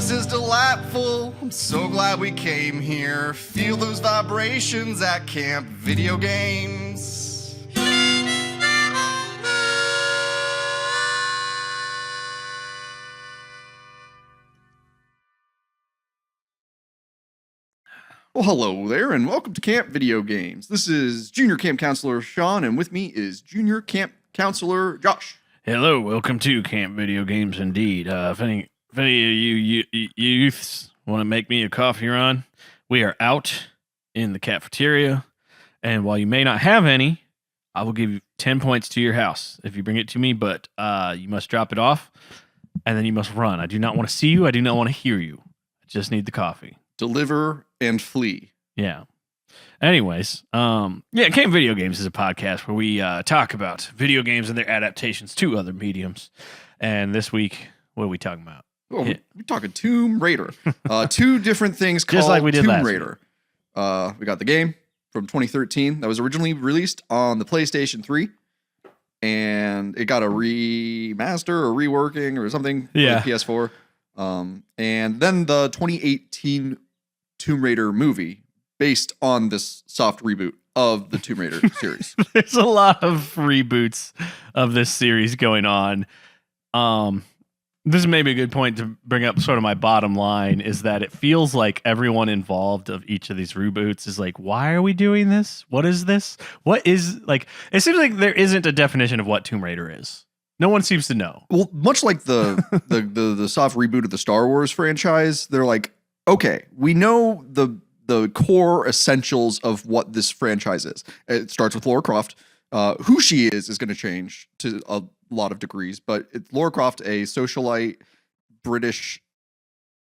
This is delightful. I'm so glad we came here. Feel those vibrations at Camp Video Games. Well, hello there, and welcome to Camp Video Games. This is Junior Camp Counselor Sean, and with me is Junior Camp Counselor Josh. Hello, welcome to Camp Video Games indeed. If any of you youths want to make me a coffee run, we are out in the cafeteria, and while you may not have any, I will give you 10 points to your house if you bring it to me, but you must drop it off, and then you must run. I do not want to see you. I do not want to hear you. I just need the coffee. Deliver and flee. Yeah. Anyways, Camp Video Games is a podcast where we talk about video games and their adaptations to other mediums. And this week, what are we talking about? Oh, we're talking Tomb Raider. Two different things called just like we did Tomb last Raider. We got the game from 2013 that was originally released on the PlayStation 3. And it got a remaster or reworking or something for the PS4. And then the 2018 Tomb Raider movie based on this soft reboot of the Tomb Raider series. There's a lot of reboots of this series going on. This is maybe a good point to bring up. Sort of my bottom line is that it feels like everyone involved of each of these reboots is like, why are we doing this? What is this? What is, like, it seems like there isn't a definition of what Tomb Raider is. No one seems to know. Well, much like the soft reboot of the Star Wars franchise, they're like, okay, we know the core essentials of what this franchise is. It starts with Lara Croft. Who she is going to change to a lot of degrees, but it's Lara Croft, a socialite British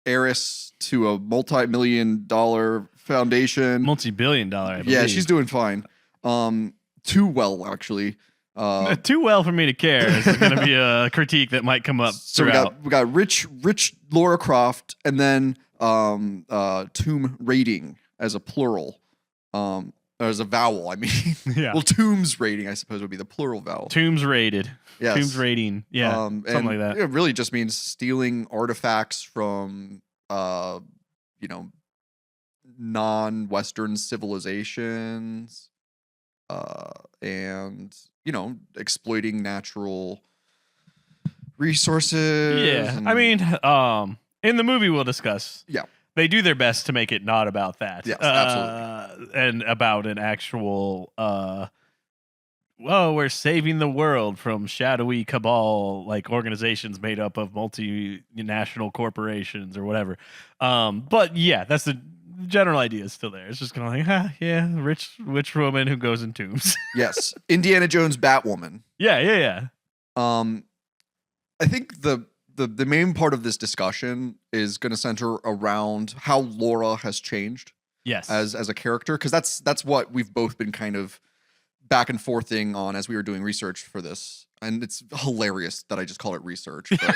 heiress to a multi-million-dollar foundation. Multi-billion-dollar, I believe. Yeah, she's doing fine. Too well, actually. Too well for me to care is going to be a critique that might come up. So we got rich Lara Croft, and then tomb raiding as a plural, as a vowel. I mean, yeah. Well, tombs raiding, I suppose, would be the plural vowel. Tombs raided. Yes. Tombs raiding. Yeah, something like that. It really just means stealing artifacts from, non-Western civilizations, and exploiting natural resources. Yeah, I mean, in the movie we'll discuss. Yeah. They do their best to make it not about that. Yes, absolutely. And about an actual, we're saving the world from shadowy cabal, like organizations made up of multinational corporations or whatever. But yeah, that's the general idea is still there. It's just kind of like, rich woman who goes in tombs. Yes. Indiana Jones Batwoman. Yeah. I think the main part of this discussion is going to center around how Laura has changed. Yes. As a character, because that's what we've both been kind of back and forthing on as we were doing research for this. And it's hilarious that I just call it research. But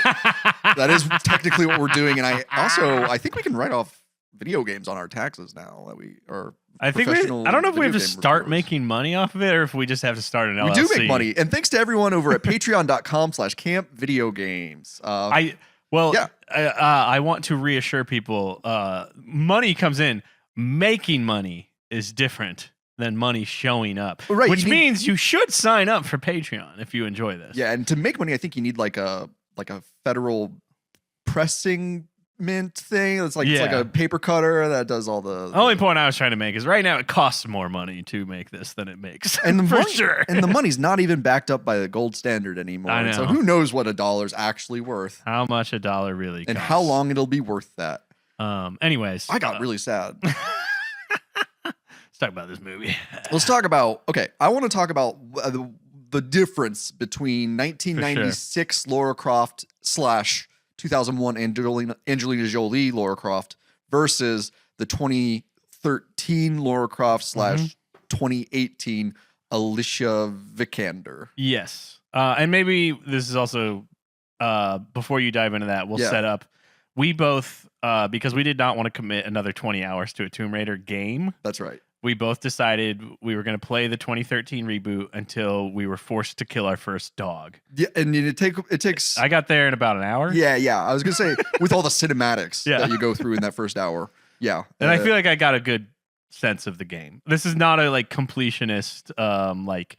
that is technically what we're doing. And I think we can write off video games on our taxes now that we are. I don't know if we have to start making money off of it or if we just have to start an LLC. We do make money. And thanks to everyone over at patreon.com/campvideogames. I want to reassure people, money comes in. Making money is different than money showing up, right, which means you should sign up for Patreon if you enjoy this. Yeah, and to make money, I think you need like a federal pressing mint thing. It's like a paper cutter that does all the only point I was trying to make is right now it costs more money to make this than it makes. And for sure. And the money's not even backed up by the gold standard anymore. I know. So who knows what $1's actually worth. How much $1 really costs. And how long it'll be worth that. Anyways. I got really sad. Let's talk about this movie. Let's talk about, I want to talk about the difference between 1996 Lara Croft / 2001 Angelina Jolie Lara Croft versus the 2013 Lara Croft / 2018 Alicia Vikander. Yes. And maybe this is also, before you dive into that, we'll set up. We both, because we did not want to commit another 20 hours to a Tomb Raider game. That's right. we both decided we were going to play the 2013 reboot until we were forced to kill our first dog. Yeah, and it takes. I got there in about an hour. Yeah. I was gonna say with all the cinematics Yeah. that you go through in that first hour. Yeah, And I feel like I got a good sense of the game. This is not a like completionist, like,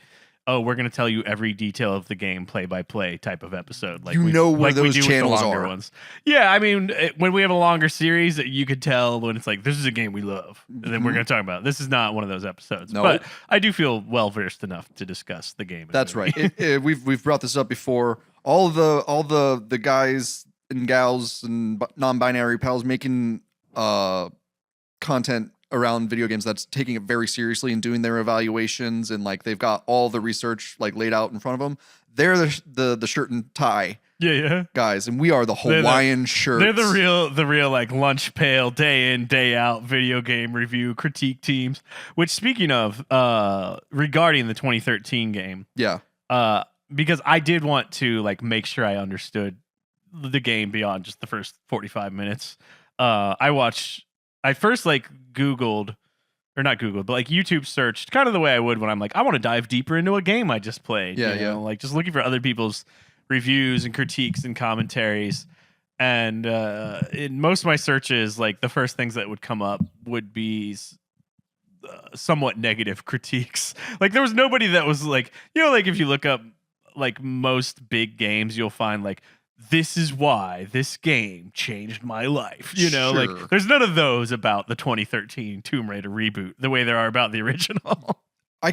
oh, we're gonna tell you every detail of the game play by play type of episode. Like you know where like those we do with the channels longer are. ones. Yeah, I mean, when we have a longer series, you could tell when it's like this is a game we love, and then we're gonna talk about it. This is not one of those episodes. No. But I do feel well versed enough to discuss the game. That's right. We've brought this up before. All the guys and gals and non-binary pals making content around video games that's taking it very seriously and doing their evaluations, and like they've got all the research like laid out in front of them. They're the shirt and tie yeah. guys, and we are the Hawaiian shirts. They're the real like lunch pail day in day out video game review critique teams. Which, speaking of, regarding the 2013 game, Yeah. Because I did want to like make sure I understood the game beyond just the first 45 minutes. I first like Googled, or not Googled, but like YouTube searched kind of the way I would when I'm like, I want to dive deeper into a game I just played. Yeah, you know? Like just looking for other people's reviews and critiques and commentaries. And in most of my searches, like the first things that would come up would be somewhat negative critiques. Like there was nobody that was like, you know, like if you look up like most big games, you'll find like, this is why this game changed my life. You know, Sure. like there's none of those about the 2013 Tomb Raider reboot the way there are about the original. I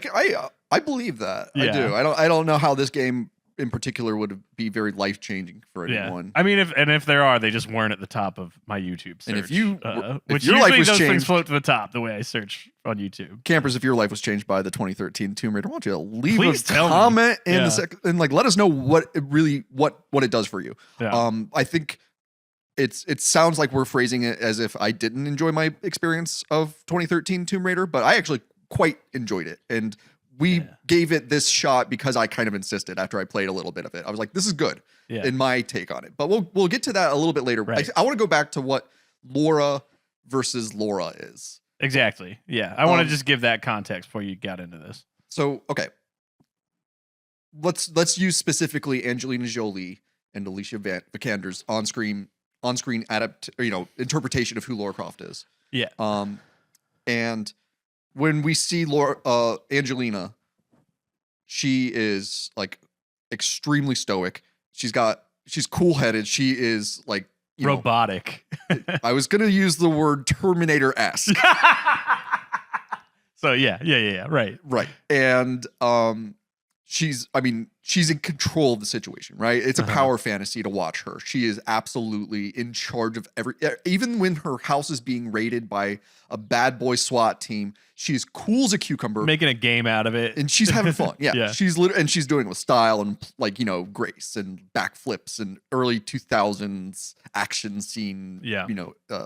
believe that. I Yeah. do. I don't know how this game in particular would be very life changing for anyone. I mean, if there are, they just weren't at the top of my YouTube search. And if you- which if your life usually was those things changed- float to the top the way I search on YouTube. Campers, if your life was changed by the 2013 Tomb Raider, why don't you leave Please a tell me. comment in Yeah. the second and like let us know what it really what it does for you. Yeah. I think it sounds like we're phrasing it as if I didn't enjoy my experience of 2013 Tomb Raider, but I actually quite enjoyed it. And we gave it this shot because I kind of insisted after I played a little bit of it. I was like, this is good in my take on it. But we'll get to that a little bit later. Right. I want to go back to what LARA versus LARA is. Exactly. Yeah. I want to just give that context before you got into this. So, okay. Let's use specifically Angelina Jolie and Alicia Vikander's on-screen interpretation of who Lara Croft is. Yeah. And when we see Angelina, she is like extremely stoic. She's cool-headed. She is like robotic. I was gonna use the word Terminator-esque. So yeah. Right. And she's in control of the situation, right? It's a power fantasy to watch her. She is absolutely in charge of even when her house is being raided by a bad boy SWAT team, she's cool as a cucumber, Making a game out of it. and she's having fun. Yeah. Yeah. She's she's doing it with style and grace and backflips and early 2000s action scene,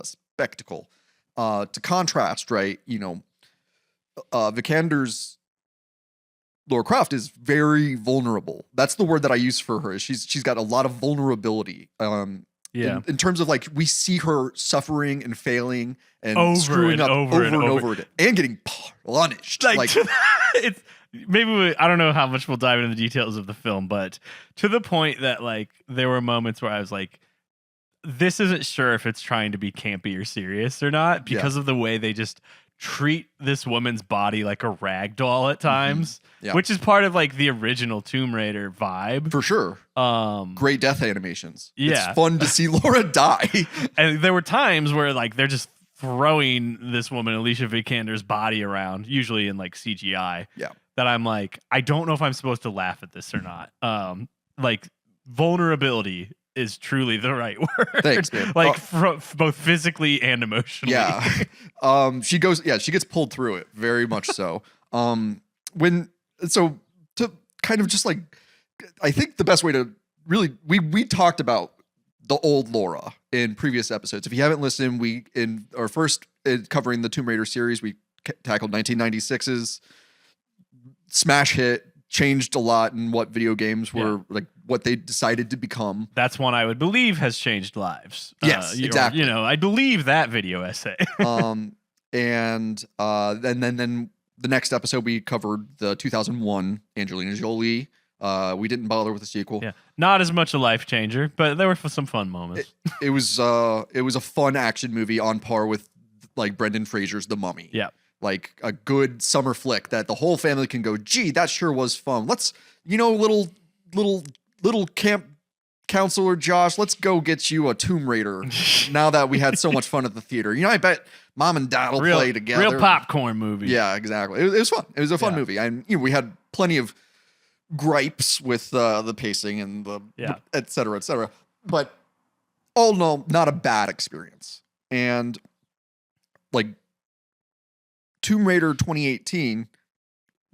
spectacle. To contrast, right, Vikander's Lara Croft is very vulnerable. That's the word that I use for her. She's got a lot of vulnerability. In terms of like we see her suffering and failing and screwing up over and over again and getting punished. Like it's maybe I don't know how much we'll dive into the details of the film, but to the point that like there were moments where I was like, this isn't sure if it's trying to be campy or serious or not because of the way they just treat this woman's body like a rag doll at times, which is part of like the original Tomb Raider vibe. For sure. Great death animations. Yeah. It's fun to see Lara die. And there were times where like they're just throwing this woman, Alicia Vikander's body around, usually in like CGI. Yeah. That I'm like, I don't know if I'm supposed to laugh at this or not. Like vulnerability is truly the right word. Thanks, man. Like both physically and emotionally. Yeah. She gets pulled through it very much so. To kind of just like, I think the best way to really, we talked about the old Lara in previous episodes. If you haven't listened, in our first covering the Tomb Raider series, we tackled 1996's smash hit, changed a lot in what video games were like, what they decided to become. That's one I would believe has changed lives. Yes, exactly. I believe that video essay. And then the next episode we covered the 2001 Angelina Jolie. We didn't bother with the sequel. Yeah, not as much a life changer, but there were some fun moments. It was a fun action movie on par with like Brendan Fraser's The Mummy. Yeah, like a good summer flick that the whole family can go, gee, that sure was fun. Let's, little camp counselor Josh, let's go get you a Tomb Raider now that we had so much fun at the theater. I bet mom and dad will play together. Real popcorn movie. Yeah, exactly. It was fun. It was a fun movie. And we had plenty of gripes with the pacing and the et cetera, et cetera. But all in all, not a bad experience. And like Tomb Raider 2018,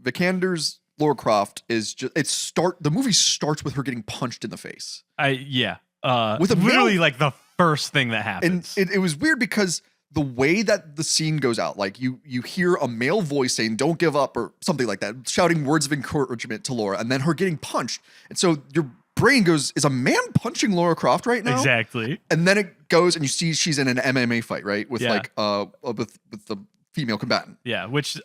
Vikander's Lara Croft is just the movie starts with her getting punched in the face. With literally like the first thing that happens. And it was weird because the way that the scene goes out, like you hear a male voice saying, "Don't give up," or something like that, shouting words of encouragement to Laura, and then her getting punched. And so your brain goes, is a man punching Lara Croft right now? Exactly. And then it goes and you see she's in an MMA fight, right? With with the female combatant. Yeah, which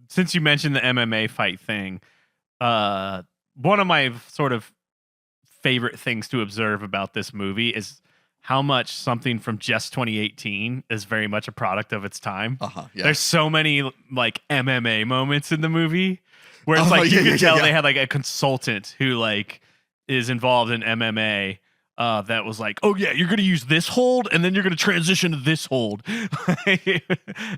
since you mentioned the MMA fight thing, one of my sort of favorite things to observe about this movie is how much something from just 2018 is very much a product of its time. Yeah. There's so many like MMA moments in the movie where it's like you can tell they had like a consultant who like is involved in MMA that was like, oh yeah, you're going to use this hold and then you're going to transition to this hold.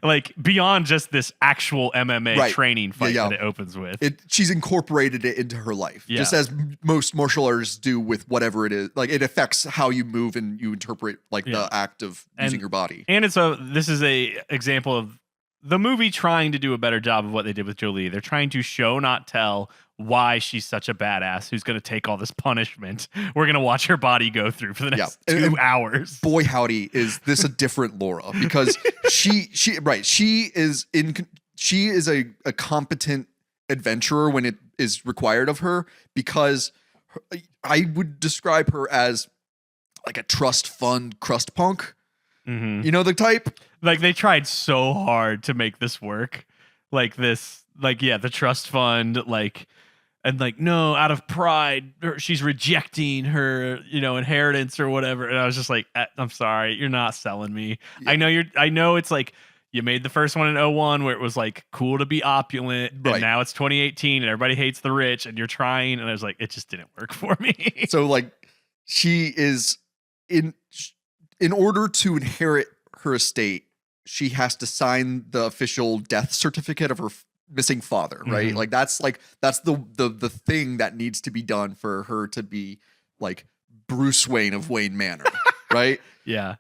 Like beyond just this actual MMA training fight that it opens with. She's incorporated it into her life, just as most martial artists do with whatever it is. Like it affects how you move and you interpret like the act of using your body. And this is a example of the movie trying to do a better job of what they did with Jolie. They're trying to show, not tell, why she's such a badass who's going to take all this punishment we're going to watch her body go through for the next 2 hours. Boy howdy, is this a different Laura, because she is a competent adventurer when it is required of her, because I would describe her as like a trust fund crust punk. Mm-hmm. You know the type? Like they tried so hard to make this work. Like this, the trust fund, no, out of pride, she's rejecting her, inheritance or whatever. And I was just like, I'm sorry, you're not selling me. Yeah. I know it's like you made the first one in 2001 where it was like cool to be opulent, and now it's 2018 and everybody hates the rich and you're trying. And I was like, it just didn't work for me. So like she is in order to inherit her estate, she has to sign the official death certificate of her missing father, right? Mm-hmm. That's the thing that needs to be done for her to be like Bruce Wayne of Wayne Manor, right? Yeah.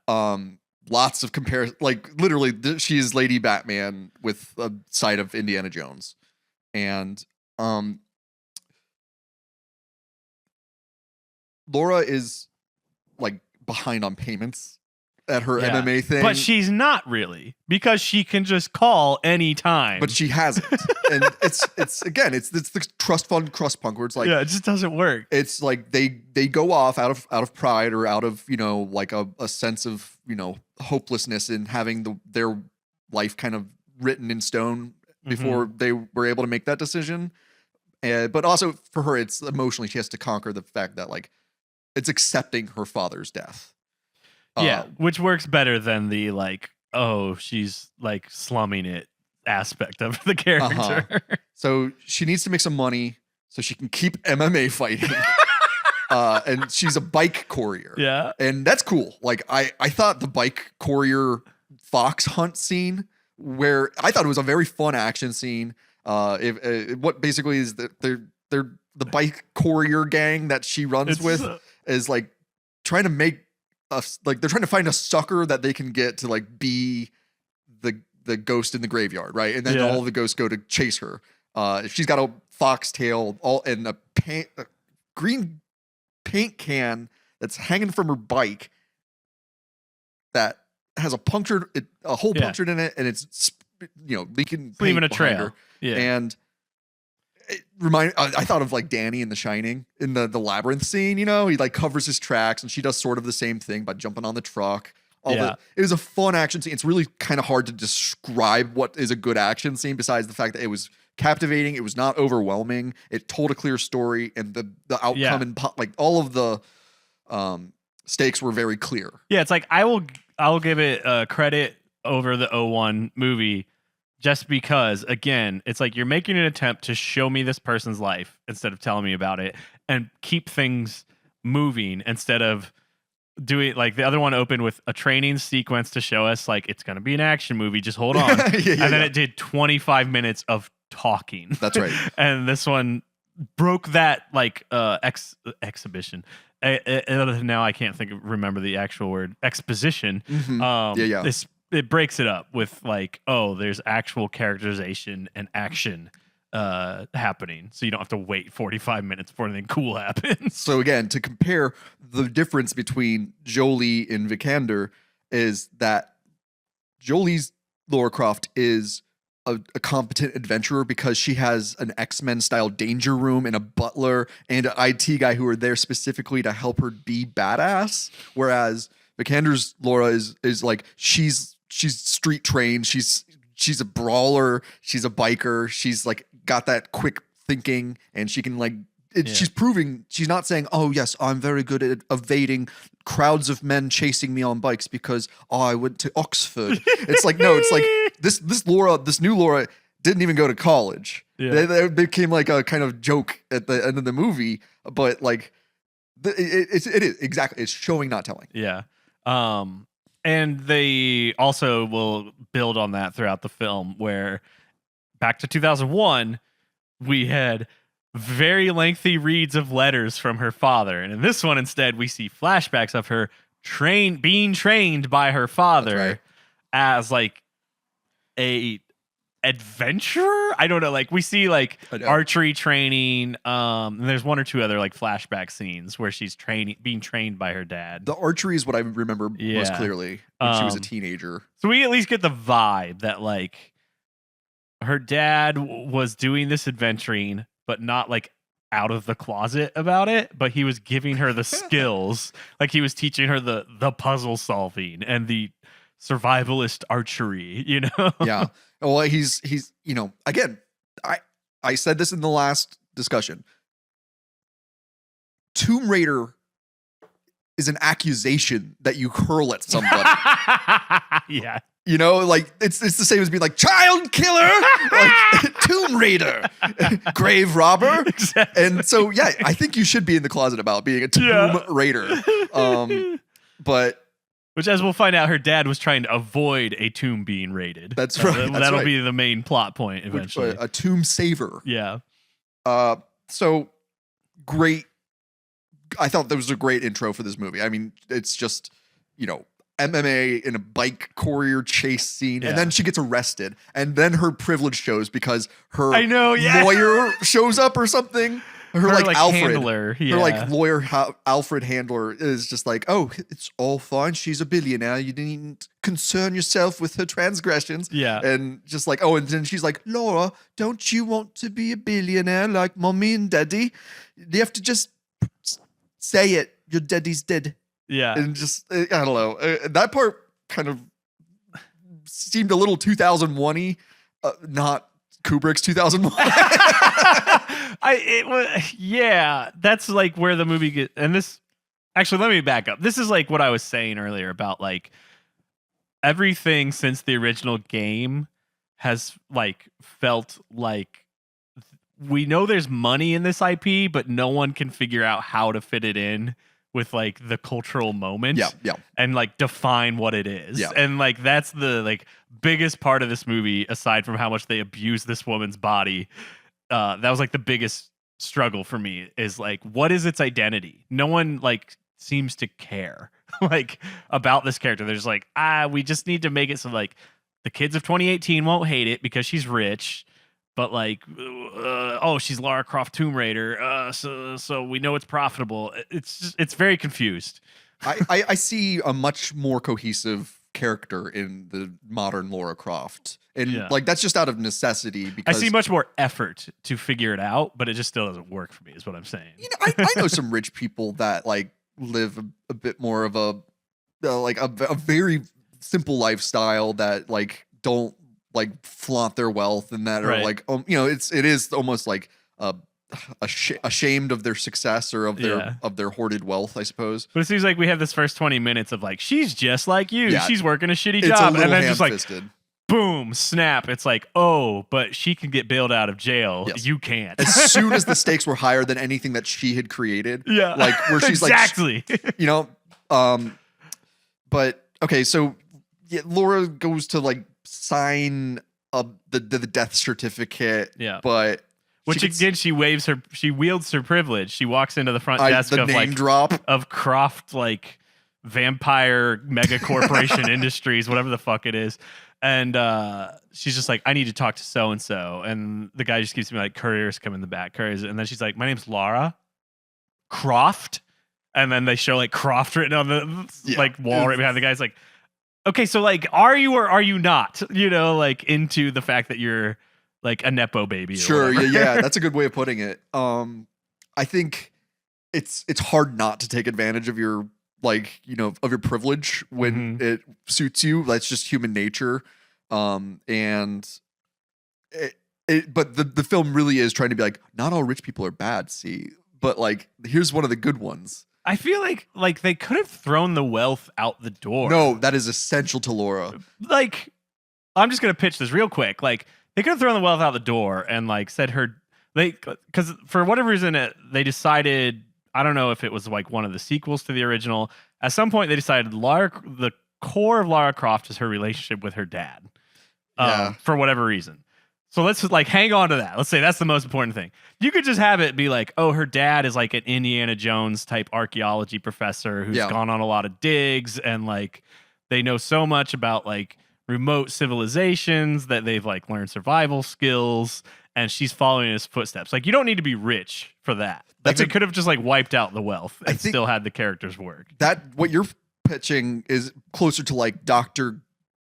Lots of comparison, like literally she is Lady Batman with a side of Indiana Jones. And Laura is like behind on payments at her MMA thing, but she's not really, because she can just call anytime. But she hasn't, and it's the trust fund crust punk where it's like, it just doesn't work. It's like they go off out of pride or out of like a sense of hopelessness in having their life kind of written in stone before they were able to make that decision. But also for her, it's emotionally she has to conquer the fact that like it's accepting her father's death. Which works better than the like, oh, she's like slumming it aspect of the character. So she needs to make some money so she can keep MMA fighting. And she's a bike courier. Yeah. And that's cool. Like I thought the bike courier fox hunt scene, where I thought it was a very fun action scene. What basically is that they're the bike courier gang that she runs with is like trying to make they're trying to find a sucker that they can get to like be the ghost in the graveyard, right? And then all the ghosts go to chase her. She's got a foxtail and a green paint can that's hanging from her bike that has a hole punctured in it, and it's leaking, leaving a trail. Her. Yeah, and I thought of like Danny in The Shining in the labyrinth scene. He like covers his tracks, and she does sort of the same thing by jumping on the truck. It was a fun action scene. It's really kind of hard to describe what is a good action scene besides the fact that it was captivating. It was not overwhelming. It told a clear story, and the outcome and like all of the stakes were very clear. Yeah, it's like I will give it credit over the 01 movie just because, again, it's like you're making an attempt to show me this person's life instead of telling me about it and keep things moving instead of doing like the other one opened with a training sequence to show us like it's going to be an action movie. Just hold on. And then it did 25 minutes of talking. That's right. And this one broke that like exhibition. Now I can't remember the actual word, exposition. It breaks it up with like, oh, there's actual characterization and action happening, so you don't have to wait 45 minutes before anything cool happens. So again, to compare, the difference between Jolie and Vikander is that Jolie's Lara Croft is a competent adventurer because she has an X-Men style danger room and a butler and an IT guy who are there specifically to help her be badass. Whereas Vikander's Lara is like she's street trained. She's a brawler. She's a biker. She's like got that quick thinking, and she can like. She's proving. She's not saying, "Oh yes, I'm very good at evading crowds of men chasing me on bikes because I went to Oxford." It's like no. It's like this new Lara didn't even go to college. Yeah. They became like a kind of joke at the end of the movie, but like it is exactly. It's showing, not telling. Yeah. And they also will build on that throughout the film, where back to 2001, we had very lengthy reads of letters from her father. And in this one, instead, we see flashbacks of her being trained by her father as like a adventurer. I don't know. Like we see like archery training. And there's one or two other like flashback scenes where she's being trained by her dad. The archery is what I remember most clearly when she was a teenager. So we at least get the vibe that like her dad was doing this adventuring, but not like out of the closet about it, but he was giving her the skills. Like he was teaching her the puzzle solving and the survivalist archery, you know? Yeah. Well, he's you know, again, I said this in the last discussion. Tomb Raider is an accusation that you hurl at somebody. Yeah. You know, like it's the same as being like child killer, like Tomb Raider, grave robber. Exactly. And so, yeah, I think you should be in the closet about being a Tomb Raider. But which, as we'll find out, her dad was trying to avoid a tomb being raided. That's right. That'll be the main plot point eventually. A tomb saver. Yeah. So great. I thought that was a great intro for this movie. I mean, it's just, you know, MMA in a bike courier chase scene, and then she gets arrested, and then her privilege shows because her lawyer shows up or something. Her like Alfred, handler, her like lawyer Alfred handler is just like, oh, it's all fine. She's a billionaire. You didn't concern yourself with her transgressions. Yeah, and just like, oh, and then she's like, Laura, don't you want to be a billionaire like mommy and daddy? You have to just say it. Your daddy's dead. Yeah, and just I don't know. That part kind of seemed a little 2001-y, not Kubrick's 2001. That's like where the movie gets. And this, actually, let me back up. This is like what I was saying earlier about like everything since the original game has like felt like we know there's money in this IP, but no one can figure out how to fit it in with like the cultural moment and like define what it is. Yeah. And like that's the like biggest part of this movie, aside from how much they abuse this woman's body. That was like the biggest struggle for me, is like, what is its identity? No one like seems to care like about this character. They're just like, we just need to make it so like the kids of 2018 won't hate it because she's rich. But like, she's Lara Croft Tomb Raider, so we know it's profitable. It's very confused. I see a much more cohesive character in the modern Lara Croft, and like that's just out of necessity. Because I see much more effort to figure it out, but it just still doesn't work for me. Is what I'm saying. You know, I know some rich people that like live a bit more of a like a very simple lifestyle that like don't like flaunt their wealth and that are Right. like it is almost like ashamed of their success or of their hoarded wealth, I suppose. But it seems like we have this first 20 minutes of like, she's just like you. Yeah. She's working a shitty It's job. a little And then just like, ham-fisted. boom, snap. It's like, oh, but she can get bailed out of jail. Yes. You can't. As soon as the stakes were higher than anything that she had created. Yeah. Like where she's exactly. But okay, so yeah, Laura goes to like sign the death certificate. Yeah. But Which again, she wields her privilege. She walks into the front desk the of name like drop of CROFT, like vampire mega corporation industries, whatever the fuck it is. And she's just like, I need to talk to so and so. And the guy just keeps me like, couriers come in the back, couriers. And then she's like, my name's LARA. CROFT. And then they show like CROFT written on the like wall right behind the guy's like, okay, so like, are you or are you not? Like into the fact that you're like a Nepo baby. Sure, yeah, that's a good way of putting it. I think it's hard not to take advantage of your like of your privilege when it suits you. That's just human nature. And but the film really is trying to be like, not all rich people are bad. See, but like here's one of the good ones. I feel like they could have thrown the wealth out the door. No, that is essential to Laura. Like, I'm just gonna pitch this real quick. Like, they could have thrown the wealth out the door and like said because for whatever reason they decided, I don't know if it was like one of the sequels to the original. At some point they decided the core of Lara Croft is her relationship with her dad. For whatever reason. So let's like hang on to that. Let's say that's the most important thing. You could just have it be like, oh, her dad is like an Indiana Jones type archaeology professor who's gone on a lot of digs, and like they know so much about like remote civilizations that they've like learned survival skills, and she's following in his footsteps. Like, you don't need to be rich for that. Like, they could have just like wiped out the wealth and still had the characters work. That what you're pitching is closer to like Dr.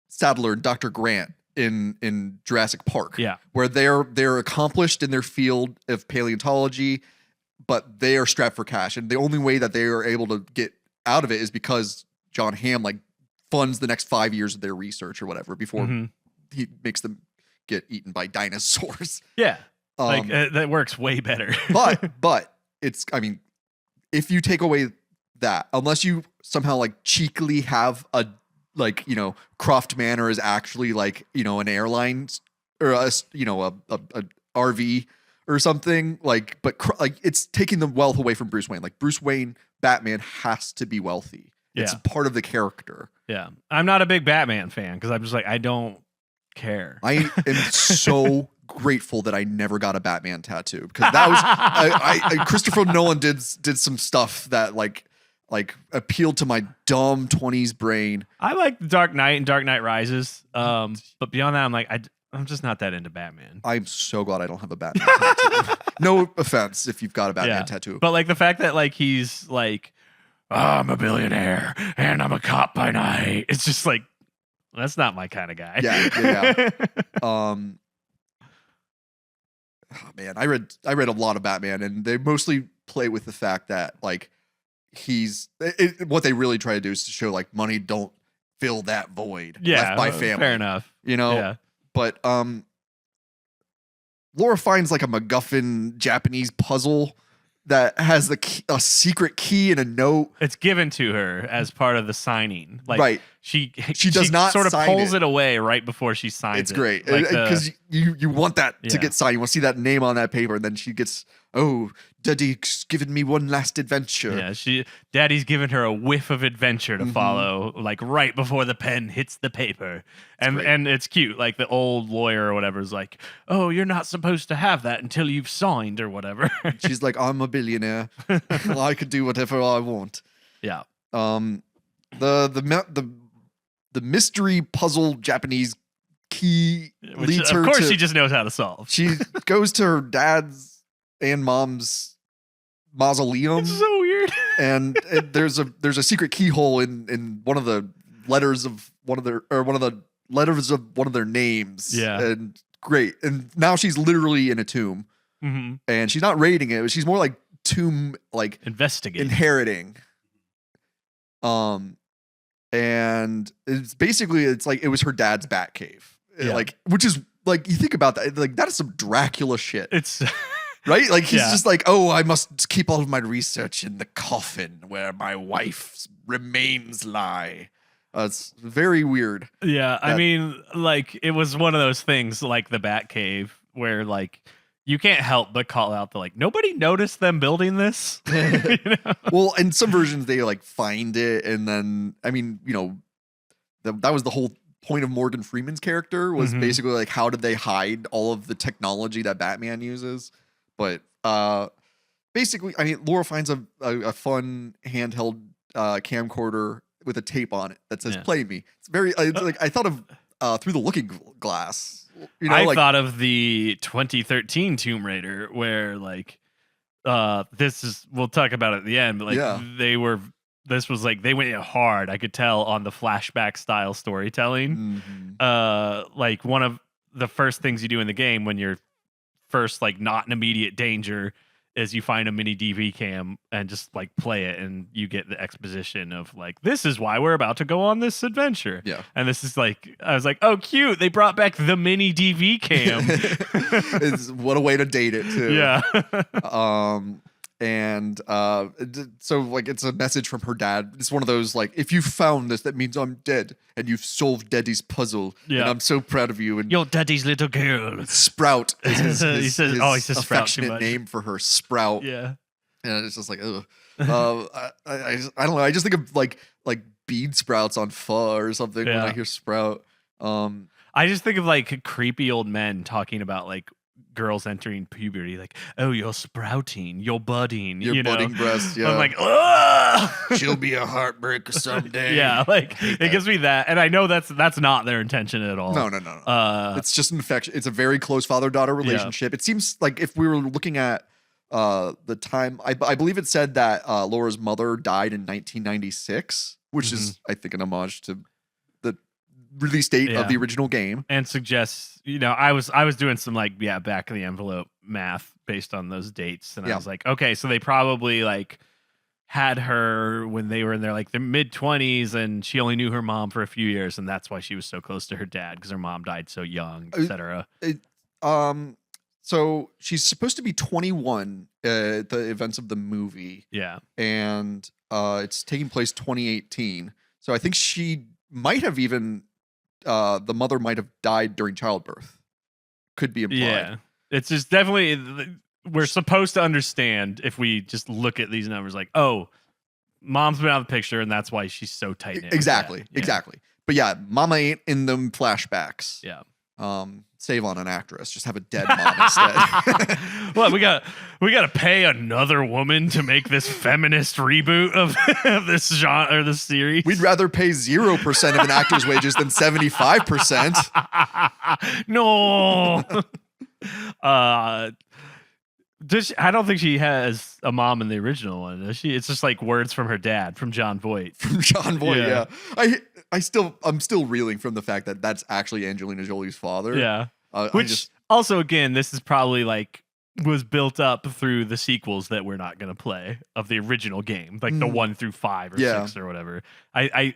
Sadler and Dr. Grant in Jurassic Park. Yeah. Where they're accomplished in their field of paleontology, but they are strapped for cash. And the only way that they are able to get out of it is because John Hamm like funds the next 5 years of their research or whatever before he makes them get eaten by dinosaurs. Yeah. That works way better. but it's, I mean, if you take away that, unless you somehow like cheekily have a like, Croft Manor is actually like, an airline or a RV or something like, but like it's taking the wealth away from Bruce Wayne. Like Bruce Wayne, Batman has to be wealthy. It's part of the character. Yeah. I'm not a big Batman fan because I'm just like, I don't care. I am so grateful that I never got a Batman tattoo because that was I Christopher Nolan did some stuff that like appealed to my dumb 20s brain. I like The Dark Knight and Dark Knight Rises. But beyond that, I'm like, I'm just not that into Batman. I'm so glad I don't have a Batman tattoo. No offense if you've got a Batman tattoo. But like the fact that like he's like, oh, I'm a billionaire and I'm a cop by night. It's just like, that's not my kind of guy. Yeah. Oh man, I read a lot of Batman, and they mostly play with the fact that like what they really try to do is to show like money don't fill that void left by family. Fair enough. But Laura finds like a MacGuffin Japanese puzzle that has a secret key and a note. It's given to her as part of the signing. Like, right. She does not sort of sign pulls it. it away right before she signs it. It's great Like because you want that to get signed. You want to see that name on that paper, and then she gets, oh, Daddy's given me one last adventure. Yeah, Daddy's given her a whiff of adventure to follow, like right before the pen hits the paper, and it's cute. Like the old lawyer or whatever is like, oh, you're not supposed to have that until you've signed or whatever. She's like, I'm a billionaire. I could do whatever I want. Yeah. The mystery puzzle Japanese key leads her. Of course, she just knows how to solve. She goes to her dad's and mom's mausoleum. It's so weird. And there's a secret keyhole in one of the letters of one of their names. Yeah. And great. And now she's literally in a tomb. Mm-hmm. And she's not raiding it. She's more like tomb, like investigating, inheriting. and it's like it was her dad's bat cave, Yeah. like, which is like, you think about that, like that is some Dracula shit. It's right, like he's just like, oh, I must keep all of my research in the coffin where my wife's remains lie. It's very weird. Yeah, I mean, like, it was one of those things like the Batcave where, like, you can't help but call out the, like, nobody noticed them building this. You know? Well, in some versions, they, like, find it, and then, I mean, you know, that was the whole point of Morgan Freeman's character, was basically, like, how did they hide all of the technology that Batman uses? But, basically, I mean, Laura finds a fun handheld camcorder with a tape on it that says "Play Me." It's very it's like, I thought of Through the Looking Glass. You know, I thought of the 2013 Tomb Raider where, like, this is, we'll talk about it at the end, but like this was like, they went hard. I could tell on the flashback style storytelling. Like, one of the first things you do in the game when you're first, like, not in immediate danger is you find a mini DV cam and just, like, play it, and you get the exposition of, like, this is why we're about to go on this adventure. Yeah. And this is like, I was like, oh, cute. They brought back the mini DV cam. It's what a way to date it too. Yeah. And so, like, it's a message from her dad. It's one of those, like, if you found this, that means I'm dead, and you've solved Daddy's puzzle, and I'm so proud of you. And you're Daddy's little girl. Sprout is his he says affectionate name for her, Sprout. Yeah. And it's just like, ugh. I don't know. I just think of like bead sprouts on pho or something when I hear Sprout. I just think of, like, creepy old men talking about, like, girls entering puberty, like, oh, you're sprouting, you're budding, your budding breasts. Yeah. I'm like, ugh! She'll be a heartbreaker someday. Yeah, like, it gives me that, and I know that's not their intention at all. No. It's just an affection. It's a very close father-daughter relationship. It seems like, if we were looking at the time, I believe it said that Laura's mother died in 1996, which is, I think, an homage to the release date of the original game, and suggests, you know, I was doing some, like, back of the envelope math based on those dates, and I was like, okay, so they probably, like, had her when they were in their, like, their mid-20s, and she only knew her mom for a few years, and that's why she was so close to her dad, because her mom died so young, etc. So she's supposed to be 21 at the events of the movie. Yeah. And it's taking place 2018. So I think she might have even the mother might have died during childbirth. Could be implied. Yeah. It's just definitely, we're supposed to understand, if we just look at these numbers, like, oh, mom's been out of the picture, and that's why she's so tight. Exactly. But yeah, mama ain't in them flashbacks. Yeah. Save on an actress. Just have a dead mom instead. Well, we got to pay another woman to make this feminist reboot of this genre or this series. We'd rather pay 0% of an actor's wages than 75%. No. I don't think she has a mom in the original one, does she? It's just like words from her dad, from John Voight. From John Voight, yeah. I'm still reeling from the fact that that's actually Angelina Jolie's father. Yeah. Which also, again, this is probably, like, was built up through the sequels that we're not going to play of the original game, like the 1 through 5 or 6 or whatever. I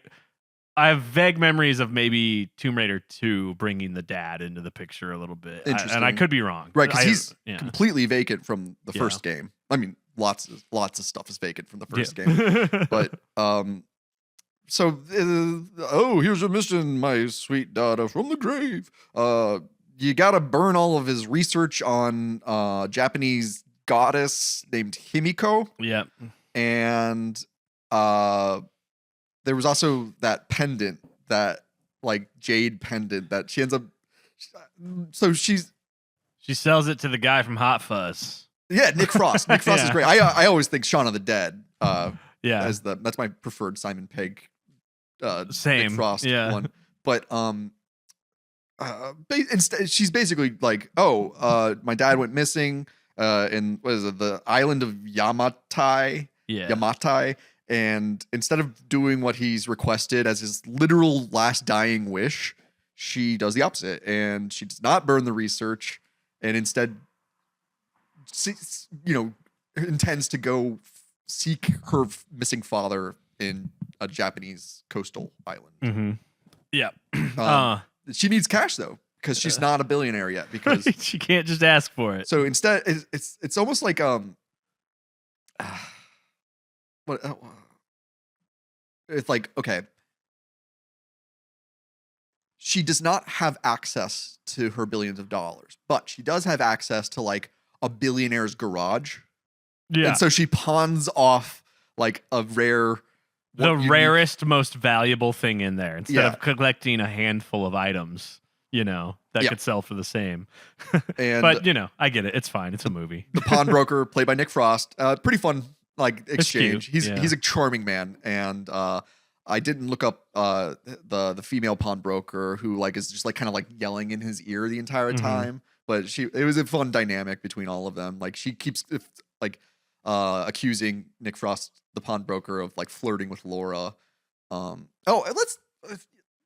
have vague memories of maybe Tomb Raider 2 bringing the dad into the picture a little bit. And I could be wrong. Right, because he's completely vacant from the first game. I mean, lots of stuff is vacant from the first game. But so here's your mission, my sweet daughter from the grave. You gotta burn all of his research on Japanese goddess named Himiko. Yeah. And there was also that pendant, that, like, jade pendant that she ends up. So she sells it to the guy from Hot Fuzz. Yeah, Nick Frost. Nick Frost is great. I always think Shaun of the Dead. That's my preferred Simon Pegg. Same. Nick Frost one. But instead, she's basically like, my dad went missing in, what is it, the island of Yamatai. Yeah. Yamatai. And instead of doing what he's requested as his literal last dying wish, she does the opposite. And she does not burn the research, and instead, intends to go seek her missing father in a Japanese coastal island. Mm-hmm. Yeah. She needs cash though, because she's not a billionaire yet. Because she can't just ask for it. so instead, it's almost like what it's like. Okay, she does not have access to her billions of dollars, but she does have access to like a billionaire's garage. Yeah. And so she pawns off like a rare, the rarest, most valuable thing in there instead Yeah. of collecting a handful of items, you know, that Yeah. could sell for the same. And But, you know, I get it. It's fine. It's a movie. the pawnbroker, played by Nick Frost, pretty fun like It's exchange. cute, He's a charming man, and I didn't look up the female pawnbroker who like is just like kind of like yelling in his ear the entire Mhm. time. But it was a fun dynamic between all of them. Like she keeps like accusing Nick Frost, the pawnbroker, of like flirting with Laura.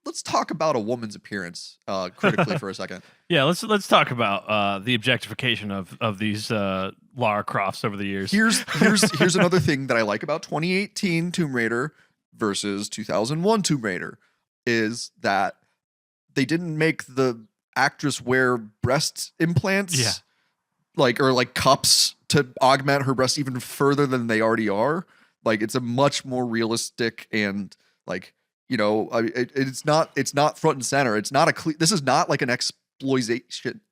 Let's talk about a woman's appearance critically for a second. Yeah, let's talk about the objectification of these Lara Crofts over the years. Here's another thing that I like about 2018 Tomb Raider versus 2001 Tomb Raider is that they didn't make the actress wear breast implants, Yeah. like cups to augment her breasts even further than they already are. Like it's a much more realistic and like, you know, it's not front and center. It's not this is not like an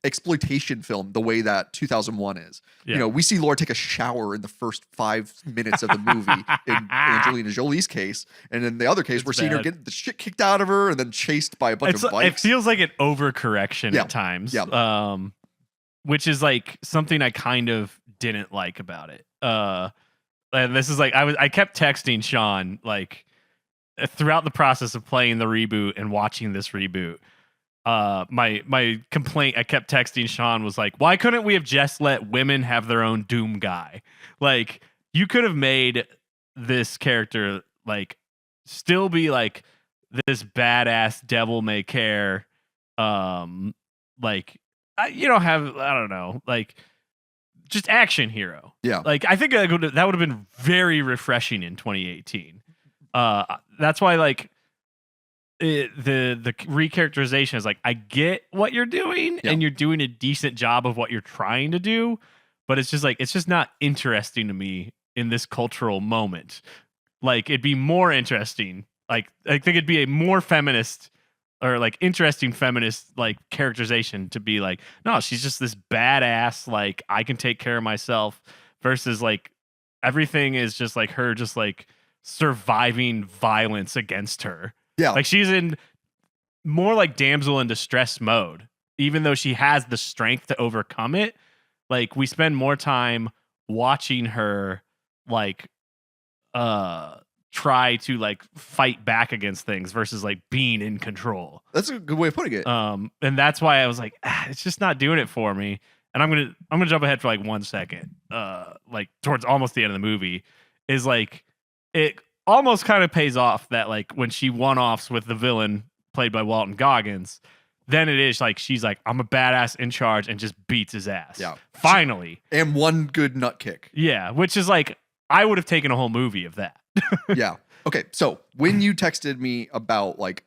exploitation film the way that 2001 is. Yeah. You know, we see Laura take a shower in the first 5 minutes of the movie in Angelina Jolie's case, and in the other case, we're seeing her bad. get the shit kicked out of her and then chased by a bunch of It bikes. feels like an overcorrection Yeah. at times. Yeah. Which is like something I kind of didn't like about it. And this is like I kept texting Sean like throughout the process of playing the reboot and watching this reboot. My complaint I kept texting Sean was like, why couldn't we have just let women have their own Doom guy? Like you could have made this character like still be like this badass devil may care like you don't have, I don't know, like just action hero. Yeah. Like I think that would have been very refreshing in 2018. That's why like the recharacterization is like, I get what you're doing and you're doing a decent job of what you're trying to do, but it's just like, it's just not interesting to me in this cultural moment. Like it'd be more interesting. Like I think it'd be a more feminist or like interesting feminist like characterization to be like, no, she's just this badass, like I can take care of myself, versus like everything is just like her just like surviving violence against her. Yeah. Like she's in more like damsel in distress mode, even though she has the strength to overcome it. Like we spend more time watching her like try to like fight back against things versus like being in control. That's a good way of putting it. And that's why I was like, it's just not doing it for me. And I'm gonna jump ahead for like 1 second. Like towards almost the end of the movie is like it almost kind of pays off that like when she one-offs with the villain played by Walton Goggins, then it is like she's like, I'm a badass in charge, and just beats his ass. Yeah. Finally. And one good nut kick. Yeah, which is like I would have taken a whole movie of that. Yeah. Okay. So when you texted me about like,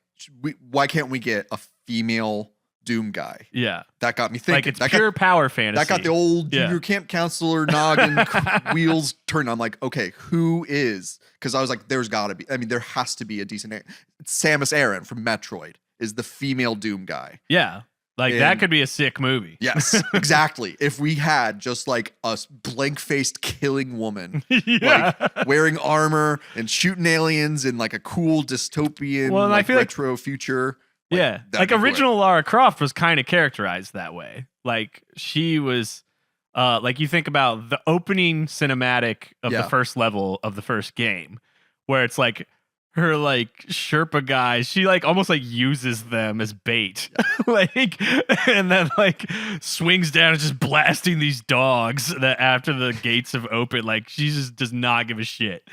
why can't we get a female Doom guy? Yeah. That got me thinking. Like it's that pure power fantasy. That got the old junior camp counselor noggin wheels turned. I'm like, okay, who is? Because I was like, there's got to be. I mean, there has to be a decent. Samus Aran from Metroid is the female Doom guy. Yeah. Like that could be a sick movie. Yes, exactly. If we had just like a blank-faced killing woman, Yeah. like wearing armor and shooting aliens in like a cool dystopian, Well, and I like feel like- retro future. Yeah, that'd like be great. original Lara Croft was kind of characterized that way. Like she was, like you think about the opening cinematic of the first level of the first game, where it's like her like Sherpa guys, she like almost like uses them as bait, like, and then like swings down and just blasting these dogs that after the gates have opened, like she just does not give a shit.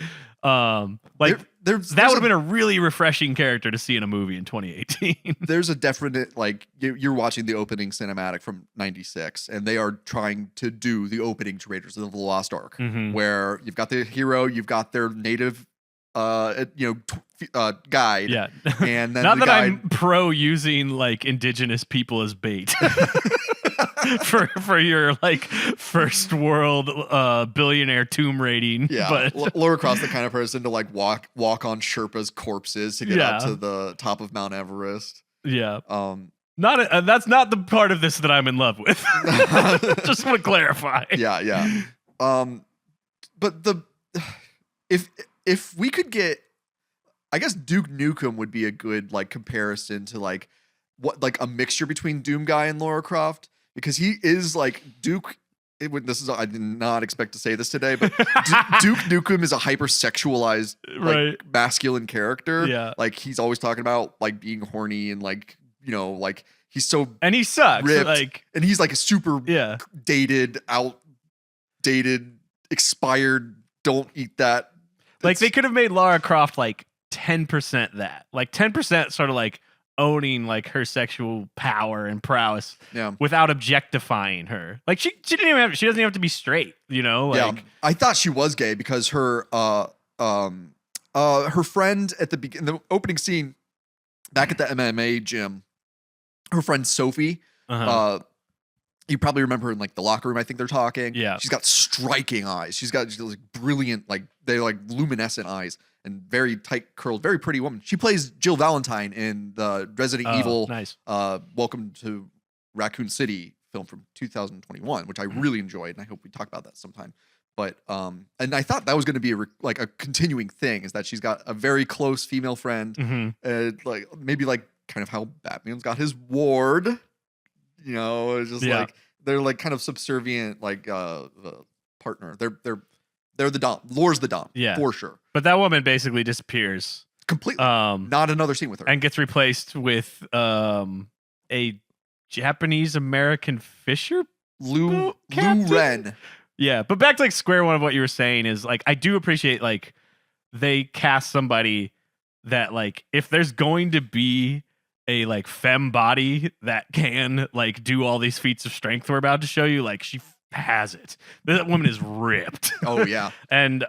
Like that would have been a really refreshing character to see in a movie in 2018. There's a definite like you're watching the opening cinematic from '96, and they are trying to do the opening to Raiders of the Lost Ark, Mhm. where you've got the hero, you've got their native guide. Yeah. And then not the that guide, I'm pro using like indigenous people as bait for your like first world billionaire tomb raiding. yeah, But Laura Croft's the kind of person to like walk on Sherpa's corpses to get up to the top of Mount Everest. Yeah. That's not the part of this that I'm in love with. Just want to clarify. Yeah. But if we could get, I guess Duke Nukem would be a good like comparison to like what like a mixture between Doom Guy and Lara Croft, because he is like Duke. I did not expect to say this today, but Duke Nukem is a hypersexualized, like masculine character. Yeah, like he's always talking about like being horny and like like he's so and he sucks. Ripped, like and he's like a super dated, outdated, expired. Don't eat that. Like they could have made Lara Croft like 10% that, like 10% sort of like owning like her sexual power and prowess, without objectifying her. Like she doesn't even have to be straight, Like I thought she was gay because her friend at the opening scene back at the MMA gym, her friend Sophie. You probably remember her in like the locker room. I think they're talking. Yeah, she's got striking eyes. She's like brilliant, like they're like luminescent eyes and very tight curls. Very pretty woman. She plays Jill Valentine in the Resident Evil. Nice. Welcome to Raccoon City film from 2021, which I really enjoyed, and I hope we talk about that sometime. But and I thought that was going to be like a continuing thing, is that she's got a very close female friend, like maybe like kind of how Batman's got his ward. It's just like they're like kind of subservient, like partner. They're the dom. Lore's the dom, for sure. But that woman basically disappears completely. Not another scene with her, and gets replaced with a Japanese American fisher, Lou Ren. Yeah, but back to like square one of what you were saying is like I do appreciate like they cast somebody that like if there's going to be a like femme body that can like do all these feats of strength we're about to show you, like she has it. That woman is ripped. Oh yeah. And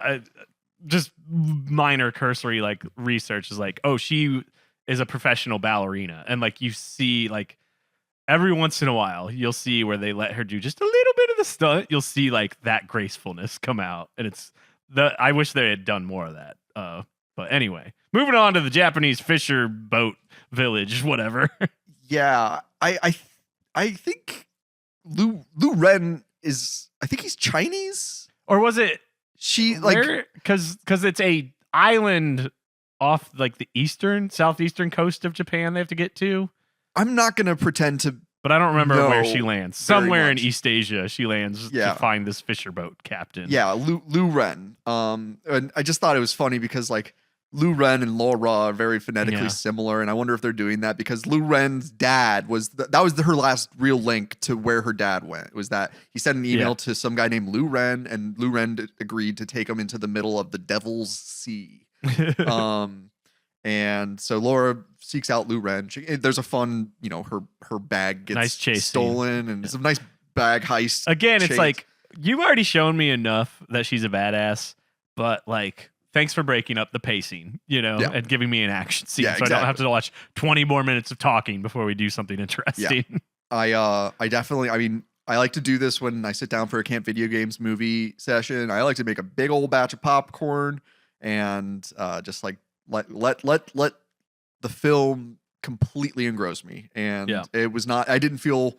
just minor cursory like research is like, oh, she is a professional ballerina, and like you see like every once in a while you'll see where they let her do just a little bit of the stunt. You'll see like that gracefulness come out, and I wish they had done more of that. But anyway, moving on to the Japanese fisher boat village, whatever. Yeah, I think Lou Ren is. I think he's Chinese, or was it she? Like because it's a island off like the southeastern coast of Japan they have to get to. I'm not gonna pretend to, but I don't remember where she lands. Somewhere in East Asia, she lands to find this fisher boat captain. Yeah, Lou Ren. And I just thought it was funny because like Lou Ren and Laura are very phonetically similar, and I wonder if they're doing that because Lou Ren's dad was that was her last real link to where her dad went. Was that he sent an email to some guy named Lou Ren, and Lou Ren agreed to take him into the middle of the Devil's Sea. And so Laura seeks out Lou Ren. There's a fun, her bag gets stolen, and it's a nice bag heist. Again, it's like you've already shown me enough that she's a badass, but like. Thanks for breaking up the pacing, and giving me an action scene, so I don't have to watch 20 more minutes of talking before we do something interesting. Yeah. I definitely, I like to do this when I sit down for a Camp Video Games movie session. I like to make a big old batch of popcorn and just like let the film completely engross me. And it was not. I didn't feel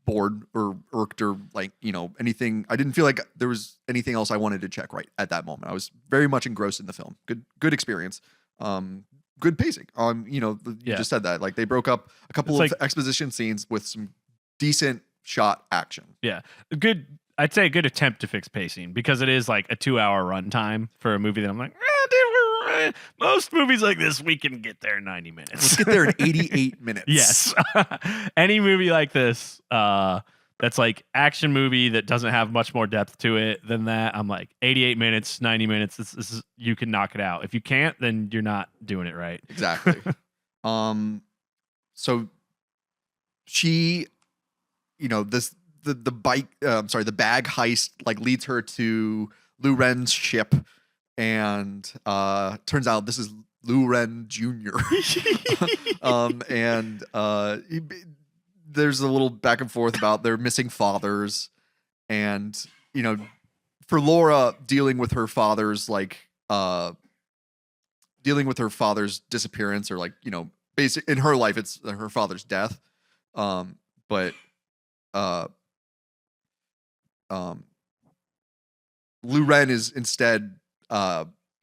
bored or irked or like anything. I didn't feel like there was anything else I wanted to check right at that moment. I was very much engrossed in the film. Good experience. Good pacing. You just said that like they broke up a couple of exposition scenes with some decent shot action. Yeah, I'd say a good attempt to fix pacing because it is like a 2-hour runtime for a movie that I'm like, most movies like this, we can get there in 90 minutes. Let's get there in 88 minutes. Yes. Any movie like this, that's like action movie that doesn't have much more depth to it than that, I'm like 88 minutes, 90 minutes. This is, you can knock it out. If you can't, then you're not doing it right. Exactly. So she, the bag heist like leads her to Lou Ren's ship. and turns out this is Lou Ren Jr. And there's a little back and forth about their missing fathers, and for Laura dealing with her father's disappearance, or basic in her life, it's her father's death. But Lou Ren is instead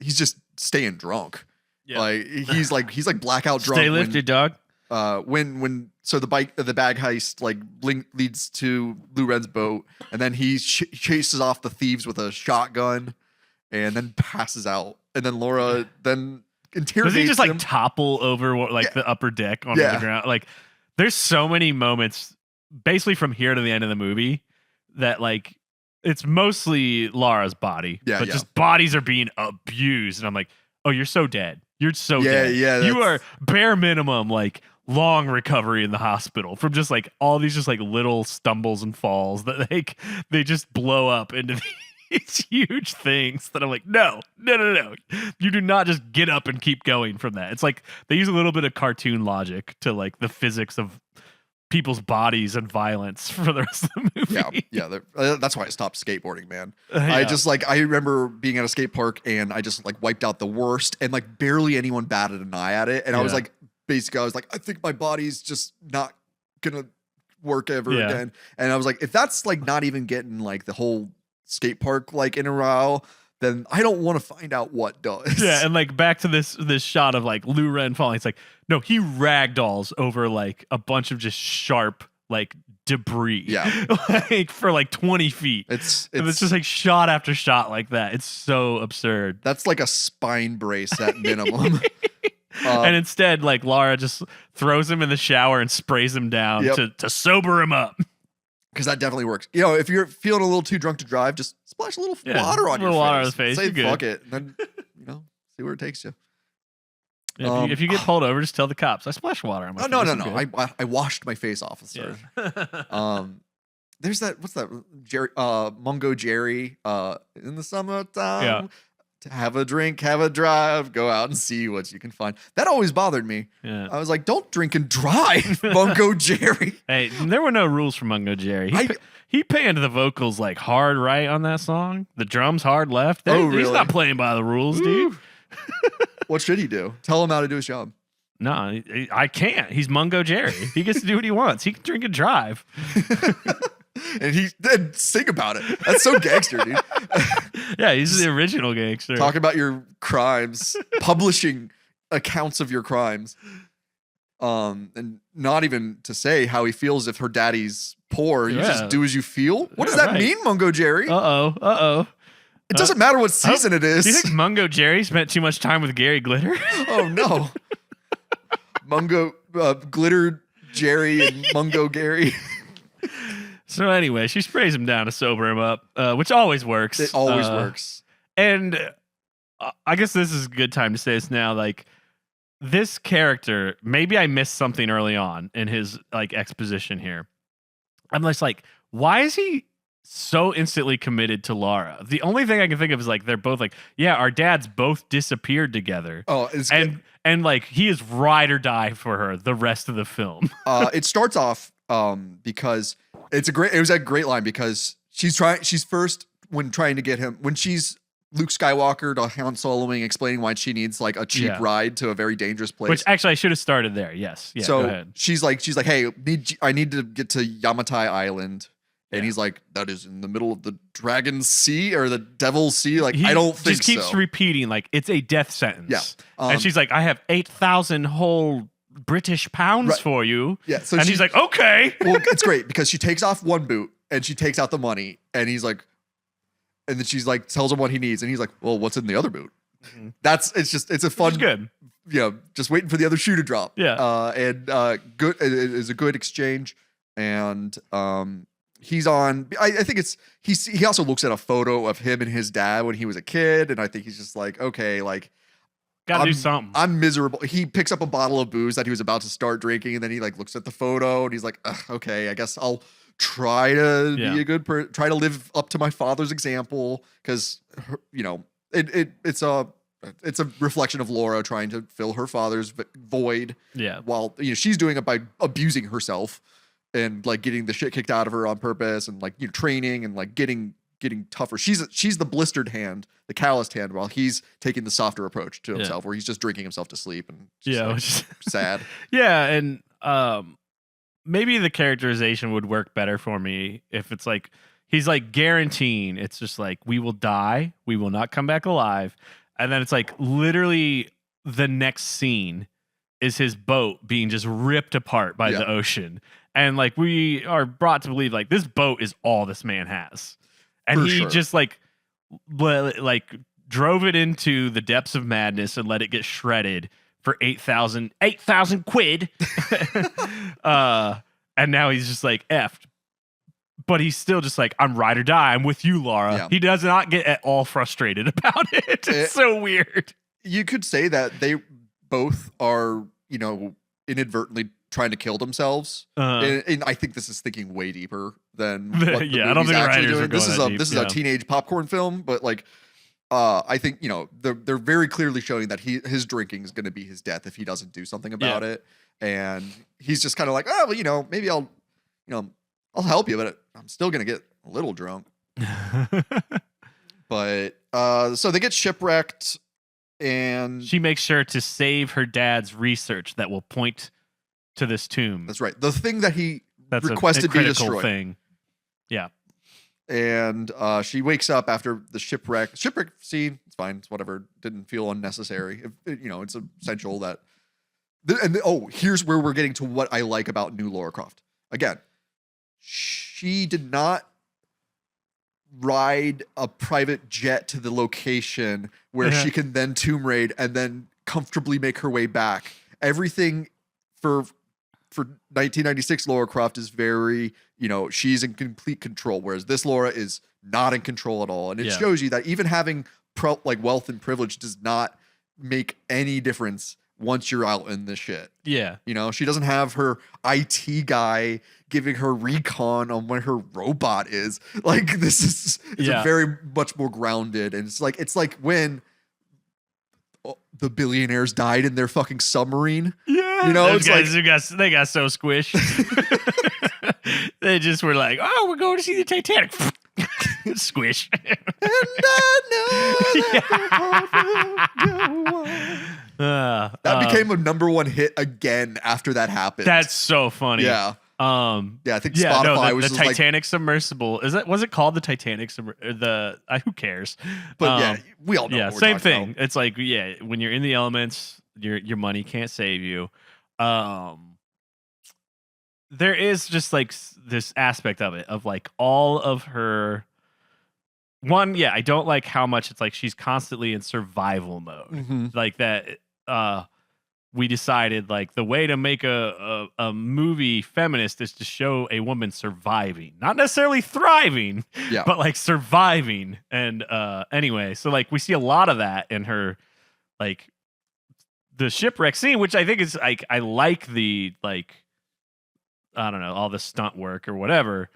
he's just staying drunk. Yeah. He's blackout drunk. Stay lifted, dog. So the bag heist leads to Lou Ren's boat, and then he chases off the thieves with a shotgun, and then passes out. And then Laura then interrogates him. Does he just topple over the upper deck onto the ground? There's so many moments, basically from here to the end of the movie, that it's mostly Lara's body, but just bodies are being abused, and I'm like, oh, you're so dead. You're so dead. Yeah, you are bare minimum long recovery in the hospital from just all these just little stumbles and falls that they just blow up into these huge things that I'm like, no. You do not just get up and keep going from that. It's they use a little bit of cartoon logic to the physics of people's bodies and violence for the rest of the movie. Yeah. That's why I stopped skateboarding, man. I remember being at a skate park and I just wiped out the worst, and barely anyone batted an eye at it. And I was basically, I was I think my body's just not gonna work ever again. And I was if that's not even getting the whole skate park in a row, then I don't want to find out what does. Yeah, and back to this shot of Lou Ren falling. It's no, he ragdolls over a bunch of just sharp debris. Yeah, for 20 feet. It's just shot after shot like that. It's so absurd. That's a spine brace at minimum. And instead, Lara just throws him in the shower and sprays him down to sober him up. Because that definitely works. If you're feeling a little too drunk to drive, just splash a little water on your face. Water on the face. Say fuck it, and then see where it takes you. Yeah, if you get pulled over, just tell the cops I splashed water on my face. No. I washed my face, officer. Yeah. There's that. What's that? Jerry, Mungo Jerry. In the summertime. Yeah. To have a drink, have a drive, go out and see what you can find. That always bothered me. Yeah. I was don't drink and drive, Mungo Jerry. Hey, there were no rules for Mungo Jerry. He panned the vocals hard right on that song. The drums hard left. Really? He's not playing by the rules, dude. What should he do? Tell him how to do his job. No, I can't. He's Mungo Jerry. He gets to do what he wants. He can drink and drive. And he then sing about it. That's so gangster, dude. Yeah, he's the original gangster. Talking about your crimes, publishing accounts of your crimes, and not even to say how he feels if her daddy's poor. You just do as you feel. What does that mean, Mungo Jerry? Uh-oh. It doesn't matter what season it is. Do you think Mungo Jerry spent too much time with Gary Glitter? Oh, no. Mungo, Glitter Jerry and Mungo Gary. So anyway, she sprays him down to sober him up, which always works. It always works. And I guess this is a good time to say this now. This character, maybe I missed something early on in his exposition here. I'm just why is he so instantly committed to Lara? The only thing I can think of is they're both our dads both disappeared together. Oh, and he is ride or die for her the rest of the film. It starts off because it was a great line, because she's first when trying to get him, when she's Luke Skywalker to Han Soloing, explaining why she needs a cheap ride to a very dangerous place. Which actually I should have started there. Yes. Yeah, so go ahead. she's like, hey, I need to get to Yamatai Island. And he's like, that is in the middle of the Dragon's Sea or the Devil's Sea. I don't think so. He just keeps repeating it's a death sentence. Yeah. And she's like, I have 8,000 whole British pounds for you. Yeah. So he's like, okay. Well, it's great because she takes off one boot and she takes out the money, and he's like, and then she's tells him what he needs, and he's like, well, what's in the other boot? Mm-hmm. It's a fun, it's good. Just waiting for the other shoe to drop. Yeah. Good. It is a good exchange, and he's on. I think he also looks at a photo of him and his dad when he was a kid, and I think he's just okay, gotta do something. I'm miserable. He picks up a bottle of booze that he was about to start drinking, and then he looks at the photo and he's like, okay, I guess I'll try to be a good person, try to live up to my father's example, because it's a reflection of Laura trying to fill her father's void. Yeah. While she's doing it by abusing herself and like getting the shit kicked out of her on purpose and like training and like getting tougher. She's the blistered hand, the calloused hand, while he's taking the softer approach to himself, where he's just drinking himself to sleep and just sad. Yeah, and maybe the characterization would work better for me if it's like he's like guaranteeing it's just like we will die, we will not come back alive, and then it's like literally the next scene is his boat being just ripped apart by the ocean, and like we are brought to believe like this boat is all this man has. And he just like drove it into the depths of madness and let it get shredded for 8,000 quid. And now he's just like effed. But he's still just like, I'm ride or die. I'm with you, Lara. Yeah. He does not get at all frustrated about it. It's so weird. You could say that they both are, inadvertently trying to kill themselves. And I think this is thinking way deeper than what the I don't think actually writers doing. are going This is a teenage popcorn film, but like I think they're very clearly showing that his drinking is going to be his death if he doesn't do something about it, and he's just kind of like, oh well, maybe I'll help you, but I'm still going to get a little drunk. But so they get shipwrecked, and she makes sure to save her dad's research that will point to this tomb. That's right. The thing that he requested be destroyed. Thing. Yeah. And she wakes up after the shipwreck scene. It's fine. It's whatever. Didn't feel unnecessary. It's essential that. Here's where we're getting to what I like about new Lara Croft. Again, she did not ride a private jet to the location where she can then tomb raid and then comfortably make her way back. Everything for 1996 Lara Croft is very, she's in complete control, whereas this Lara is not in control at all. And it shows you that even having wealth and privilege does not make any difference once you're out in this shit. Yeah. She doesn't have her IT guy giving her recon on where her robot is. Like this is a very much more grounded, and it's like when the billionaires died in their fucking submarine. Yeah. Those guys they got so squished. They just were like, oh, we're going to see the Titanic. Squish. And I know that became a #1 hit again after that happened. That's so funny. Yeah. I think Spotify was the Titanic submersible. Was it called the Titanic who cares? But we all know. Yeah, what we're same thing. about. It's like when you're in the elements, your money can't save you. There is just like this aspect of it of like all of her. One, I don't like how much it's like she's constantly in survival mode. Mm-hmm. Like that. We decided like the way to make a movie feminist is to show a woman surviving, not necessarily thriving, but like surviving. And anyway, so like we see a lot of that in her, like the shipwreck scene, which I think is like, I like the, like, I don't know, all the stunt work or whatever.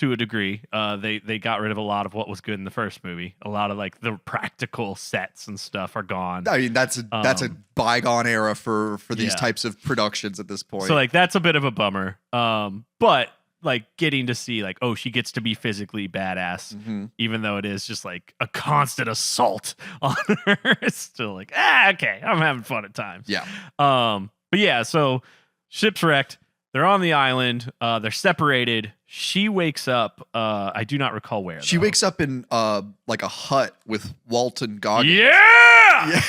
To a degree, they got rid of a lot of what was good in the first movie. A lot of like the practical sets and stuff are gone. I mean, that's a bygone era for these types of productions at this point. So like that's a bit of a bummer. But like getting to see like, oh, she gets to be physically badass, even though it is just like a constant assault on her. It's still like, okay, I'm having fun at times. Yeah. But yeah, so ship's wrecked. They're on the island. They're separated. She wakes up. I do not recall where. She wakes up in like a hut with Walt and Goggins. Yeah.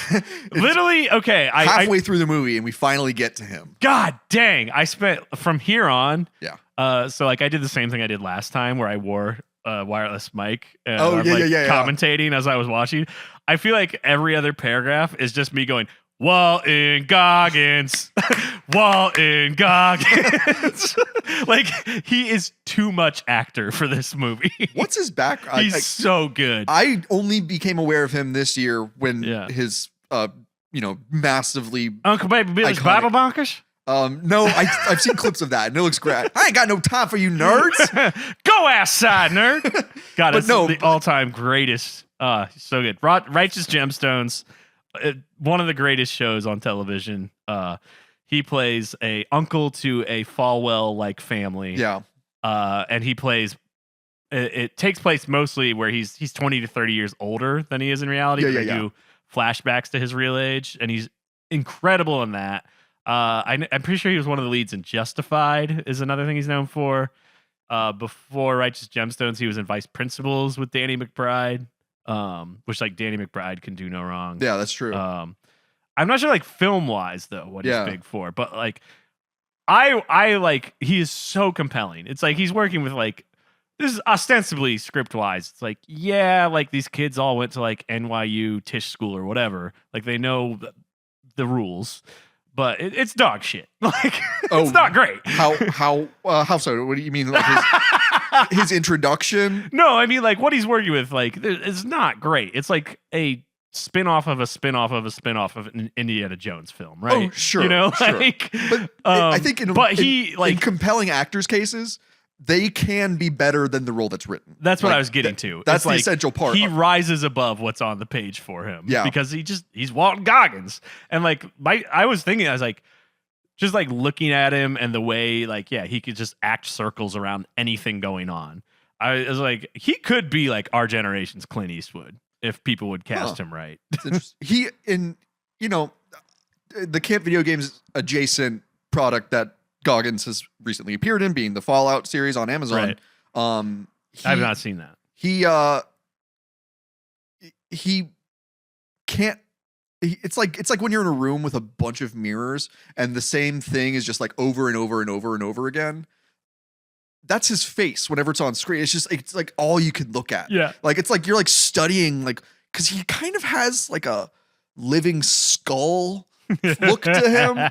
Literally. Okay. Halfway through the movie, and we finally get to him. God dang! I spent from here on. Yeah. So like I did the same thing I did last time, where I wore a wireless mic. And commentating as I was watching. I feel like every other paragraph is just me going, Walton Goggins. Walton Goggins. Like, he is too much actor for this movie. What's his background? He's so good. I only became aware of him this year when his, massively Uncle Baby Billy's Bible Bonkers? No, I've seen clips of that, and it looks great. I ain't got no time for you nerds. Go outside, nerd. God, it's the all-time greatest So good. Righteous Gemstones, one of the greatest shows on television. He plays a uncle to a Falwell-like family. Yeah. And he plays. It takes place mostly where he's 20 to 30 years older than he is in reality. Yeah, They do flashbacks to his real age, and he's incredible in that. I'm pretty sure he was one of the leads in Justified. Is another thing he's known for. Before Righteous Gemstones, he was in Vice Principals with Danny McBride, which like Danny McBride can do no wrong. Yeah, that's true. I'm not sure like film wise though what he's big for, but like I like he is so compelling. It's like he's working with like this is ostensibly script wise. It's like like these kids all went to like NYU Tisch School or whatever. Like they know the rules. But it's dog shit. Like it's not great. How so? What do you mean? Like his introduction? No, I mean like what he's working with. Like it's not great. It's like a spin-off of a spin-off of a spin-off of an Indiana Jones film, right? Oh, sure. You know, sure. like, but I think in compelling actors' cases, they can be better than the role that's written. That's what I was getting to. That's the essential part. He rises above what's on the page for him. Yeah. Because he's Walton Goggins. And like I was like, just like looking at him and the way like, he could just act circles around anything going on. I was like, he could be like our generation's Clint Eastwood if people would cast him right. He the Camp Video Games adjacent product that Goggins has recently appeared in, being the Fallout series on Amazon. Right. I have not seen that. He can't. It's like when you're in a room with a bunch of mirrors and the same thing is just like over and over and over and over again. That's his face whenever it's on screen. It's like all you can look at. Yeah. Like it's like you're like studying like because he kind of has like a living skull look to him.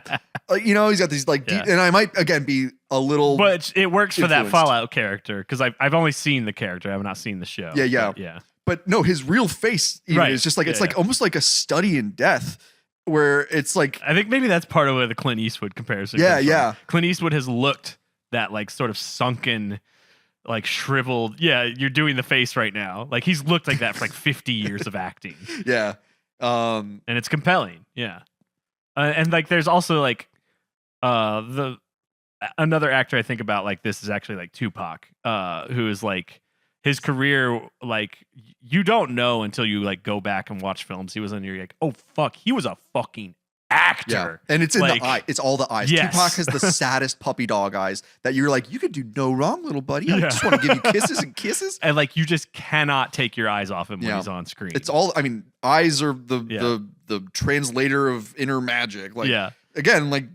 He's got these like, and I might again be a little, but it works for influenced. that Fallout character because I've only seen the character. I have not seen the show. Yeah. But no, his real face is just like it's like almost like a study in death, where it's like I think maybe that's part of where the Clint Eastwood comparison. Yeah. Clint Eastwood has looked that like sort of sunken, like shriveled. Yeah, you're doing the face right now. Like he's looked like that for like 50 years of acting. Yeah, and it's compelling. Yeah. And like, there's also like, another actor I think about like this is actually like Tupac, who is like his career, like you don't know until you like go back and watch films he was in. You're like, oh fuck, he was a fucking actor. And it's in the eye. It's all the eyes. Yes. Tupac has the saddest puppy dog eyes that you're like, you could do no wrong, little buddy. I just want to give you kisses and kisses. And like, you just cannot take your eyes off him when he's on screen. It's all. I mean, eyes are the translator of inner magic. Like, again, like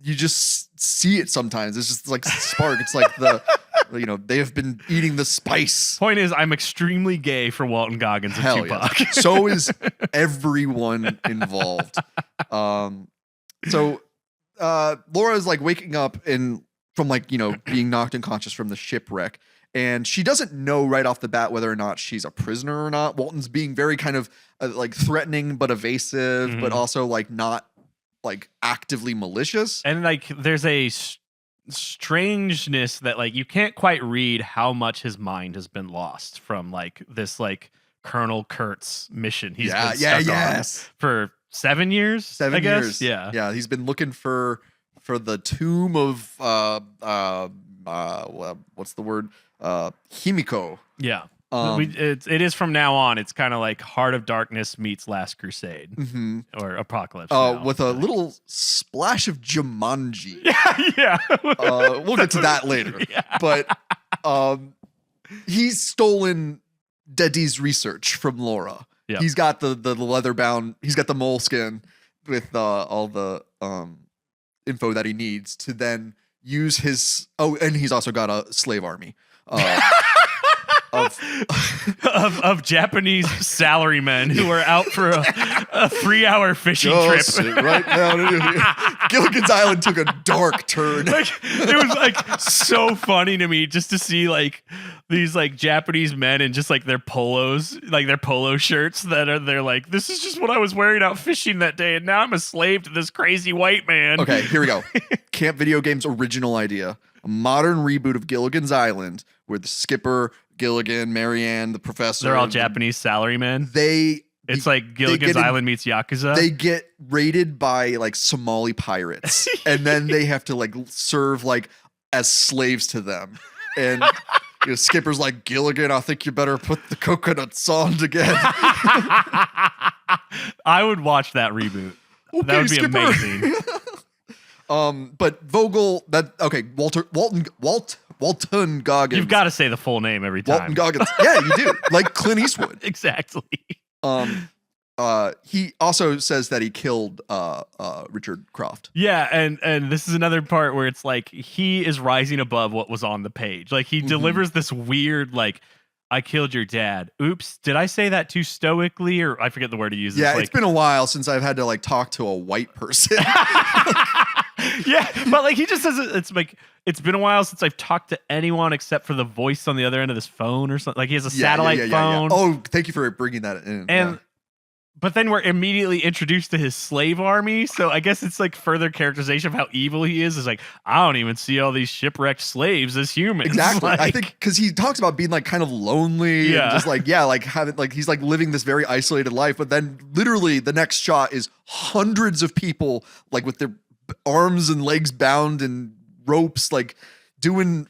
you just see it sometimes. It's just like spark. It's like they have been eating the spice. Point is, I'm extremely gay for Walton Goggins and Tupac. Yeah. So is everyone involved. So Laura is like waking up from like, being knocked unconscious from the shipwreck. And she doesn't know right off the bat whether or not she's a prisoner or not. Walton's being very kind of like threatening but evasive, but also like not like actively malicious. And like there's a strangeness that like you can't quite read how much his mind has been lost from like this like Colonel Kurt's mission. He's been stuck on for 7 years. 7 years. Yeah. He's been looking for the tomb of what's the word? Himiko. Yeah. It is from now on. It's kind of like Heart of Darkness meets Last Crusade or Apocalypse. With a little splash of Jumanji. Yeah. We'll get to that later. Yeah. But he's stolen Dedi's research from Laura. Yep. He's got the leather bound. He's got the moleskin with all the info that he needs to then use his. Oh, and he's also got a slave army. Of Japanese salarymen who are out for a 3-hour fishing trip. Right now, Gilligan's Island took a dark turn. Like, it was like so funny to me just to see like these like Japanese men in just like their polos, like their polo shirts they're like, this is just what I was wearing out fishing that day, and now I'm a slave to this crazy white man. Okay, here we go. Camp Video Games' original idea: a modern reboot of Gilligan's Island, where the skipper Gilligan, Marianne, the professor. They're all Japanese salarymen. It's like Gilligan's Island meets Yakuza. They get raided by like Somali pirates, and then they have to like serve like as slaves to them. And Skipper's like, Gilligan, I think you better put the coconuts on again. I would watch that reboot. Okay, that would be Skipper. amazing. But Vogel, Walton Goggins. You've got to say the full name every time. Walton Goggins. Yeah, you do. Like Clint Eastwood. Exactly. He also says that he killed Richard Croft. Yeah, and this is another part where it's like he is rising above what was on the page. Like he delivers this weird like, I killed your dad. Oops, did I say that too stoically, or I forget the word he uses? Yeah, like, it's been a while since I've had to like talk to a white person. Yeah, but like he just says it's like it's been a while since I've talked to anyone except for the voice on the other end of this phone or something. Like he has a satellite phone. Oh, thank you for bringing that in. And but then we're immediately introduced to his slave army. So I guess it's like further characterization of how evil he is. Is like, I don't even see all these shipwrecked slaves as humans. Exactly. Like, I think because he talks about being like kind of lonely and just like, like having like he's like living this very isolated life. But then literally the next shot is hundreds of people like with their arms and legs bound in ropes, like doing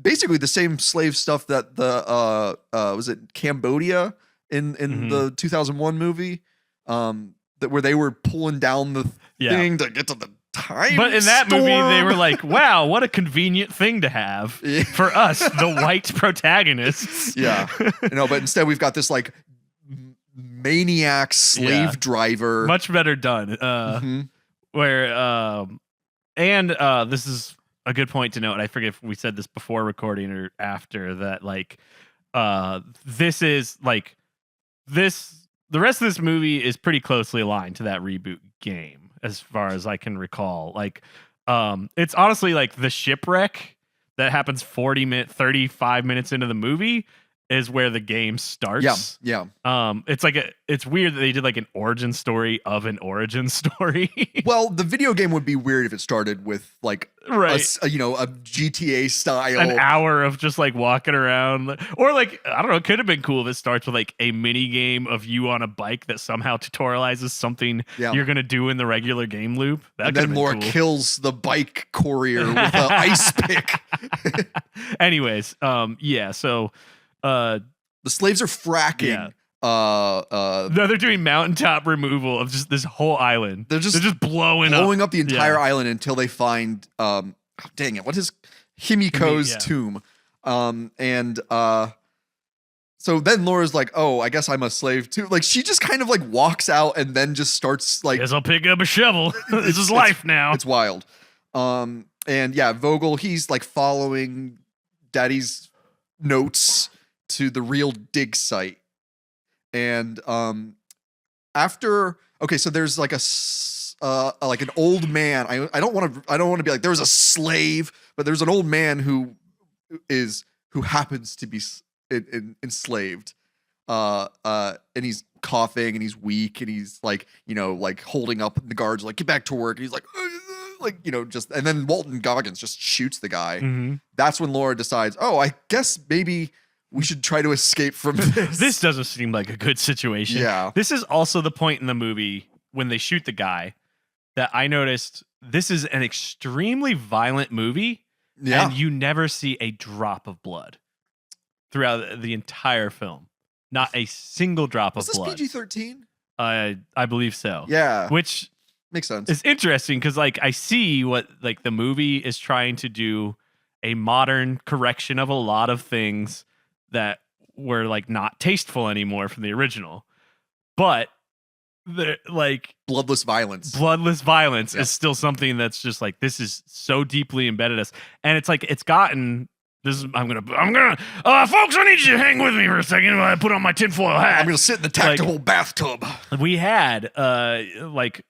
basically the same slave stuff that the was it Cambodia in the 2001 movie that where they were pulling down the thing to get to the time. But in that movie they were like, wow, what a convenient thing to have for us, the white protagonists. But instead we've got this like maniac slave driver. Much better done. Where this is a good point to note. I forget if we said this before recording or after that. Like, this is like this. The rest of this movie is pretty closely aligned to that reboot game, as far as I can recall. Like, it's honestly like the shipwreck that happens 35 minutes into the movie is where the game starts. It's like it's weird that they did like an origin story of an origin story. Well, the video game would be weird if it started with like a GTA style, an hour of just like walking around, or like I don't know. It could have been cool if it starts with like a mini game of you on a bike that somehow tutorializes something you're gonna do in the regular game loop. And then Laura kills the bike courier with an ice pick. Anyways, so. The slaves are fracking. No, they're doing mountaintop removal of just this whole island. They're just blowing up the entire island until they find dang it, what is Himiko's tomb? So then Laura's like, oh, I guess I'm a slave too. Like she just kind of like walks out and then just starts like, guess I'll pick up a shovel. This is life now. It's wild. Vogel, he's like following Daddy's notes to the real dig site. And so there's like like an old man. I don't want to be like there's a slave, but there's an old man who happens to be enslaved. And he's coughing and he's weak and he's like, like holding up the guards like get back to work. And he's like and then Walton Goggins just shoots the guy. That's when Laura decides, oh, I guess maybe we should try to escape from this. This doesn't seem like a good situation. Yeah. This is also the point in the movie when they shoot the guy that I noticed this is an extremely violent movie. Yeah. And you never see a drop of blood throughout the entire film. Not a single drop of blood. Was this PG-13? I believe so. Yeah. Which makes sense. It's interesting because like I see what like the movie is trying to do, a modern correction of a lot of things that were like not tasteful anymore from the original, but the like bloodless violence is still something that's just like this is so deeply embedded us, and it's like it's gotten this. I'm gonna folks, I need you to hang with me for a second while I put on my tinfoil hat. I'm gonna sit in the tactical bathtub. We had like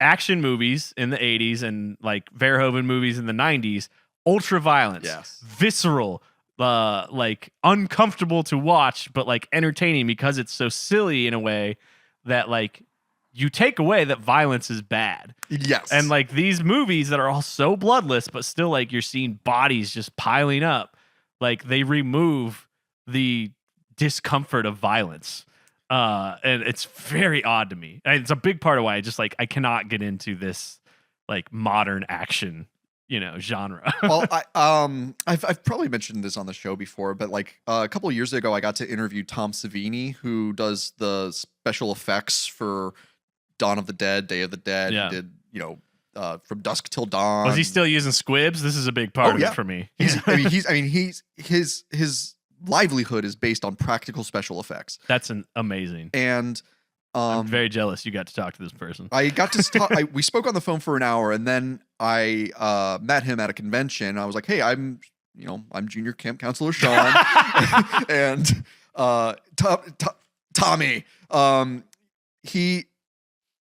action movies in the 80s and like Verhoeven movies in the 90s, ultra violence, visceral, like uncomfortable to watch, but like entertaining because it's so silly in a way that like you take away that violence is bad. Yes. And like these movies that are all so bloodless, but still like you're seeing bodies just piling up, like they remove the discomfort of violence. And it's very odd to me. And it's a big part of why I cannot get into this like modern action, genre. Well, I've probably mentioned this on the show before, but like a couple of years ago, I got to interview Tom Savini, who does the special effects for Dawn of the Dead, Day of the Dead. Yeah. He did, From Dusk Till Dawn. Was he still using squibs? This is a big part of it for me. His livelihood is based on practical special effects. That's amazing. And I'm very jealous you got to talk to this person. I got to talk. We spoke on the phone for an hour, and then I met him at a convention. I was like, "Hey, I'm Junior Camp Counselor Sean," and Tommy.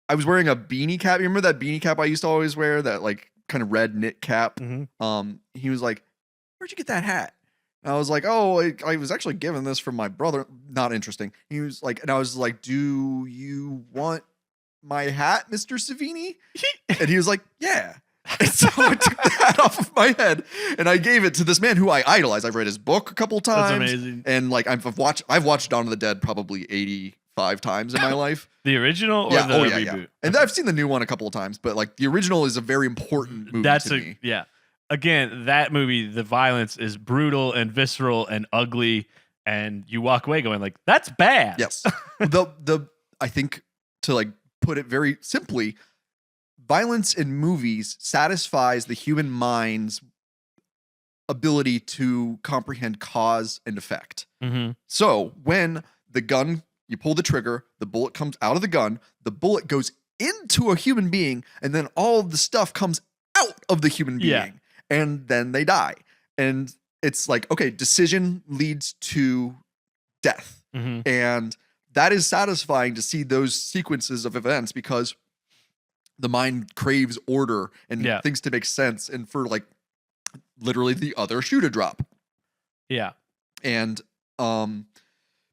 I was wearing a beanie cap. You remember that beanie cap I used to always wear? That like kind of red knit cap. Mm-hmm. He was like, "Where'd you get that hat?" And I was like, "Oh, I was actually given this from my brother." Not interesting. He was like, and I was like, "Do you want my hat, Mr. Savini?" And he was like, "Yeah." And so I took the hat off of my head and I gave it to this man who I idolize. I've read his book a couple times. That's amazing. And like I've watched Dawn of the Dead probably 85 times in my life. The original or the reboot? Yeah. And I've seen the new one a couple of times, but like the original is a very important movie to me. Yeah. Again, that movie, the violence is brutal and visceral and ugly, and you walk away going like, "That's bad." Yes. I think, to like put it very simply, violence in movies satisfies the human mind's ability to comprehend cause and effect. Mm-hmm. So when you pull the trigger, the bullet comes out of the gun, the bullet goes into a human being, and then all of the stuff comes out of the human being. Yeah. And then they die. And it's like, okay, decision leads to death. Mm-hmm. And that is satisfying to see those sequences of events because the mind craves order and things to make sense. And for like literally the other shoe to drop. Yeah. And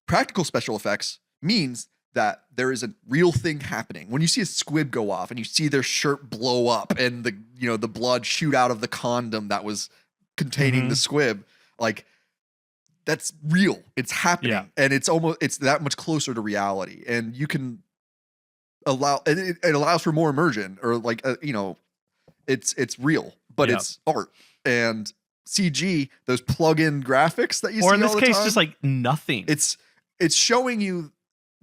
practical special effects means that there is a real thing happening. When you see a squib go off and you see their shirt blow up and the blood shoot out of the condom that was containing the squib, like that's real. It's happening, and it's that much closer to reality. And you can it allows for more immersion, or like it's real, but it's art and CG. Those plug-in graphics that you see all the time. Or in this case, just like nothing. It's showing you.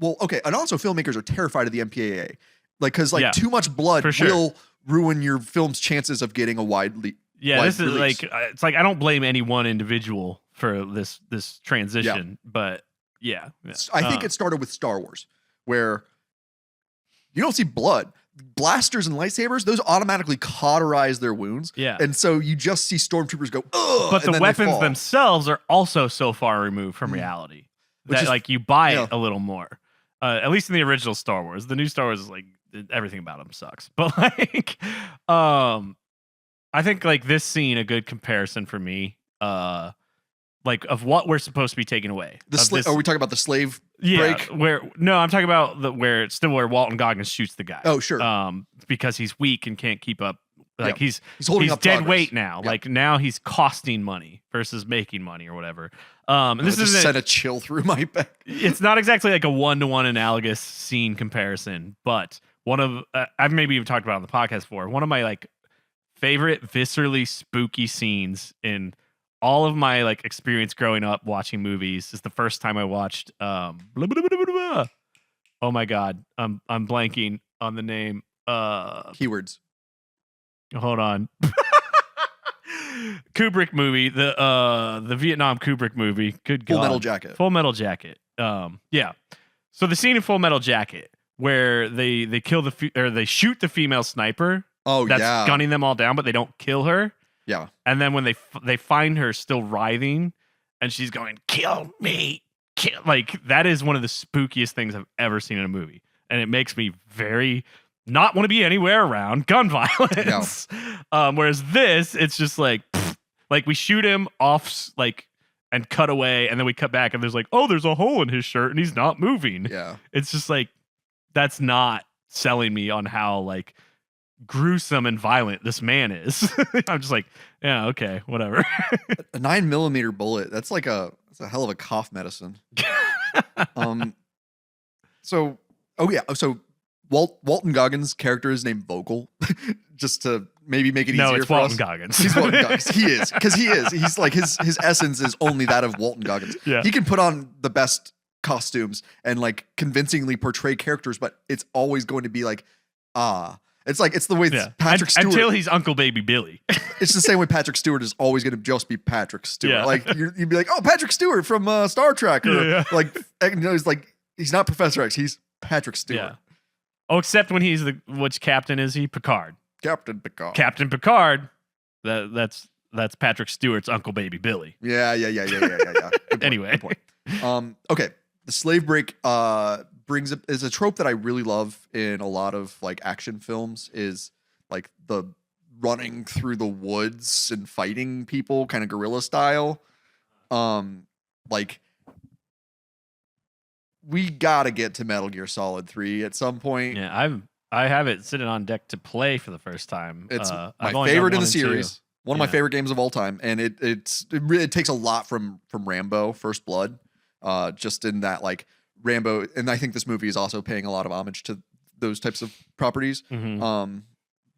Well, okay, and also filmmakers are terrified of the MPAA, like because too much blood will ruin your film's chances of getting a wide this is release. like it's like I don't blame any one individual for this transition, but I think it started with Star Wars, where you don't see blood. Blasters and lightsabers, those automatically cauterize their wounds. Yeah. And so you just see stormtroopers go, ugh. But the weapons themselves are also so far removed from reality that like you buy it a little more. At least in the original Star Wars. The new Star Wars is like everything about them sucks. But like I think like this scene, a good comparison for me, like of what we're supposed to be taking away. Are we talking about the slave break? I'm talking about where Walton Goggins shoots the guy. Oh, sure. Because he's weak and can't keep up. Like he's holding up dead progress. weight now. Yeah. Like now he's costing money versus making money or whatever. And this just sent a chill through my back. It's not exactly like a one-to-one analogous scene comparison, but one of I've maybe even talked about it on the podcast before. One of my like favorite viscerally spooky scenes in all of my like experience growing up watching movies is the first time I watched oh my god, I'm blanking on the name. Keywords. Hold on. Kubrick movie, the Vietnam Kubrick movie. Good God. Full Metal Jacket. Full Metal Jacket. Yeah. So the scene in Full Metal Jacket where they kill they shoot the female sniper. That's gunning them all down, but they don't kill her. Yeah. And then when they find her still writhing, and she's going, "Kill me, kill!" Like that is one of the spookiest things I've ever seen in a movie, and it makes me very not want to be anywhere around gun violence. No. Whereas this, it's just like we shoot him off, like, and cut away, and then we cut back, and there's like, oh, there's a hole in his shirt, and he's not moving. Yeah. It's just like that's not selling me on how like gruesome and violent this man is. I'm just like, yeah, okay, whatever. A 9mm bullet. That's a hell of a cough medicine. So Walton Goggins' character is named Vogel, just to maybe make it easier. No, it's for Walton us. Goggins. He's Walton Goggins. He is, because he is. He's like his essence is only that of Walton Goggins. Yeah. He can put on the best costumes and like convincingly portray characters, but it's always going to be like, it's the way Patrick Stewart. Until he's Uncle Baby Billy. It's the same way Patrick Stewart is always going to just be Patrick Stewart. Yeah. Like you'd be like, oh, Patrick Stewart from Star Trek, or he's not Professor X. He's Patrick Stewart. Yeah. Oh, except when he's which captain is he? Picard. Captain Picard. Captain Picard. That's Patrick Stewart's Uncle Baby Billy. Yeah. Good point, Anyway. good point. Okay. The slave break is a trope that I really love in a lot of like action films, is like the running through the woods and fighting people kind of guerrilla style. Like we gotta get to Metal Gear Solid 3 at some point. Yeah, I have it sitting on deck to play for the first time. It's my favorite in the series. One of my favorite games of all time, and it really takes a lot from Rambo: First Blood. Just in that, like, Rambo, and I think this movie is also paying a lot of homage to those types of properties. Mm-hmm.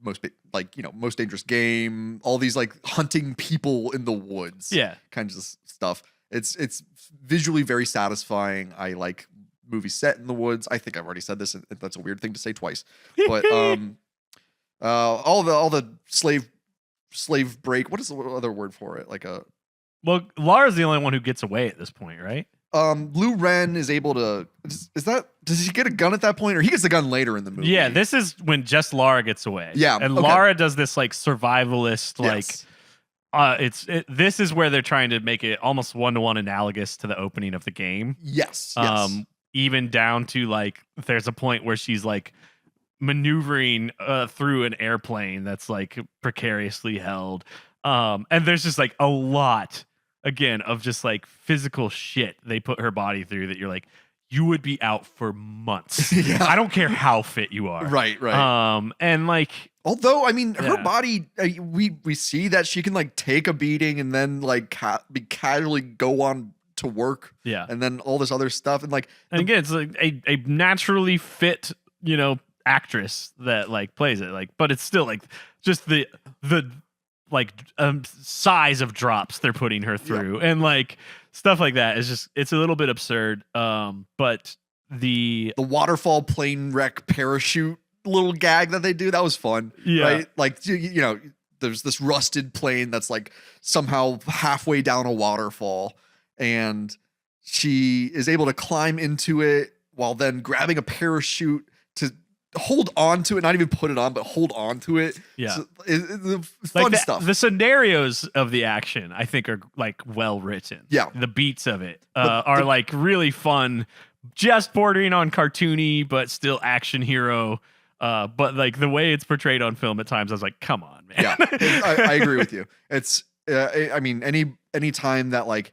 Most Dangerous Game, all these like hunting people in the woods, kinds of stuff. It's visually very satisfying. I like movies set in the woods. I think I've already said this, and that's a weird thing to say twice. But all the slave break. What is the other word for it? Well, Lara's the only one who gets away at this point, right? Lou Ren is able to. Does he get a gun at that point, or he gets the gun later in the movie? Yeah, this is when just Lara gets away. Yeah, and okay. Lara does this like survivalist, Yes. this is where they're trying to make it almost one-to-one analogous to the opening of the game. Yes. Even down to like there's a point where she's like maneuvering through an airplane that's like precariously held. And there's just like a lot again of just like physical shit they put her body through that you're like, you would be out for months. Yeah. I don't care how fit you are. Right. And like, although, I mean, her body, we see that she can like take a beating and then like casually go on to work. Yeah. And then all this other stuff. And like, and again, it's like a naturally fit, actress that like plays it, like, but it's still like just the like size of drops they're putting her through, and like stuff like that is just, it's a little bit absurd. But the waterfall plane wreck parachute little gag that they do, that was fun. Yeah. Right? Like, there's this rusted plane that's like somehow halfway down a waterfall, and she is able to climb into it while then grabbing a parachute to hold on to it, not even put it on, but hold on to it. Yeah. So it's fun like stuff. The scenarios of the action, I think, are like well written. Yeah. The beats of it are like really fun, just bordering on cartoony, but still action hero. But like the way it's portrayed on film at times, I was like, come on, man. Yeah, I agree with you. It's, I mean, any time that like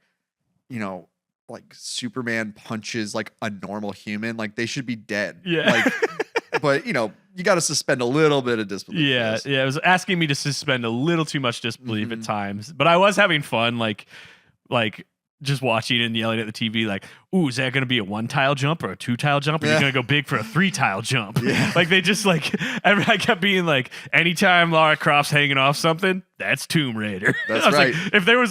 Superman punches like a normal human, like they should be dead. Yeah. Like, but you got to suspend a little bit of disbelief. Yeah. It was asking me to suspend a little too much disbelief at times, but I was having fun, like just watching and yelling at the TV, like, ooh, is that going to be a 1-tile jump or a 2-tile jump? Or are you going to go big for a 3-tile jump? Yeah. Like they just like, I kept being like, anytime Lara Croft's hanging off something, that's Tomb Raider. That's right.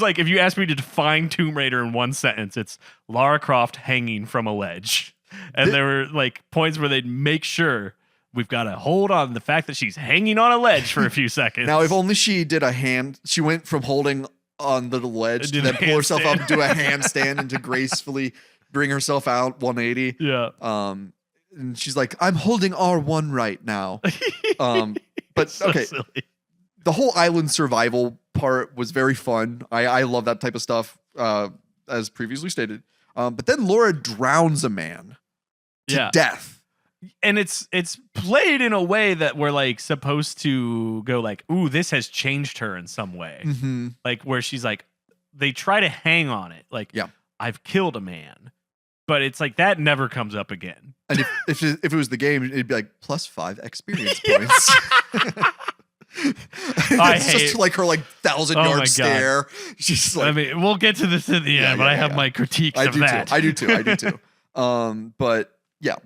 Like, if you asked me to define Tomb Raider in one sentence, it's Lara Croft hanging from a ledge. And there were like points where they'd make sure we've got to hold on to the fact that she's hanging on a ledge for a few seconds. Now, if only she did she went from holding on the ledge to then pull herself up and do a handstand and to gracefully bring herself out 180. Yeah. And she's like, I'm holding R1 right now. But so okay. Silly. The whole island survival part was very fun. I love that type of stuff, as previously stated. But then Laura drowns a man to death. And it's played in a way that we're like supposed to go like, ooh, this has changed her in some way. Mm-hmm. Like where she's like, they try to hang on it. Like, yeah, I've killed a man, but it's like that never comes up again. And if it was the game, it'd be like +5 experience points. I It's hate just like her 1,000-yard stare. She's like, I mean, we'll get to this in the end, but I have my critiques of that. I do too. But yeah,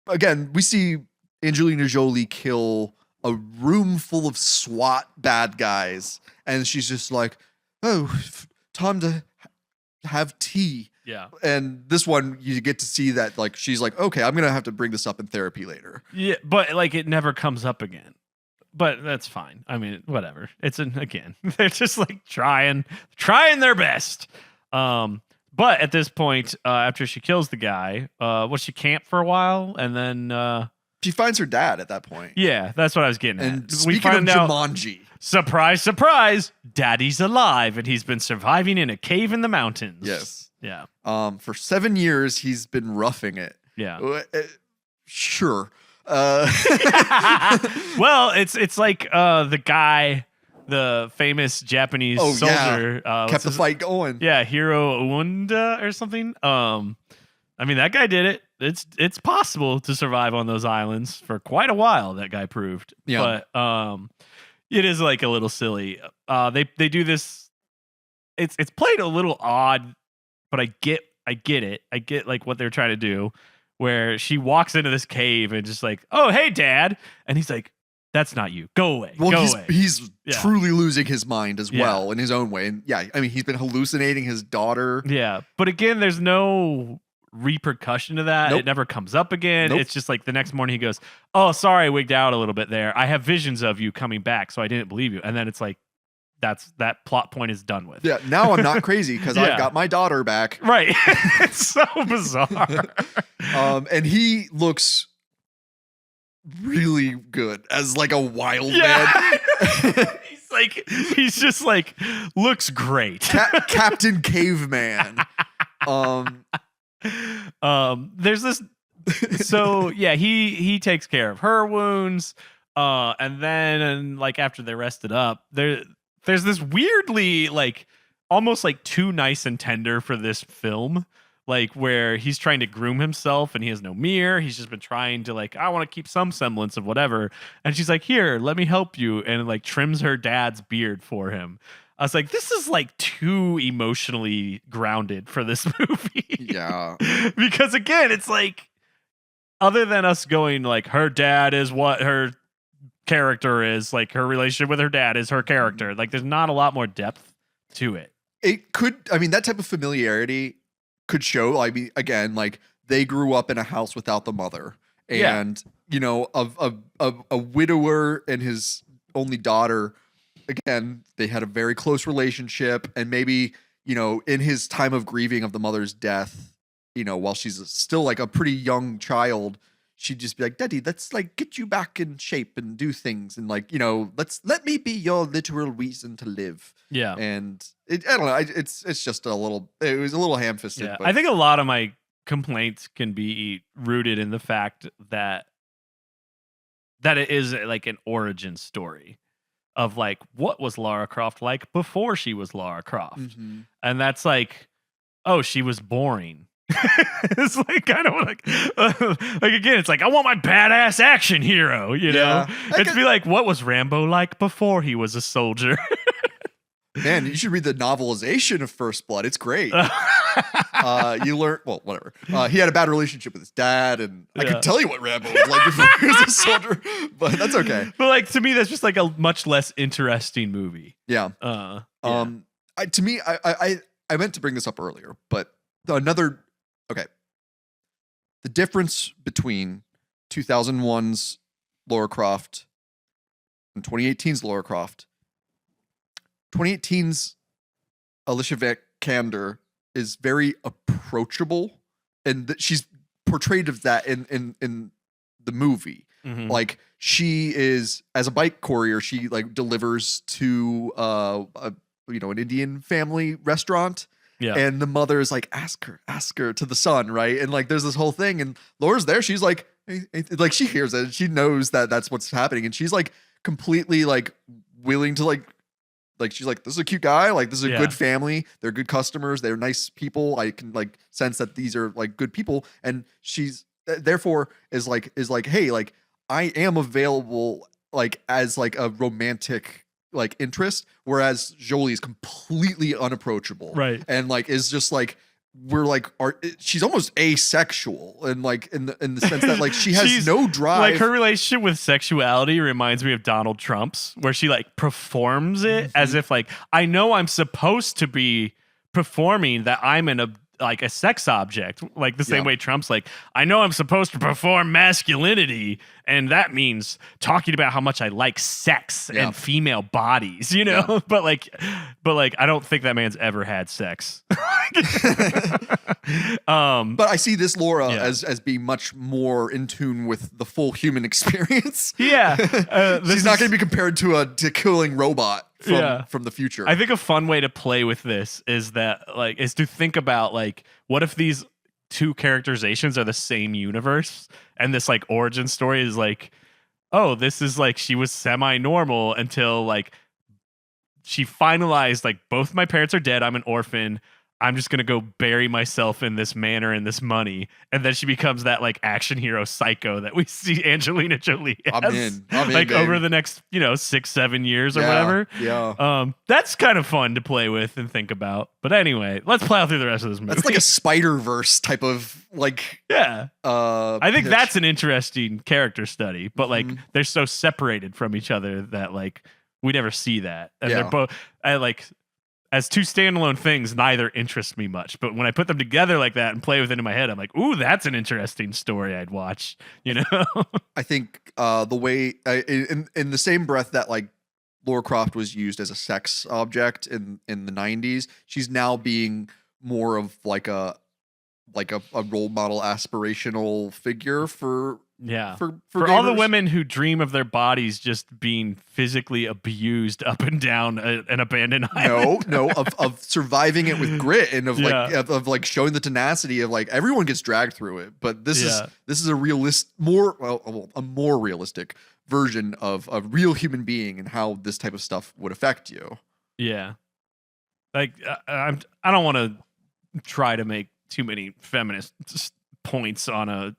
again, we see Angelina Jolie kill a room full of SWAT bad guys, and she's just like, "Oh, time to have tea." Yeah. And this one, you get to see that she's like, "Okay, I'm gonna have to bring this up in therapy later." Yeah, but it never comes up again. But that's fine. I mean, whatever. Again, they're just trying their best. But at this point, after she kills the guy, she camp for a while, and then she finds her dad at that point. Yeah, that's what I was getting at. And we find out, Jumanji. Surprise, surprise! Daddy's alive, and he's been surviving in a cave in the mountains. Yes. Yeah. For 7 years, he's been roughing it. Yeah. Sure. Well, it's like the guy, the famous Japanese soldier, kept the fight going. Yeah, Hiro Uenda or something. I mean, that guy did it. It's possible to survive on those islands for quite a while. That guy proved. Yeah. But it is a little silly. They do this. It's played a little odd, but I get it. I get what they're trying to do. Where she walks into this cave and just "Oh, hey, Dad," and he's like, "That's not you. Go away. Well, go away." He's truly losing his mind as well in his own way, and I mean, he's been hallucinating his daughter. Yeah, but again, there's no repercussion to that. Nope. It never comes up again. Nope. It's just the next morning he goes, "Oh, sorry, I wigged out a little bit there. I have visions of you coming back, so I didn't believe you." And then it's that plot point is done with. Yeah, now I'm not crazy because I've got my daughter back. Right. It's so bizarre. And he looks really good as a wild man. he's just looks great. Captain Caveman. There's this. So yeah, he takes care of her wounds. And then after they rested up, there's this weirdly almost too nice and tender for this film, where he's trying to groom himself and he has no mirror. He's just been trying to I want to keep some semblance of whatever. And she's like, "Here, let me help you," and trims her dad's beard for him. I was like, this is too emotionally grounded for this movie. Yeah. Because again, it's other than us going her dad is what her character is, her relationship with her dad is her character. There's not a lot more depth to it. It could, I mean, that type of familiarity could show, again, they grew up in a house without the mother, and a widower and his only daughter. Again, they had a very close relationship, and maybe in his time of grieving of the mother's death, while she's still a pretty young child, she'd just be like, "Daddy, let's get you back in shape and do things, and let me be your literal reason to live." Yeah, and I don't know, it's just it was a little ham-fisted. Yeah, but I think a lot of my complaints can be rooted in the fact that it is an origin story of what was Lara Croft like before she was Lara Croft, and that's oh, she was boring. It's kind of again, it's I want my badass action hero, know. It's be what was Rambo like before he was a soldier? Man, you should read the novelization of First Blood. It's great. You learn, whatever. He had a bad relationship with his dad, and I could tell you what Rambo was like before he was a soldier, but that's okay. But to me, that's just a much less interesting movie. Yeah. To me, I meant to bring this up earlier, but okay. The difference between 2001's Lara Croft and 2018's Lara Croft. 2018's Alicia Vikander is very approachable, and she's portrayed of that in the movie. Mm-hmm. She is, as a bike courier, she delivers to an Indian family restaurant. Yeah. And the mother is ask her to the son, right? And there's this whole thing, and Laura's there. She's she hears it, and she knows that that's what's happening, and she's completely willing to like she's like, this is a cute guy, like this is a Yeah. good family, they're good customers, they're nice people, I can like sense that these are like good people, and she's therefore is like, hey, like I am available like as like a romantic like interest, whereas Jolie is completely unapproachable, Right. and like is just like, we're like, she's almost asexual, and like in the sense that like she has She's, no drive. Like her relationship with sexuality reminds me of Donald Trump's, where she like performs it as if like, I know I'm supposed to be performing that I'm like a sex object, like the same way Trump's like, I know I'm supposed to perform masculinity, and that means talking about how much I like sex and female bodies, you know. But like I don't think that man's ever had sex. But I see this Laura as being much more in tune with the full human experience. Yeah, she's not going to be compared to a killing robot from the future. I think a fun way to play with this is to think about like, what if these two characterizations are the same universe, and this like origin story is like, oh, this is like she was semi-normal until like she finalized like, both my parents are dead, I'm an orphan, I'm just gonna go bury myself in this manor and this money, and then she becomes that like action hero psycho that we see Angelina Jolie as. I'm in, like babe. over the next 6-7 years or whatever. Yeah. That's kind of fun to play with and think about. But anyway, let's plow through the rest of this movie. That's like a Spider-Verse type of like. Yeah. I think pitch. that's an interesting character study, but like they're so separated from each other that like we never see that, and they're both as two standalone things, neither interest me much. But when I put them together like that and play with it in my head, I'm like, ooh, that's an interesting story I'd watch, you know? I think the way, in the same breath that like Lara Croft was used as a sex object in the 90s, she's now being more of like a role model, aspirational figure for all the women who dream of their bodies just being physically abused up and down an abandoned island. of surviving it with grit, and of like showing the tenacity of like, everyone gets dragged through it, but this is a more realistic version of a real human being and how this type of stuff would affect you. Yeah, like I don't want to try to make too many feminist points on a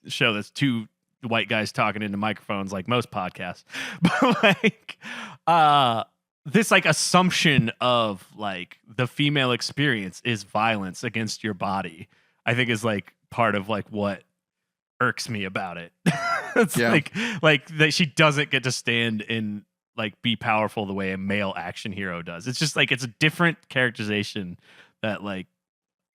show that's two white guys talking into microphones like most podcasts, but like this like assumption of like the female experience is violence against your body, I think is like part of like what irks me about it. It's like that she doesn't get to stand and like be powerful the way a male action hero does. It's just like, it's a different characterization that like,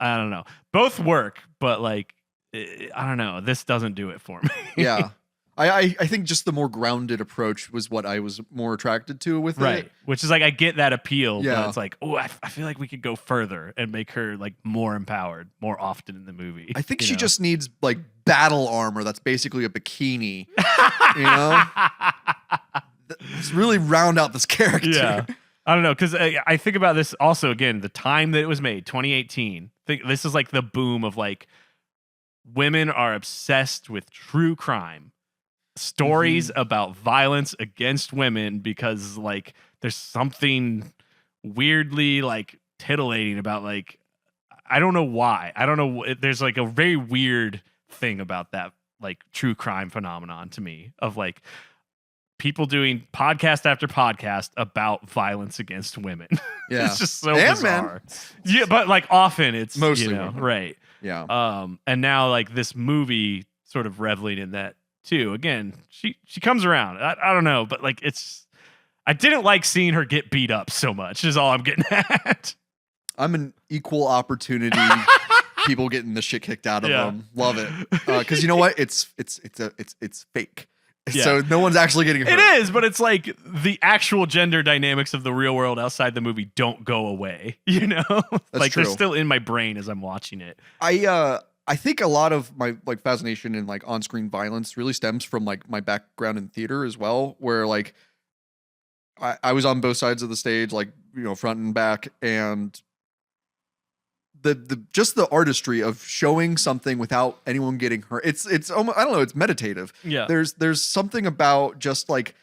I don't know, both work, but like, I don't know, this doesn't do it for me. Yeah. I think just the more grounded approach was what I was more attracted to with it. Right. Which is like, I get that appeal, but it's like, oh, I feel like we could go further and make her like more empowered more often in the movie. I think she just needs like battle armor that's basically a bikini, you know? Let's really round out this character. Yeah. I don't know, because I think about this also, again, the time that it was made, 2018. This is like the boom of like, women are obsessed with true crime stories about violence against women, because like there's something weirdly like titillating about like, I don't know why. I don't know. There's like a very weird thing about that like true crime phenomenon to me, of like people doing podcast after podcast about violence against women. Yeah. It's just so bizarre. Yeah, but like often it's mostly women. Right. Yeah. And now like this movie sort of reveling in that too. Again, she comes around. I don't know, but like I didn't like seeing her get beat up so much is all I'm getting at. I'm an equal opportunity people getting the shit kicked out of them. Love it. Cause you know what? It's fake. Yeah. So no one's actually getting hurt. It is, but it's like the actual gender dynamics of the real world outside the movie don't go away, you know? Like true. They're still in my brain as I'm watching it. I think a lot of my like fascination in like on-screen violence really stems from like my background in theater as well, where like I was on both sides of the stage, like, you know, front and back, and the just the artistry of showing something without anyone getting hurt. It's almost, I don't know, it's meditative. Yeah. There's something about just like,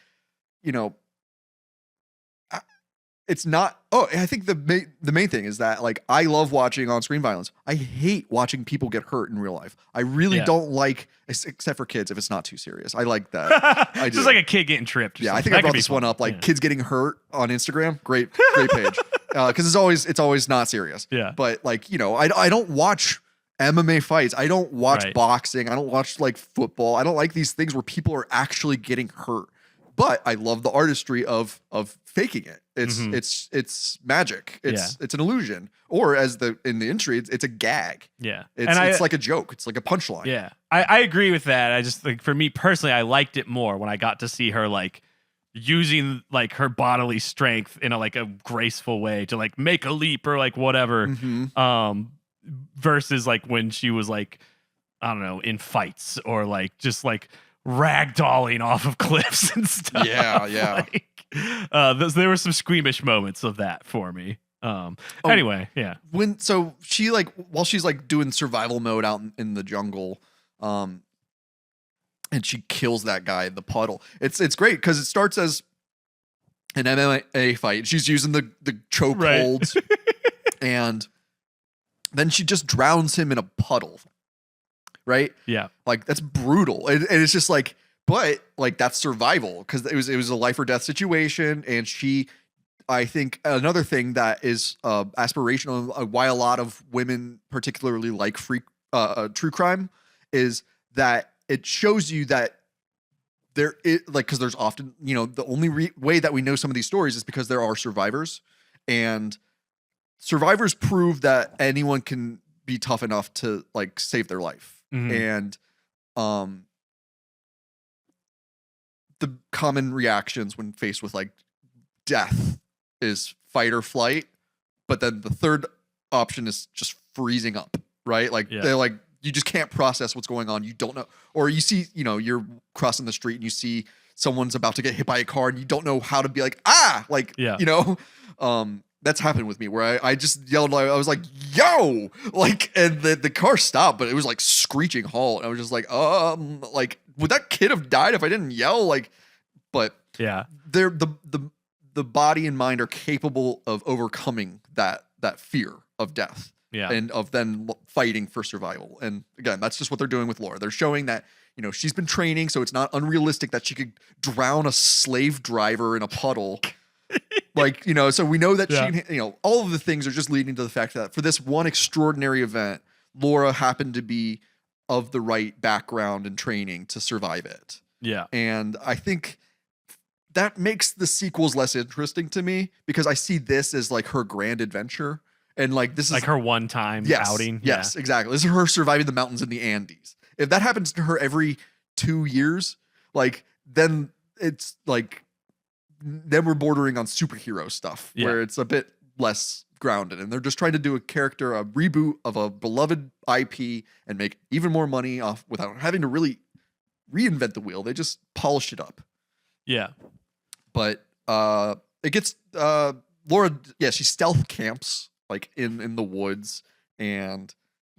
you know, it's not. Oh, I think the main thing is that like I love watching on screen violence. I hate watching people get hurt in real life. I really don't like, except for kids if it's not too serious. I like that. It's just like a kid getting tripped. Yeah, I think I brought this one up. Like kids getting hurt on Instagram. Great page. Because it's always not serious. Yeah. But like I don't watch MMA fights. I don't watch boxing. I don't watch like football. I don't like these things where people are actually getting hurt. But I love the artistry of faking it. It's magic. It's an illusion. Or as in the entry, it's a gag. Yeah. It's like a joke. It's like a punchline. Yeah. I agree with that. I just like, for me personally, I liked it more when I got to see her like using like her bodily strength in a graceful way to like make a leap or like whatever. Versus like when she was like, I don't know, in fights or like just like ragdolling off of cliffs and stuff. Yeah. There were some squeamish moments of that for me. Anyway, yeah. So she like while she's like doing survival mode out in the jungle, and she kills that guy in the puddle. It's great because it starts as an MMA fight. She's using the choke holds, and then she just drowns him in a puddle. Right? Yeah. Like that's brutal. And it's just like, but like that's survival because it was a life or death situation. And I think another thing that is aspirational, why a lot of women particularly like true crime, is that it shows you that because there's often, the only way that we know some of these stories is because there are survivors, and survivors prove that anyone can be tough enough to like save their life. And the common reactions when faced with like death is fight or flight, but then the third option is just freezing up, right? Like they're like, you just can't process what's going on. You don't know, or you see, you're crossing the street and you see someone's about to get hit by a car and you don't know how to be like, that's happened with me where I just yelled. I was like, yo, like, and the car stopped, but it was like screeching halt. I was just like, like, would that kid have died if I didn't yell? Like, but they're the body and mind are capable of overcoming that fear of death and of then fighting for survival. And again, that's just what they're doing with Laura. They're showing that, she's been training, so it's not unrealistic that she could drown a slave driver in a puddle. Like, so we know that she, all of the things are just leading to the fact that for this one extraordinary event, Laura happened to be of the right background and training to survive it. Yeah. And I think that makes the sequels less interesting to me because I see this as like her grand adventure. And like, this is like her one-time outing. Yes, exactly. This is her surviving the mountains in the Andes. If that happens to her every 2 years, like, then it's like, then we're bordering on superhero stuff where it's a bit less grounded, and they're just trying to do a reboot of a beloved IP and make even more money off without having to really reinvent the wheel. They just polish it up. Yeah. But it gets Laura, she stealth camps like in the woods, and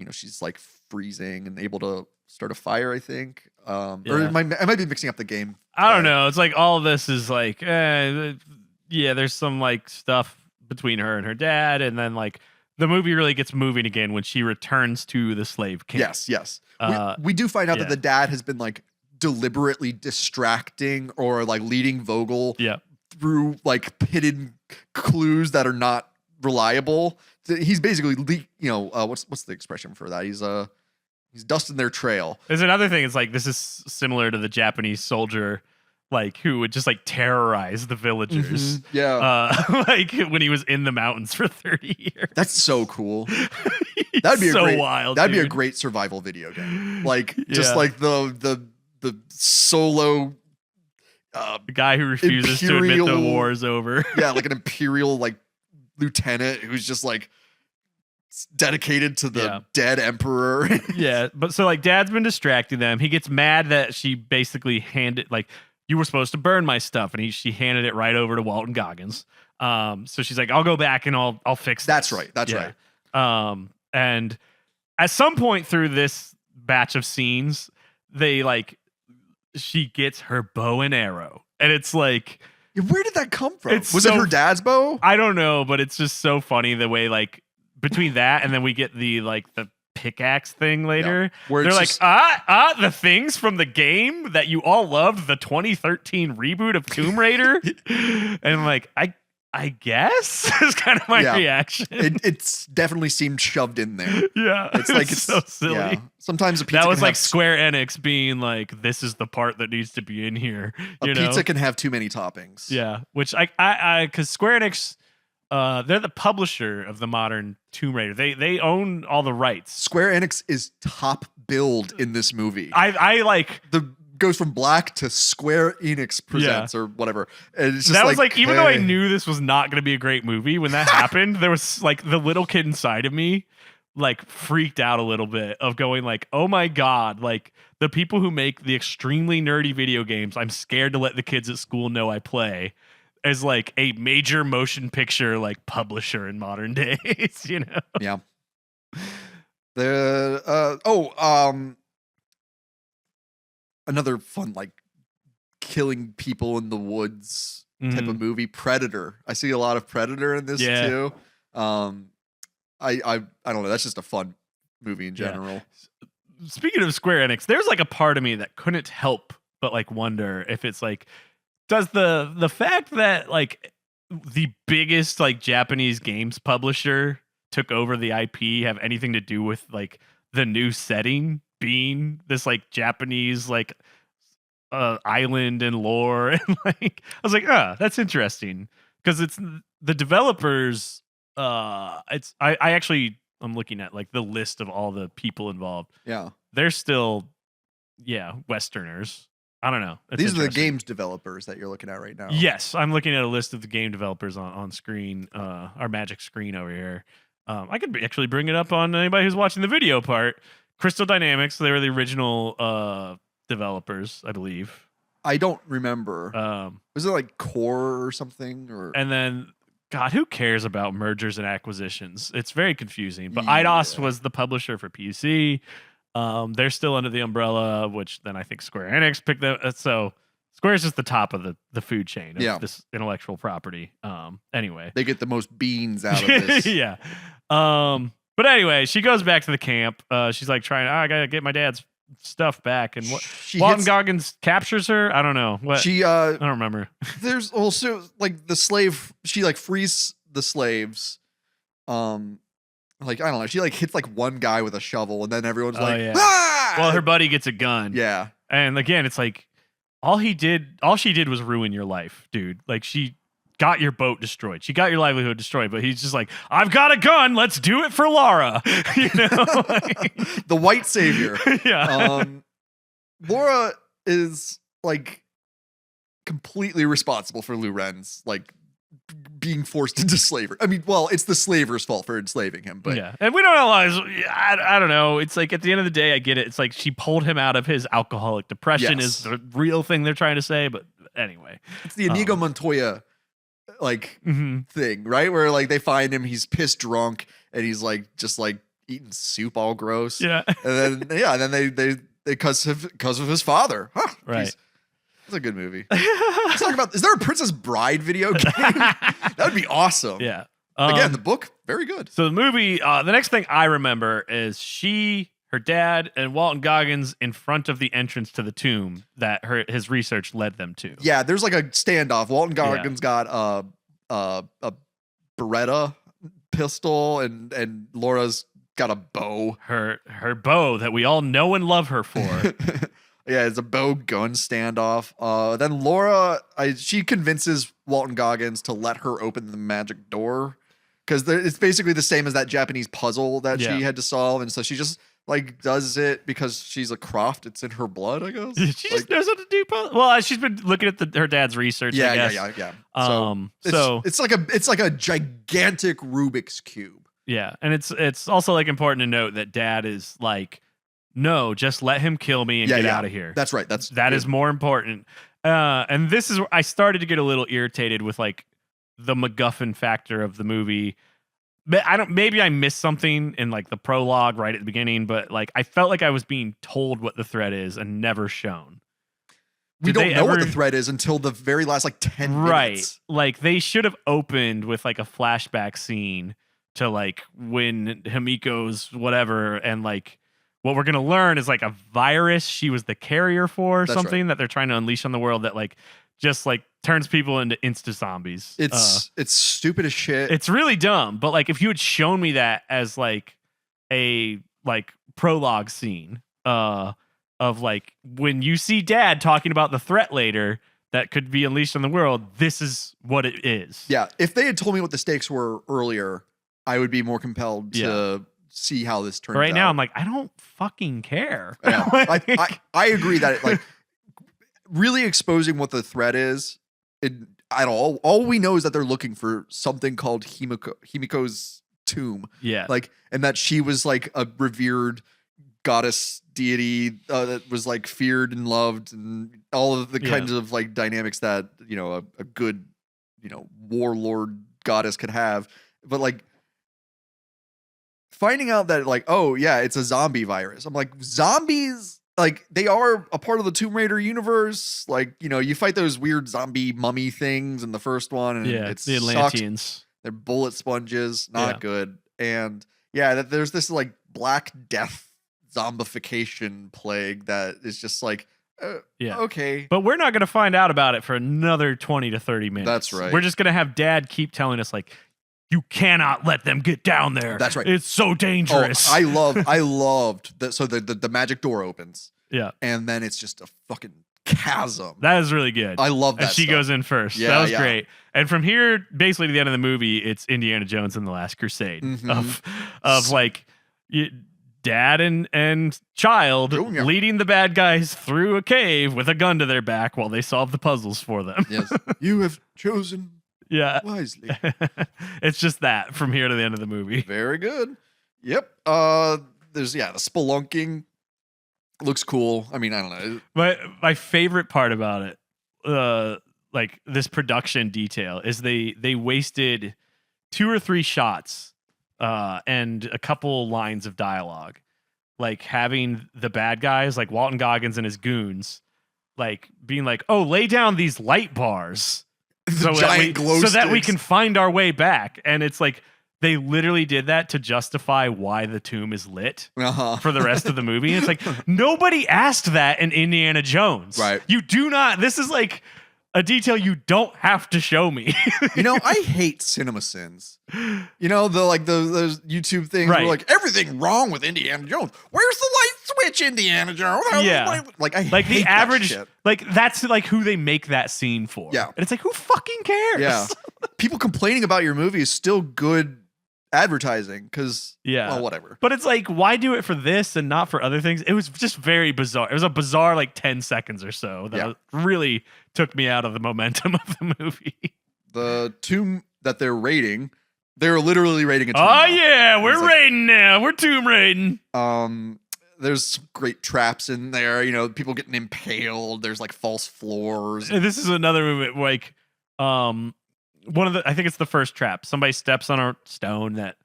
she's like freezing and able to start a fire, I think. Or I might be mixing up the game. I don't know. It's like all of this is like, there's some like stuff between her and her dad, and then like the movie really gets moving again when she returns to the slave camp. Yes. We do find out that the dad has been like deliberately distracting or like leading Vogel through like hidden clues that are not reliable. He's basically what's the expression for that? He's dusting their trail. There's another thing. It's like, this is similar to the Japanese soldier, like, who would just like terrorize the villagers. Like when he was in the mountains for 30 years. That's so cool. That'd be wild. That'd be a great survival video game. Like just like the solo the guy who refuses to admit the war is over. Like an imperial like lieutenant who's just like dedicated to the dead emperor. But so like dad's been distracting them. He gets mad that she basically handed, like, you were supposed to burn my stuff, and she handed it right over to Walton Goggins. So she's like, I'll go back and I'll fix this. That's right. And at some point through this batch of scenes, she gets her bow and arrow, and it's like, Where did that come from? It's Was so it her dad's bow? I don't know, but it's just so funny the way like between that and then we get the pickaxe thing later. Where They're it's like, the things from the game that you all loved, the 2013 reboot of Tomb Raider. And I'm like, I guess is kind of my reaction. It's definitely seemed shoved in there. Yeah. It's like it's so silly. Yeah. Sometimes a pizza that was can like have, Square Enix being like, this is the part that needs to be in here. A pizza can have too many toppings. Yeah. Which because Square Enix, they're the publisher of the modern Tomb Raider. They own all the rights. Square Enix is top billed in this movie. I like goes from black to Square Enix presents or whatever. And it's just that was like even though I hey. knew this was not going to be a great movie when that happened, there was like the little kid inside of me like freaked out a little bit of going like, oh my god, like the people who make the extremely nerdy video games, I'm scared to let the kids at school know I play, as like a major motion picture like publisher in modern days, you know? Yeah. Another fun like killing people in the woods type of movie, Predator. I see a lot of Predator in this too. I don't know, that's just a fun movie in general. Speaking of Square Enix, there's like a part of me that couldn't help but like wonder if it's like, does the fact that like the biggest like Japanese games publisher took over the IP have anything to do with like the new setting being this like Japanese like island and lore? And like I was like, that's interesting, because it's the developers. It's I actually I'm looking at like the list of all the people involved. Yeah, they're still Westerners. I don't know. These are the games developers that you're looking at right now. Yes, I'm looking at a list of the game developers on screen, our magic screen over here. I could actually bring it up on anybody who's watching the video part. Crystal Dynamics, they were the original developers, I believe. I don't remember. Was it like Core or something? And then, God, who cares about mergers and acquisitions? It's very confusing. But Eidos was the publisher for PC. They're still under the umbrella, which then I think Square Enix picked them. So Square's just the top of the food chain of this intellectual property. Anyway, they get the most beans out of this. Yeah. But anyway, she goes back to the camp. She's like I gotta get my dad's stuff back. And Walton Goggins captures her. I don't know what I don't remember. There's also like the slave. She like frees the slaves. Like, I don't know. She like hits like one guy with a shovel, and then everyone's ah! Well, her buddy gets a gun. Yeah. And again, it's like all she did was ruin your life, dude. Like, she got your boat destroyed. She got your livelihood destroyed, but he's just like, I've got a gun. Let's do it for Lara. You know? The white savior. Yeah. Laura is like completely responsible for Lou Ren's like being forced into slavery. I mean, well, it's the slaver's fault for enslaving him, but and we don't realize. I don't know. It's like at the end of the day, I get it. It's like she pulled him out of his alcoholic depression is the real thing they're trying to say. But anyway, it's the Inigo Montoya like thing, right? Where like they find him, he's pissed drunk, and he's like just like eating soup all gross. Yeah, and then they because of his father, right? It's a good movie. Let's talk about, is there a Princess Bride video game? That would be awesome. Yeah. Again, the book, very good. So the movie, the next thing I remember is her dad, and Walton Goggins in front of the entrance to the tomb that his research led them to. Yeah, there's like a standoff. Walton Goggins got a Beretta pistol, and Laura's got a bow. Her bow that we all know and love her for. Yeah, it's a bow gun standoff. Then Laura, she convinces Walton Goggins to let her open the magic door, because it's basically the same as that Japanese puzzle that she had to solve, and so she just like does it because she's a Croft. It's in her blood, I guess. She just knows how to do puzzles. Well, she's been looking at her dad's research. Yeah. So it's like a gigantic Rubik's cube. Yeah, and it's also like important to note that dad is like, no, just let him kill me and get out of here. That's right. That is more important. And this is where I started to get a little irritated with like the MacGuffin factor of the movie. Maybe I missed something in like the prologue right at the beginning, but like I felt like I was being told what the threat is and never shown. we don't know what the threat is until the very last like 10 minutes. Like they should have opened with like a flashback scene to like when Himiko's whatever, and like what we're gonna learn is like a virus she was the carrier for, something that they're trying to unleash on the world that like just like turns people into insta zombies. It's stupid as shit. It's really dumb. But like if you had shown me that as like a like prologue scene of like when you see Dad talking about the threat later that could be unleashed on the world, this is what it is. Yeah, if they had told me what the stakes were earlier, I would be more compelled to see how this turns out. Right now, I'm like, I don't fucking care. Yeah. I agree that it, like really exposing what the threat is at all. All we know is that they're looking for something called Himiko's tomb. Yeah, like, and that she was like a revered goddess deity that was like feared and loved, and all of the kinds of like dynamics that a good warlord goddess could have. But like finding out that like, oh yeah, it's a zombie virus. I'm like, zombies, like they are a part of the Tomb Raider universe. Like, you fight those weird zombie mummy things in the first one, and it's the Atlanteans. They're bullet sponges, not good. And that there's this like Black Death zombification plague that is just like, okay. But we're not going to find out about it for another 20 to 30 minutes. That's right. We're just going to have Dad keep telling us like, you cannot let them get down there. That's right. It's so dangerous. Oh, I loved that. So the magic door opens. Yeah. And then it's just a fucking chasm. That is really good. I love that. And she goes in first. Yeah, that was great. And from here, basically to the end of the movie, it's Indiana Jones and the Last Crusade of like Dad and child leading the bad guys through a cave with a gun to their back while they solve the puzzles for them. Yes. You have chosen wisely. It's just that from here to the end of the movie. Very good. Yep. There's the spelunking. Looks cool. I mean, I don't know. My favorite part about it, like this production detail, is they wasted 2 or 3 shots and a couple lines of dialogue, like having the bad guys like Walton Goggins and his goons like being like, oh, lay down these light bars so that we can find our way back. And it's like they literally did that to justify why the tomb is lit for the rest of the movie. And it's like, nobody asked that in Indiana Jones. Right. You do not. This is like a detail you don't have to show me. I hate cinema sins. Those YouTube things where like everything wrong with Indiana Jones. Where's the light switch, Indiana Jones? Like I like hate the average that shit. Like that's like who they make that scene for. Yeah. And it's like, who fucking cares? Yeah. People complaining about your movie is still good advertising because well, whatever. But it's like, why do it for this and not for other things? It was just very bizarre. It was a bizarre like 10 seconds or so that really took me out of the momentum of the movie. The tomb that they're raiding, they're literally raiding a tomb. Oh yeah, we're raiding now. We're tomb raiding. There's some great traps in there. People getting impaled. There's like false floors. And this is another movie like I think it's the first trap. Somebody steps on a stone that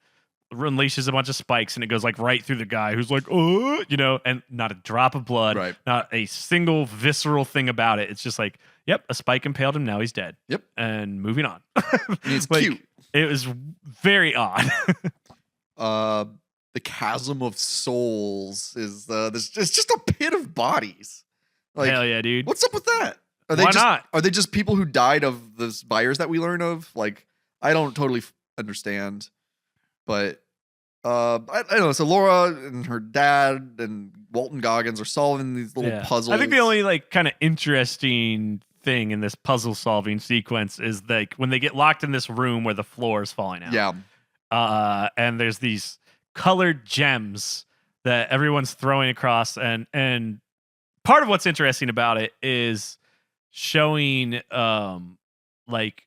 unleashes a bunch of spikes, and it goes like right through the guy who's like, oh, and not a drop of blood, not a single visceral thing about it. It's just like, yep, a spike impaled him. Now he's dead. Yep. And moving on. It's like, cute. It was very odd. The chasm of souls is it's just a pit of bodies. Like, hell yeah, dude. What's up with that? Why not? Are they just people who died of this virus that we learn of? Like, I don't totally understand. But I don't know. So Laura and her dad and Walton Goggins are solving these little puzzles. I think the only like kind of interesting thing in this puzzle solving sequence is like when they get locked in this room where the floor is falling out. Yeah. And there's these colored gems that everyone's throwing across, and part of what's interesting about it is showing like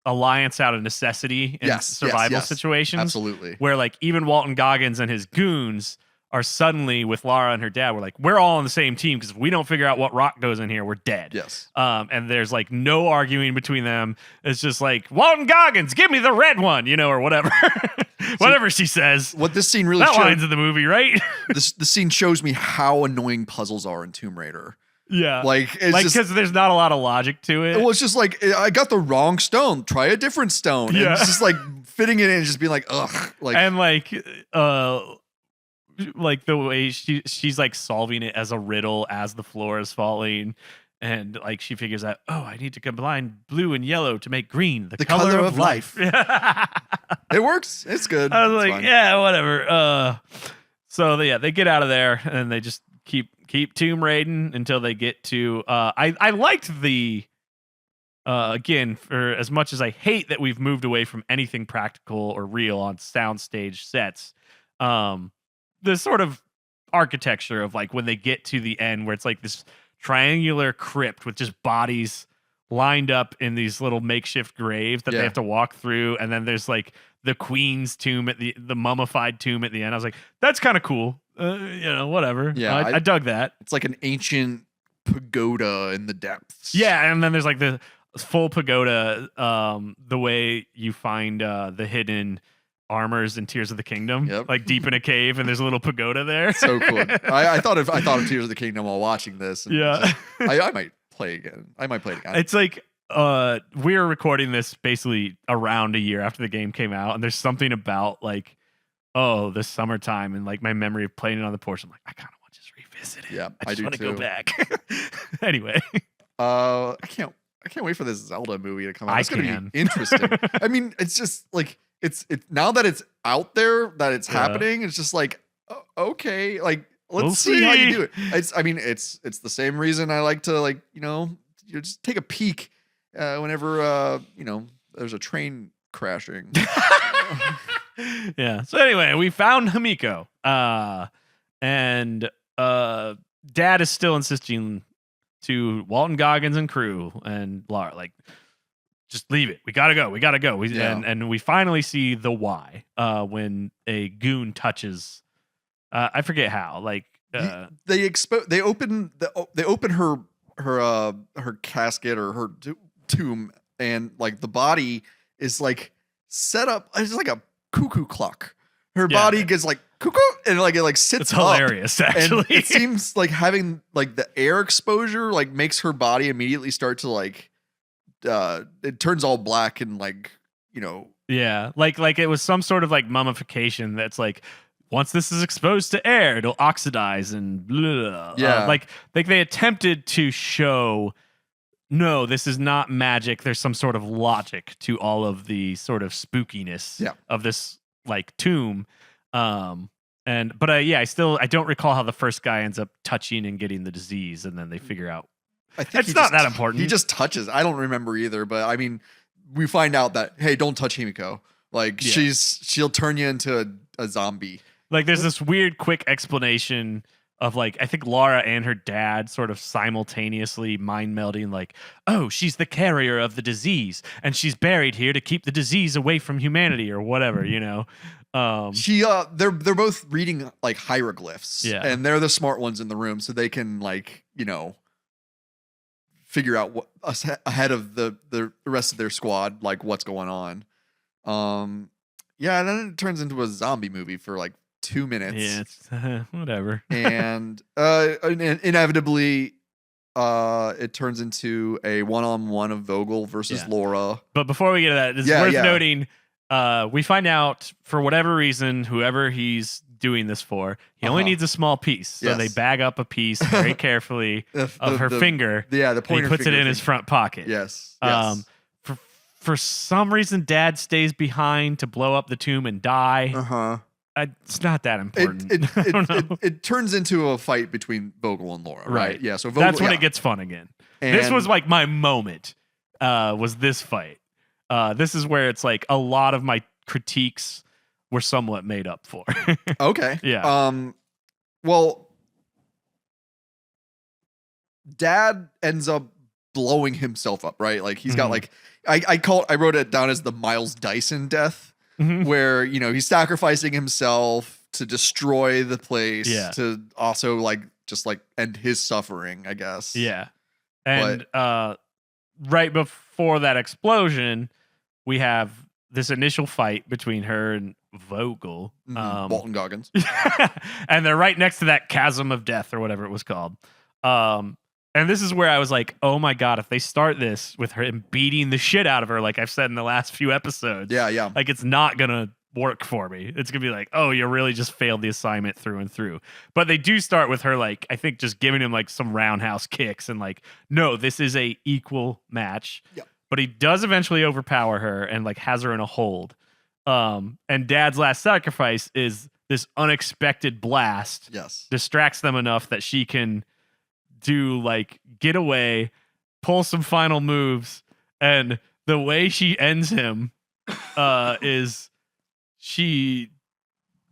alliance out of necessity in survival situations. Absolutely. Where like even Walton Goggins and his goons are suddenly with Lara and her dad. We're all on the same team because if we don't figure out what rock goes in here, we're dead. Yes. And there's like no arguing between them. It's just like, Walton Goggins, give me the red one, or whatever. Whatever she says. What this scene really that line's in the movie, right? The scene shows me how annoying puzzles are in Tomb Raider. Yeah. Like, it's like, just, because there's not a lot of logic to it. well, it's just like, I got the wrong stone. Try a different stone. And Yeah. it's just like fitting it in and just being like, ugh. Like, and like the way she's like solving it as a riddle as the floor is falling. And like she figures out, oh, I need to combine blue and yellow to make green, the color of life. it works. It's good. I was It's like, fine. yeah, whatever. So they get out of there and they just keep tomb raiding until they get to. I liked the. Again, for as much as I hate that we've moved away from anything practical or real on soundstage sets, the sort of architecture of like when they get to the end where it's like this triangular crypt with just bodies lined up in these little makeshift graves that they have to walk through, and then there's like the queen's tomb at the mummified tomb at the end. I was like, that's kind of cool. Whatever. Yeah, I dug that. It's like an ancient pagoda in the depths. Yeah, and then there's like the full pagoda, the way you find the hidden armors in Tears of the Kingdom, like deep in a cave, and there's a little pagoda there. So cool. I thought of Tears of the Kingdom while watching this. And I might play again. I might play it again. It's like we're recording this basically around a year after the game came out, and there's something about like, oh, this summertime and like my memory of playing it on the porch. I'm like, I kind of want to just revisit it. Yeah, I just want to do go back. Anyway, I can't wait for this Zelda movie to come out. It's going to be interesting. I mean, it's just like it's now that it's out there, that it's happening. It's just like, okay, like let's see how you do it. It's the same reason I like to like you just take a peek whenever there's a train crashing. Yeah. So anyway, we found Himiko, and Dad is still insisting to Walton Goggins and crew and Lara, like, just leave it. We gotta go. And we finally see the why when a goon touches. I forget how. Like they open her casket or her tomb, and like the body is like set up. It's like a cuckoo clock. Her body gets like cuckoo, and like it like sits. It's hilarious, actually. And it seems like having like the air exposure like makes her body immediately start to like it turns all black and like yeah, like it was some sort of like mummification that's like once this is exposed to air it'll oxidize and blah. Yeah, like they attempted to show no, this is not magic. There's some sort of logic to all of the sort of spookiness of this like tomb. I don't recall how the first guy ends up touching and getting the disease, and then they figure out it's not that important. He just touches. I don't remember either, but I mean, we find out that hey, don't touch Himiko. Like she'll turn you into a zombie. Like there's this weird quick explanation of like I think Lara and her dad sort of simultaneously mind melding like, oh, she's the carrier of the disease and she's buried here to keep the disease away from humanity or whatever, they're both reading like hieroglyphs, and they're the smart ones in the room, so they can like figure out what ahead of the rest of their squad, like what's going on. And then it turns into a zombie movie for like 2 minutes. Yeah, it's whatever. And inevitably, it turns into a one-on-one of Vogel versus Laura. But before we get to that, it's worth noting, we find out for whatever reason, whoever he's doing this for, he only needs a small piece. So they bag up a piece very carefully of her finger. Yeah, the pointer. And he puts it in his front pocket. Yes. For some reason, Dad stays behind to blow up the tomb and die. It's not that important. It turns into a fight between Vogel and Laura, right? Yeah, so Vogel, that's when it gets fun again. And this was like my moment. Was this fight? This is where it's like a lot of my critiques were somewhat made up for. Okay. Yeah. Well, Dad ends up blowing himself up, right? Like he's got like I wrote it down as the Miles Dyson death. Where he's sacrificing himself to destroy the place to also like just like end his suffering, I guess. Yeah. And right before that explosion, we have this initial fight between her and Vogel, Walton Goggins, and they're right next to that chasm of death or whatever it was called. And this is where I was like, oh my God, if they start this with her beating the shit out of her, like I've said in the last few episodes, Yeah. like it's not going to work for me. It's going to be like, oh, you really just failed the assignment through and through. But they do start with her, like, I think just giving him like some roundhouse kicks and like, no, this is a equal match. Yep. But he does eventually overpower her and like has her in a hold. And Dad's last sacrifice is this unexpected blast. Yes. Distracts them enough that she can do like get away, pull some final moves, and the way she ends him is she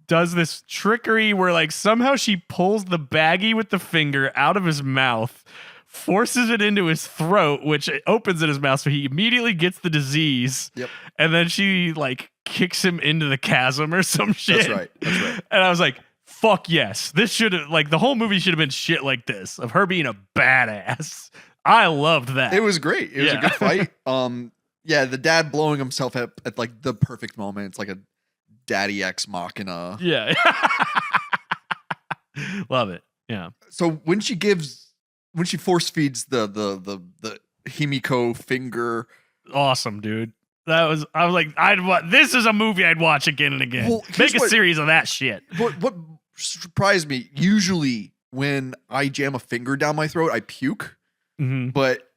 does this trickery where like somehow she pulls the baggie with the finger out of his mouth, forces it into his throat, which opens in his mouth, so he immediately gets the disease. Yep. And then she like kicks him into the chasm or some shit. That's right. And I was like, fuck yes. This should have, like, the whole movie should have been shit like this, of her being a badass. I loved that. It was great. It was a good fight. Yeah, the dad blowing himself up at like the perfect moment. It's like a daddy ex machina. Yeah. Love it. Yeah. So when she force feeds the Himiko finger. Awesome, dude. I was like, this is a movie I'd watch again and again. Well, Make a series of that shit. What surprised me, usually when I jam a finger down my throat, I puke. Mm-hmm. But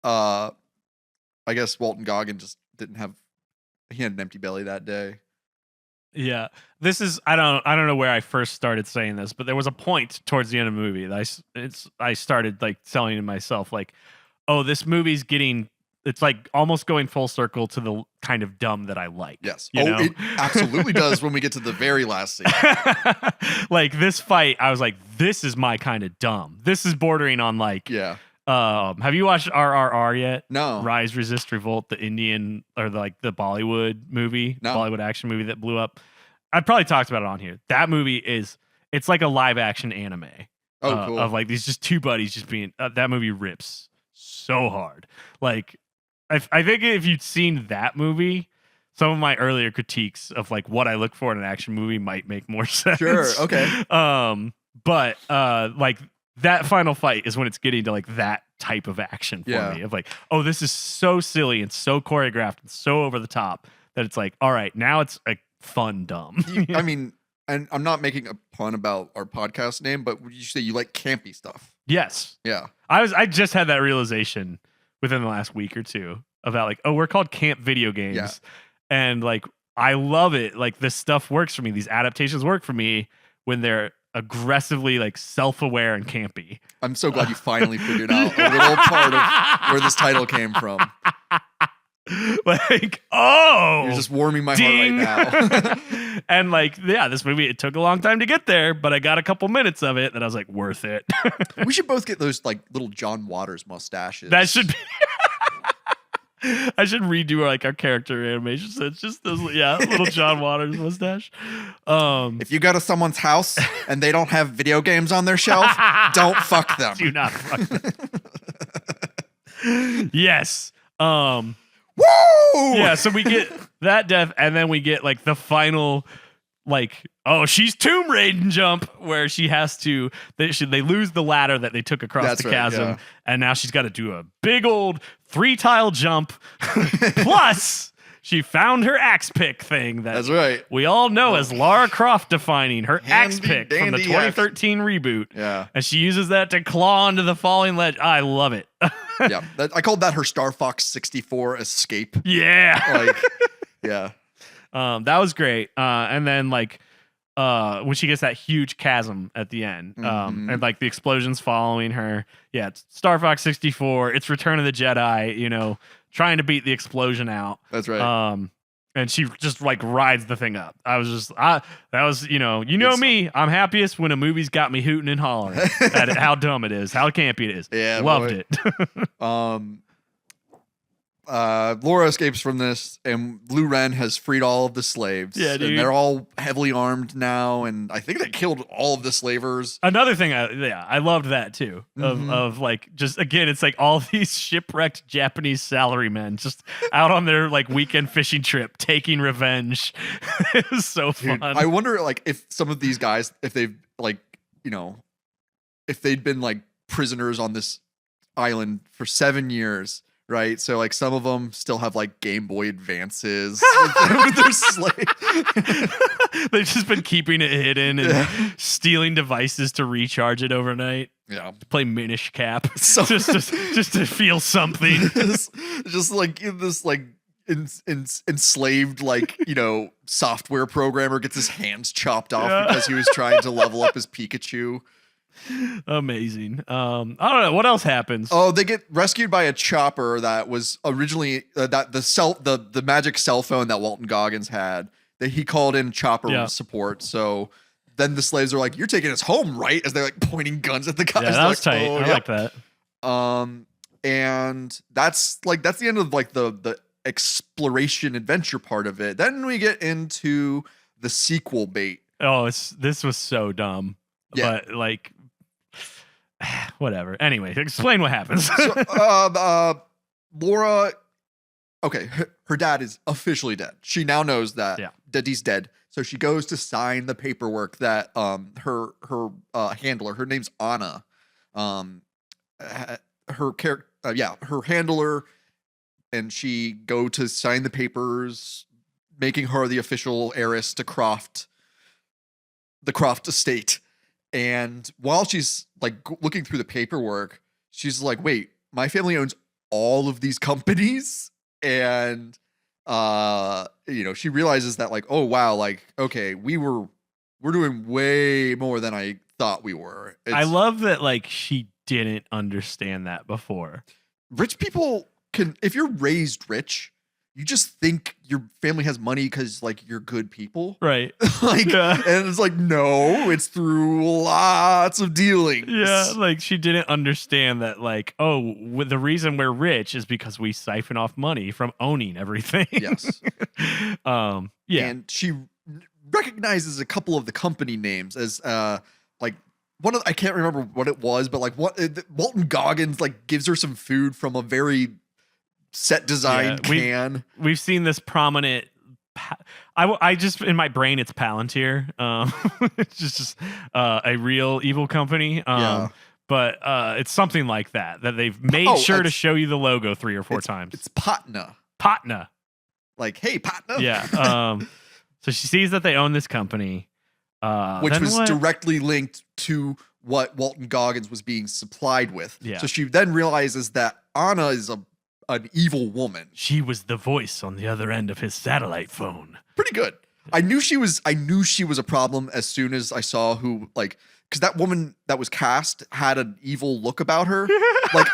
I guess Walton Goggin just he had an empty belly that day. Yeah. This is, I don't know where I first started saying this, but there was a point towards the end of the movie that I started like telling to myself like, oh, this movie's it's like almost going full circle to the kind of dumb that I like. Yes. You know? It absolutely does when we get to the very last scene. Like this fight, I was like, this is my kind of dumb. This is bordering on like, yeah. Have you watched RRR yet? No. Rise, Resist, Revolt, the Indian or the Bollywood movie, No. Bollywood action movie that blew up. I probably talked about it on here. That movie it's like a live action anime. Oh, cool. Of like these just two buddies just being, that movie rips so hard. Like, I think if you'd seen that movie, some of my earlier critiques of like what I look for in an action movie might make more sense. Sure. Okay. But like that final fight is when it's getting to like that type of action for me of like, oh, this is so silly and so choreographed and so over the top that it's like, all right, now it's like fun dumb. I mean, and I'm not making a pun about our podcast name, but would you say you like campy stuff? Yes. Yeah. I just had that realization within the last week or two about like, oh, we're called Camp Video Games. Yeah. And like, I love it. Like this stuff works for me. These adaptations work for me when they're aggressively like self-aware and campy. I'm so glad you finally figured out a little part of where this title came from. Like, oh, you're just warming my ding. heart right now. And like, yeah, this movie, it took a long time to get there, but I got a couple minutes of it that I was like, worth it. We should both get those like little John Waters mustaches. That should be. I should redo like our character animation. So it's just those, little John Waters mustache. If you go to someone's house and they don't have video games on their shelf, don't fuck them. Do not fuck them. Yes. Woo! Yeah, so we get that death, and then we get like the final, like, oh, she's Tomb Raiding jump where she has to. They lose the ladder that they took across the chasm, and now she's got to do a big old 3-tile jump. Plus, she found her axe pick thing that we all know as Lara Croft defining her axe pick from the 2013 reboot. Yeah, and she uses that to claw onto the falling ledge. I love it. Yeah, I called that her Star Fox 64 escape. Yeah, like, yeah. That was great. And then like when she gets that huge chasm at the end, and like the explosions following her. Yeah, it's Star Fox 64. It's Return of the Jedi. You know, trying to beat the explosion out. That's right. And she just like rides the thing up. That was me. I'm happiest when a movie's got me hooting and hollering at how dumb it is, how campy it is. Yeah, loved it. Laura escapes from this, and Blue Ren has freed all of the slaves. Yeah, dude. And they're all heavily armed now, and I think they killed all of the slavers. Another thing, I loved that too. Of like, just again, it's like all these shipwrecked Japanese salarymen just out on their like weekend fishing trip, taking revenge. It was so fun. I wonder, like, if some of these guys, if they've like, if they'd been like prisoners on this island for 7 years. Right, so like some of them still have like Game Boy Advances with their slave. They've just been keeping it hidden and stealing devices to recharge it overnight. Yeah, to play Minish Cap, so just to feel something. just like in this like enslaved like software programmer gets his hands chopped off because he was trying to level up his Pikachu. Amazing. I don't know what else happens. Oh, they get rescued by a chopper that was originally that the magic cell phone that Walton Goggins had, that he called in chopper support. So then the slaves are like, "You're taking us home, right?" As they're like pointing guns at the guys. Yeah, that was tight. I like that. And that's the end of like the exploration adventure part of it. Then we get into the sequel bait. Oh, this was so dumb. Yeah. But like, whatever. Anyway, explain what happens. So, Laura, okay, her dad is officially dead. She now knows that he's dead. So she goes to sign the paperwork that her handler, her name's Anna, her handler, and she go to sign the papers, making her the official heiress to the CROFT estate. And while she's like looking through the paperwork, she's like, wait, my family owns all of these companies. And, she realizes that like, oh, wow, like, okay, we're doing way more than I thought we were. I love that like she didn't understand that before. Rich people if you're raised rich, you just think your family has money because like you're good people. Right. And it's like, no, it's through lots of dealings. Yeah. Like she didn't understand that like, the reason we're rich is because we siphon off money from owning everything. Yes. Yeah. And she recognizes a couple of the company names as like one of I can't remember what it was, but like Walton Goggins like gives her some food from a very set design can. We've seen this prominent. I just in my brain it's Palantir. It's just a real evil company. But it's something like that they've made sure to show you the logo 3 or 4 times. It's Patna. Like, hey, Patna. Yeah. So she sees that they own this company, which was directly linked to what Walton Goggins was being supplied with. Yeah. So she then realizes that Anna is an evil woman. She was the voice on the other end of his satellite phone. Pretty good. I knew she was a problem as soon as I saw who, like, because that woman that was cast had an evil look about her. Like,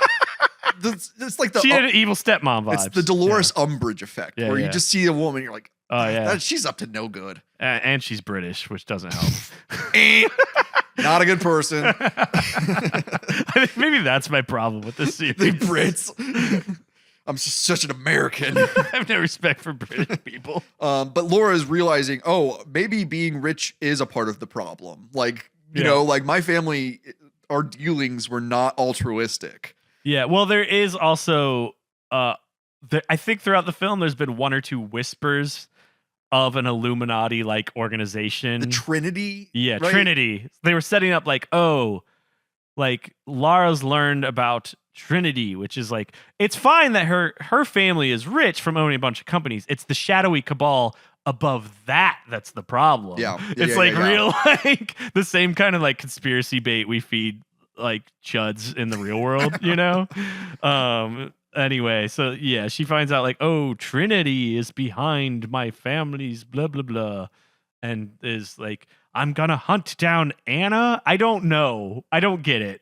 it's like she had an evil stepmom vibes. It's the Dolores Umbridge effect, where you just see a woman, you're like, oh yeah, she's up to no good. And she's British, which doesn't help. Not a good person. I think maybe that's my problem with this series. The Brits. I'm just such an American. I have no respect for British people. But Laura is realizing, maybe being rich is a part of the problem. Like, you know, like my family, our dealings were not altruistic. Yeah. Well, there is also, I think throughout the film, there's been 1 or 2 whispers of an Illuminati-like organization. The Trinity? Yeah, right? Trinity. They were setting up like, Lara's learned about Trinity, which is like, it's fine that her family is rich from owning a bunch of companies. It's the shadowy cabal above that's the problem. Yeah. It's real, like the same kind of like conspiracy bait we feed like chuds in the real world, you know? Anyway, so yeah, she finds out like, Trinity is behind my family's blah, blah, blah. And is like, I'm gonna hunt down Anna. I don't know. I don't get it.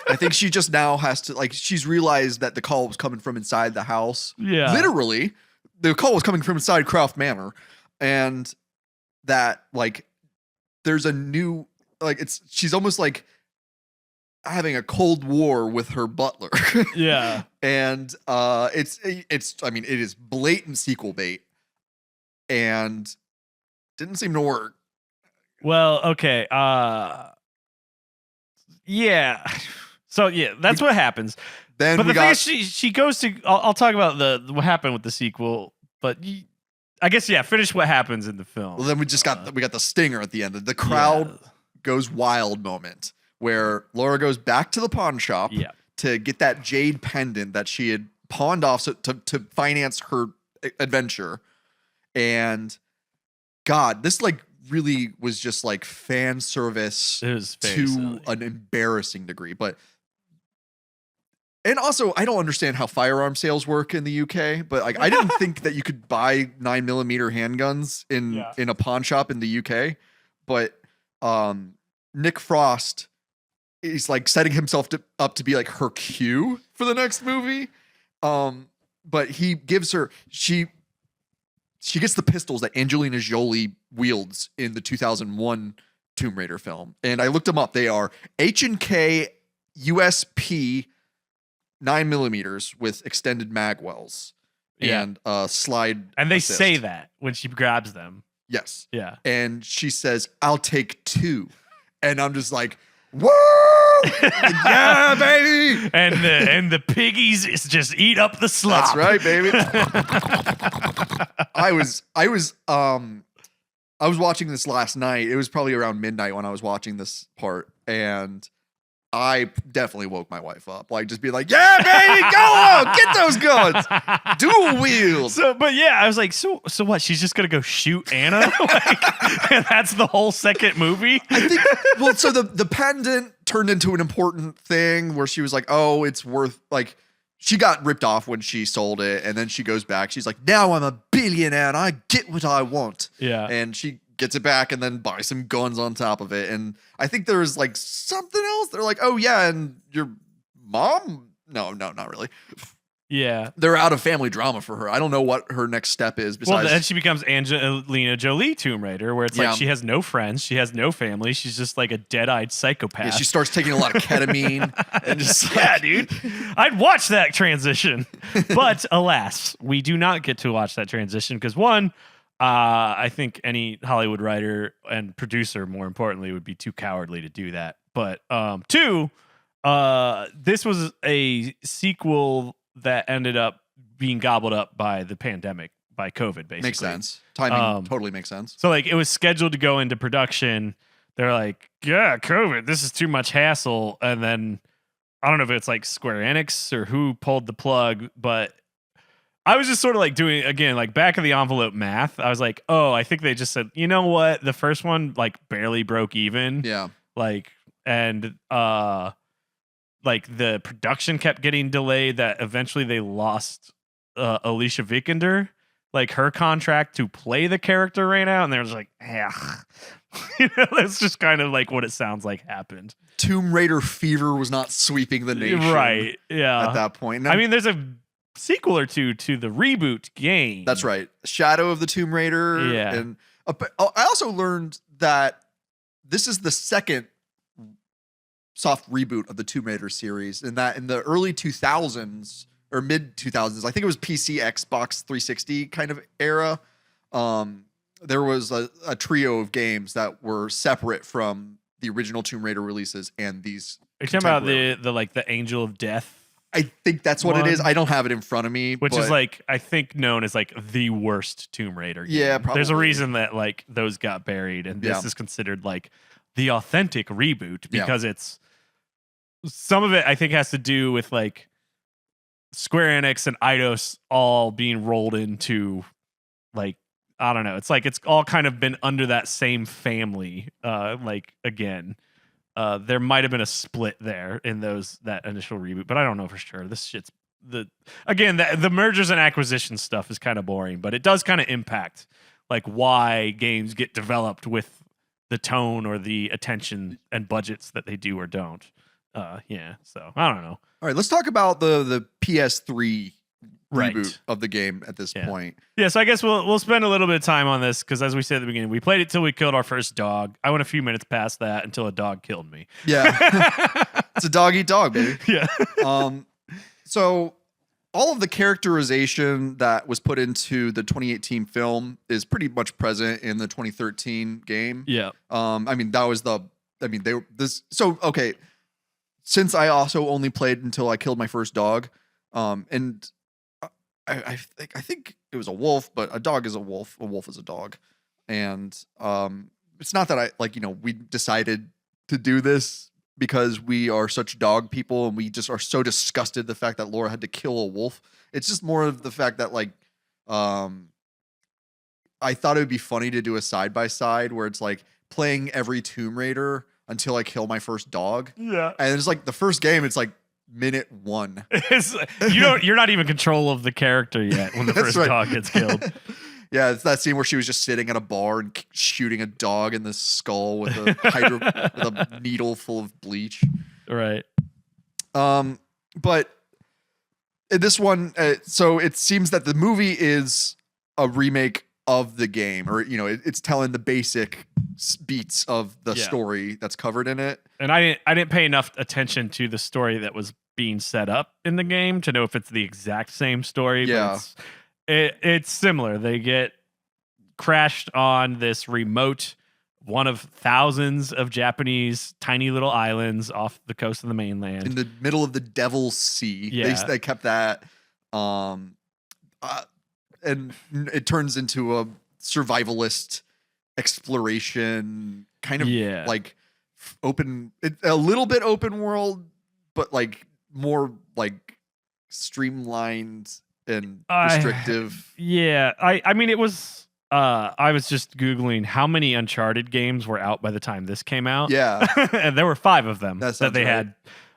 I think she just now has to, like, she's realized that the call was coming from inside the house. Yeah. Literally, the call was coming from inside CROFT Manor. And that, like, there's a new, like, she's almost like having a cold war with her butler. Yeah. And it is blatant sequel bait. And didn't seem to work. Well, okay. Yeah. So yeah, that's what happens. Then but the thing is, she goes to. I'll talk about what happened with the sequel, but I guess finish what happens in the film. Well, then we got the stinger at the end. The crowd goes wild moment where Laura goes back to the pawn shop to get that jade pendant that she had pawned off to finance her adventure. And God, this like really was just like fan service It was very to silly. an embarrassing degree. And also, I don't understand how firearm sales work in the UK, but like I didn't think that you could buy 9mm handguns in a pawn shop in the UK. But Nick Frost is like setting himself up to be like her Q for the next movie. But he gives her she gets the pistols that Angelina Jolie wields in the 2001 Tomb Raider film, and I looked them up. They are H&K USP 9mm with extended mag wells and slide. And they assist. say that when she grabs them. Yes. Yeah. And she says, "I'll take 2." And I'm just like, woo! Yeah, baby. And the piggies is just eat up the slop. That's right, baby. I was watching this last night. It was probably around midnight when I was watching this part, and I definitely woke my wife up, like just be like, "Yeah, baby, go on, get those guns, dual wheels." So, but yeah, I was like, so what? She's just gonna go shoot Anna? Like, and that's the whole second movie. I think. Well, so the pendant turned into an important thing where she was like, "Oh, it's worth like." She got ripped off when she sold it, and then she goes back. She's like, "Now I'm a billionaire and I get what I want." Yeah. And she gets it back and then buys some guns on top of it. And I think there was like something else. They're like, "Oh yeah, and your mom?" No, not really. Yeah. They're out of family drama for her. I don't know what her next step is. Besides, Well, then she becomes Angelina Jolie Tomb Raider, where it's like she has no friends, she has no family, she's just like a dead-eyed psychopath. yeah, she starts taking a lot of ketamine and just like, yeah, dude. I'd watch that transition. But alas, we do not get to watch that transition because one, I think any Hollywood writer and producer, more importantly, would be too cowardly to do that. But two, this was a sequel that ended up being gobbled up by the pandemic, by COVID, basically. Makes sense. Timing totally makes sense. So like it was scheduled to go into production. They're like, yeah, COVID, this is too much hassle. And then I don't know if it's like Square Enix or who pulled the plug, but I was just sort of like doing, again, like back of the envelope math. I was like, oh, I think they just said, you know what? The first one like barely broke even. Yeah. Like, and like the production kept getting delayed, that eventually they lost Alicia Vikander. Like her contract to play the character ran out, and they were just like, that's just kind of like what it sounds like happened. Tomb Raider fever was not sweeping the nation. Right. Yeah. At that point. I mean, there's a sequel or two to the reboot game. That's right. Shadow of the Tomb Raider. Yeah. And I also learned that this is the second soft reboot of the Tomb Raider series, and that in the early 2000s or mid 2000s, I think it was PC, Xbox 360 kind of era, there was a trio of games that were separate from the original Tomb Raider releases and these. Are you talking about the like the Angel of Death? I think that's what it is. I don't have it in front of me. Which is like, I think known as like the worst Tomb Raider game. Yeah, probably. There's a reason that like those got buried, and this is considered like the authentic reboot because it's, some of it I think has to do with like Square Enix and Eidos all being rolled into, like, I don't know. It's like it's all kind of been under that same family. Like again, there might have been a split there in that initial reboot, but I don't know for sure. This shit's the mergers and acquisitions stuff is kind of boring, but it does kind of impact like why games get developed with the tone or the attention and budgets that they do or don't. So I don't know. All right, let's talk about the PS3 Right. reboot of the game at this point. Yeah, so I guess we'll spend a little bit of time on this because, as we said at the beginning, we played it till we killed our first dog. I went a few minutes past that until a dog killed me. Yeah, it's a dog eat dog, baby. Yeah. So all of the characterization that was put into the 2018 film is pretty much present in the 2013 game. Yeah. I mean, that was okay. Since I also only played until I killed my first dog, and I think it was a wolf, but a dog is a wolf. A wolf is a dog, and it's not that we decided to do this because we are such dog people and we just are so disgusted the fact that Laura had to kill a wolf. It's just more of the fact that like I thought it would be funny to do a side by side where it's like playing every Tomb Raider until I kill my first dog. Yeah. And it's like the first game, it's like minute 1. You're not even control of the character yet when the That's first right. dog gets killed. Yeah, it's that scene where she was just sitting at a bar and shooting a dog in the skull with a with a needle full of bleach. Right. But in this one, so it seems that the movie is a remake of the game, or it's telling the basic beats of the story that's covered in it. And I didn't pay enough attention to the story that was being set up in the game to know if it's the exact same story. Yeah. But it's similar. They get crashed on this remote, one of thousands of Japanese tiny little islands off the coast of the mainland. In the middle of the Devil's Sea. Yeah. They kept that. And it turns into a survivalist exploration kind of like open, a little bit open world, but like more like streamlined and restrictive. I mean, it was I was just Googling how many Uncharted games were out by the time this came out. Yeah. And there were 5 of them that they right. had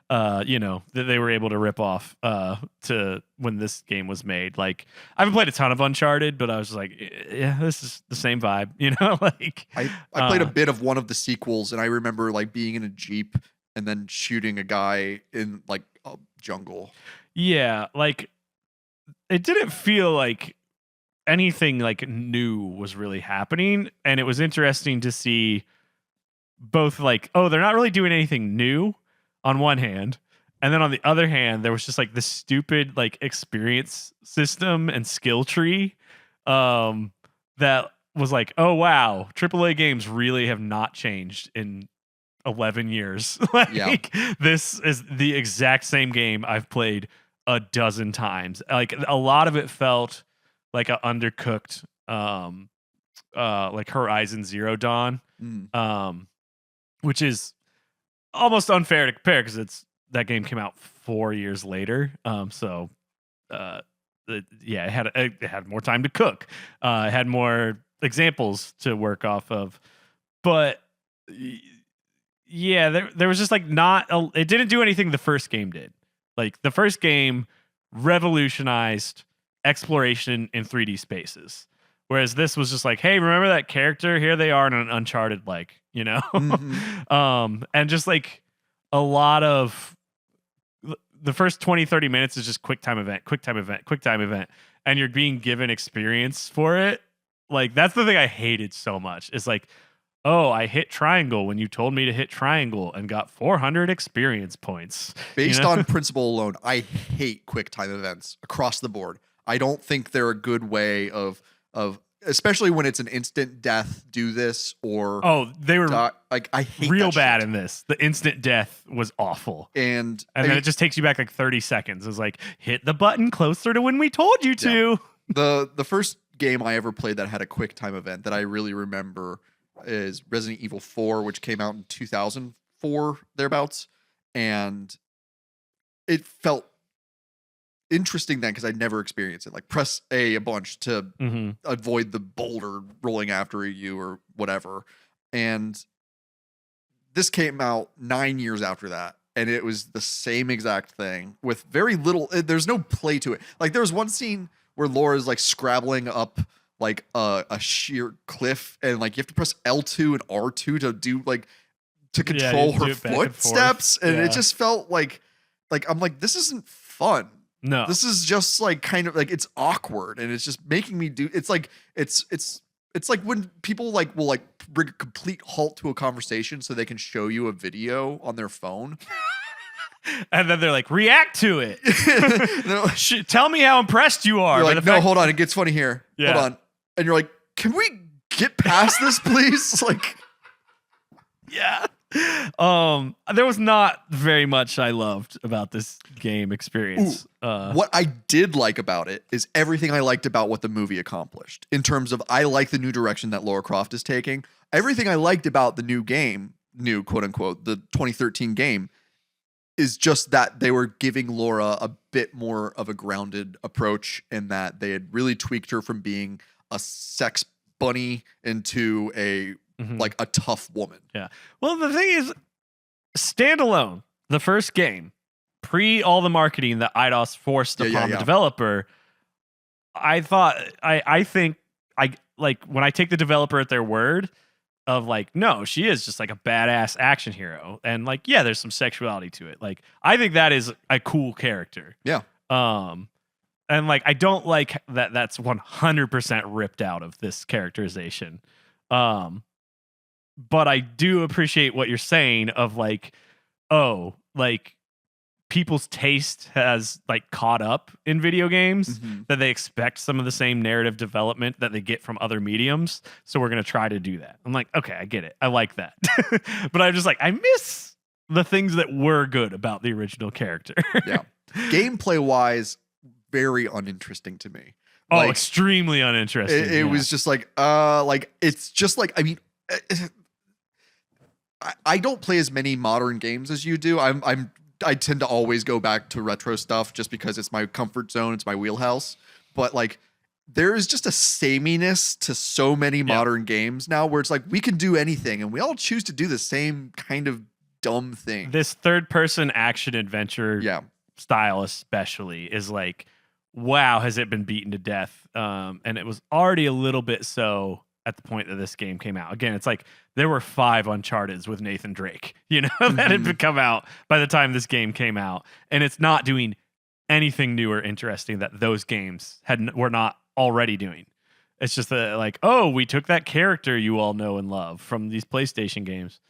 that they were able to rip off to when this game was made. Like, I haven't played a ton of Uncharted, but I was like, yeah, this is the same vibe, like I played a bit of one of the sequels, and I remember like being in a Jeep and then shooting a guy in like a jungle. Yeah, like it didn't feel like anything like new was really happening, and it was interesting to see both like, oh, they're not really doing anything new on one hand, and then on the other hand, there was just like this stupid like experience system and skill tree that was like, oh wow, AAA games really have not changed in 11 years. This is the exact same game I've played a dozen times. Like, a lot of it felt like a undercooked like Horizon Zero Dawn, which is almost unfair to compare because that game came out 4 years later. It had more time to cook. It had more examples to work off of, but yeah, there was just like it didn't do anything the first game did. Like, the first game revolutionized exploration in 3D spaces, whereas this was just like, hey, remember that character? Here they are in an Uncharted, and just like a lot of the first 20-30 minutes is just quick time event, and you're being given experience for it. Like, that's the thing I hated so much. It's like, oh, I hit triangle when you told me to hit triangle and got 400 experience points. Based on principle alone, I hate quick time events across the board. I don't think they're a good way of especially when it's an instant death, do this, or they were like, I hate real that bad shit. in this. The instant death was awful. And then it just takes you back like 30 seconds. It's like, hit the button closer to when we told you to. Yeah. The first game I ever played that had a quick time event that I really remember is Resident Evil 4, which came out in 2004 thereabouts, and it felt interesting then because I'd never experienced it. Like, press A bunch to avoid the boulder rolling after you or whatever. And this came out 9 years after that, and it was the same exact thing with very little. There's no play to it. Like, there was one scene where Laura's like scrabbling up like a sheer cliff, and like you have to press L2 and R2 to do like to control her footsteps, and it just felt like I'm like, this isn't fun. No, this is just like kind of like, it's awkward, and it's just making me do. It's like it's like when people like will like bring a complete halt to a conversation so they can show you a video on their phone. And then they're like, react to it. Tell me how impressed you are. You're like, no, hold on, it gets funny here. Yeah. Hold on. And you're like, can we get past this, please? Like, yeah. There was not very much I loved about this game experience. What I did like about it is everything I liked about what the movie accomplished. In terms of, I like the new direction that Lara Croft is taking. Everything I liked about the new game new, quote unquote, the 2013 game, is just that they were giving Laura a bit more of a grounded approach, and that they had really tweaked her from being a sex bunny into a like a tough woman. Yeah. Well, the thing is, standalone, the first game, pre all the marketing that Eidos forced upon the developer, I think like when I take the developer at their word of like, no, she is just like a badass action hero, and like, yeah, there's some sexuality to it. Like, I think that is a cool character. Yeah. And like, I don't like that that's 100% ripped out of this characterization. But I do appreciate what you're saying of like, oh, like people's taste has like caught up in video games, that they expect some of the same narrative development that they get from other mediums. So we're going to try to do that. I'm like, okay, I get it. I like that. But I'm just like, I miss the things that were good about the original character. Yeah. Gameplay wise, very uninteresting to me. Oh, like, extremely uninteresting. It was just like it's just like, I mean, I don't play as many modern games as you do. I tend to always go back to retro stuff just because it's my comfort zone. It's my wheelhouse. But like, there is just a sameness to so many modern games now where it's like, we can do anything and we all choose to do the same kind of dumb thing. This third person action adventure style especially is like, wow, has it been beaten to death? And it was already a little bit so at the point that this game came out. Again, it's like there were 5 Uncharteds with Nathan Drake, that had come out by the time this game came out. And it's not doing anything new or interesting that those games were not already doing. It's just like, oh, we took that character you all know and love from these PlayStation games.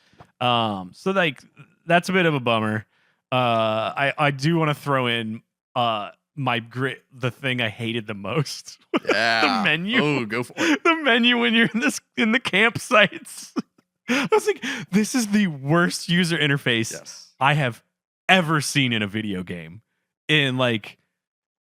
So like, that's a bit of a bummer. I do want to throw in the thing I hated the most. Yeah. The menu. Oh, go for it. The menu when you're in the campsites. I was like, this is the worst user interface I have ever seen in a video game. In like,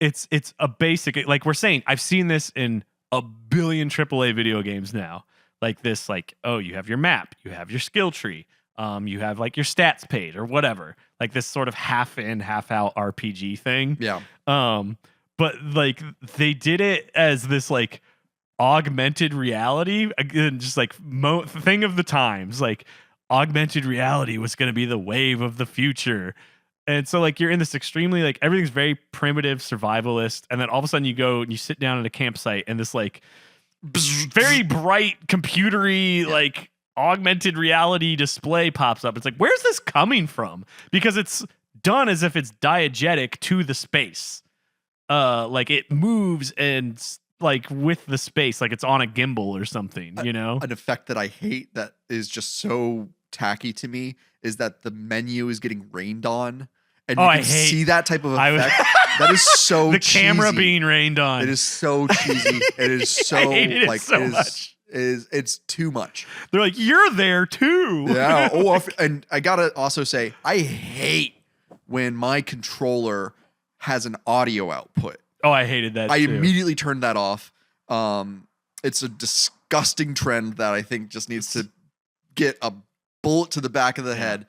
it's a basic, like we're saying, I've seen this in a billion AAA video games now. Like this, like, oh, you have your map, you have your skill tree, you have like your stats page or whatever. Like this sort of half in, half out RPG thing. Yeah. But like they did it as this like augmented reality, again, just like thing of the times. Like augmented reality was going to be the wave of the future. And so like you're in this extremely like everything's very primitive survivalist, and then all of a sudden you go and you sit down at a campsite and this like very bright computery like augmented reality display pops up. It's like, where's this coming from? Because it's done as if it's diegetic to the space. Like it moves and like with the space, like it's on a gimbal or something, An effect that I hate that is just so tacky to me is that the menu is getting rained on. And you can see that type of effect. That is so the cheesy. Camera being rained on. It is so cheesy. It is so I hated like it so much. It's too much. They're like, you're there too. Yeah. And I gotta also say, I hate when my controller has an audio output. Oh, I hated that. I immediately turned that off. It's a disgusting trend that I think just needs to get a bullet to the back of the head.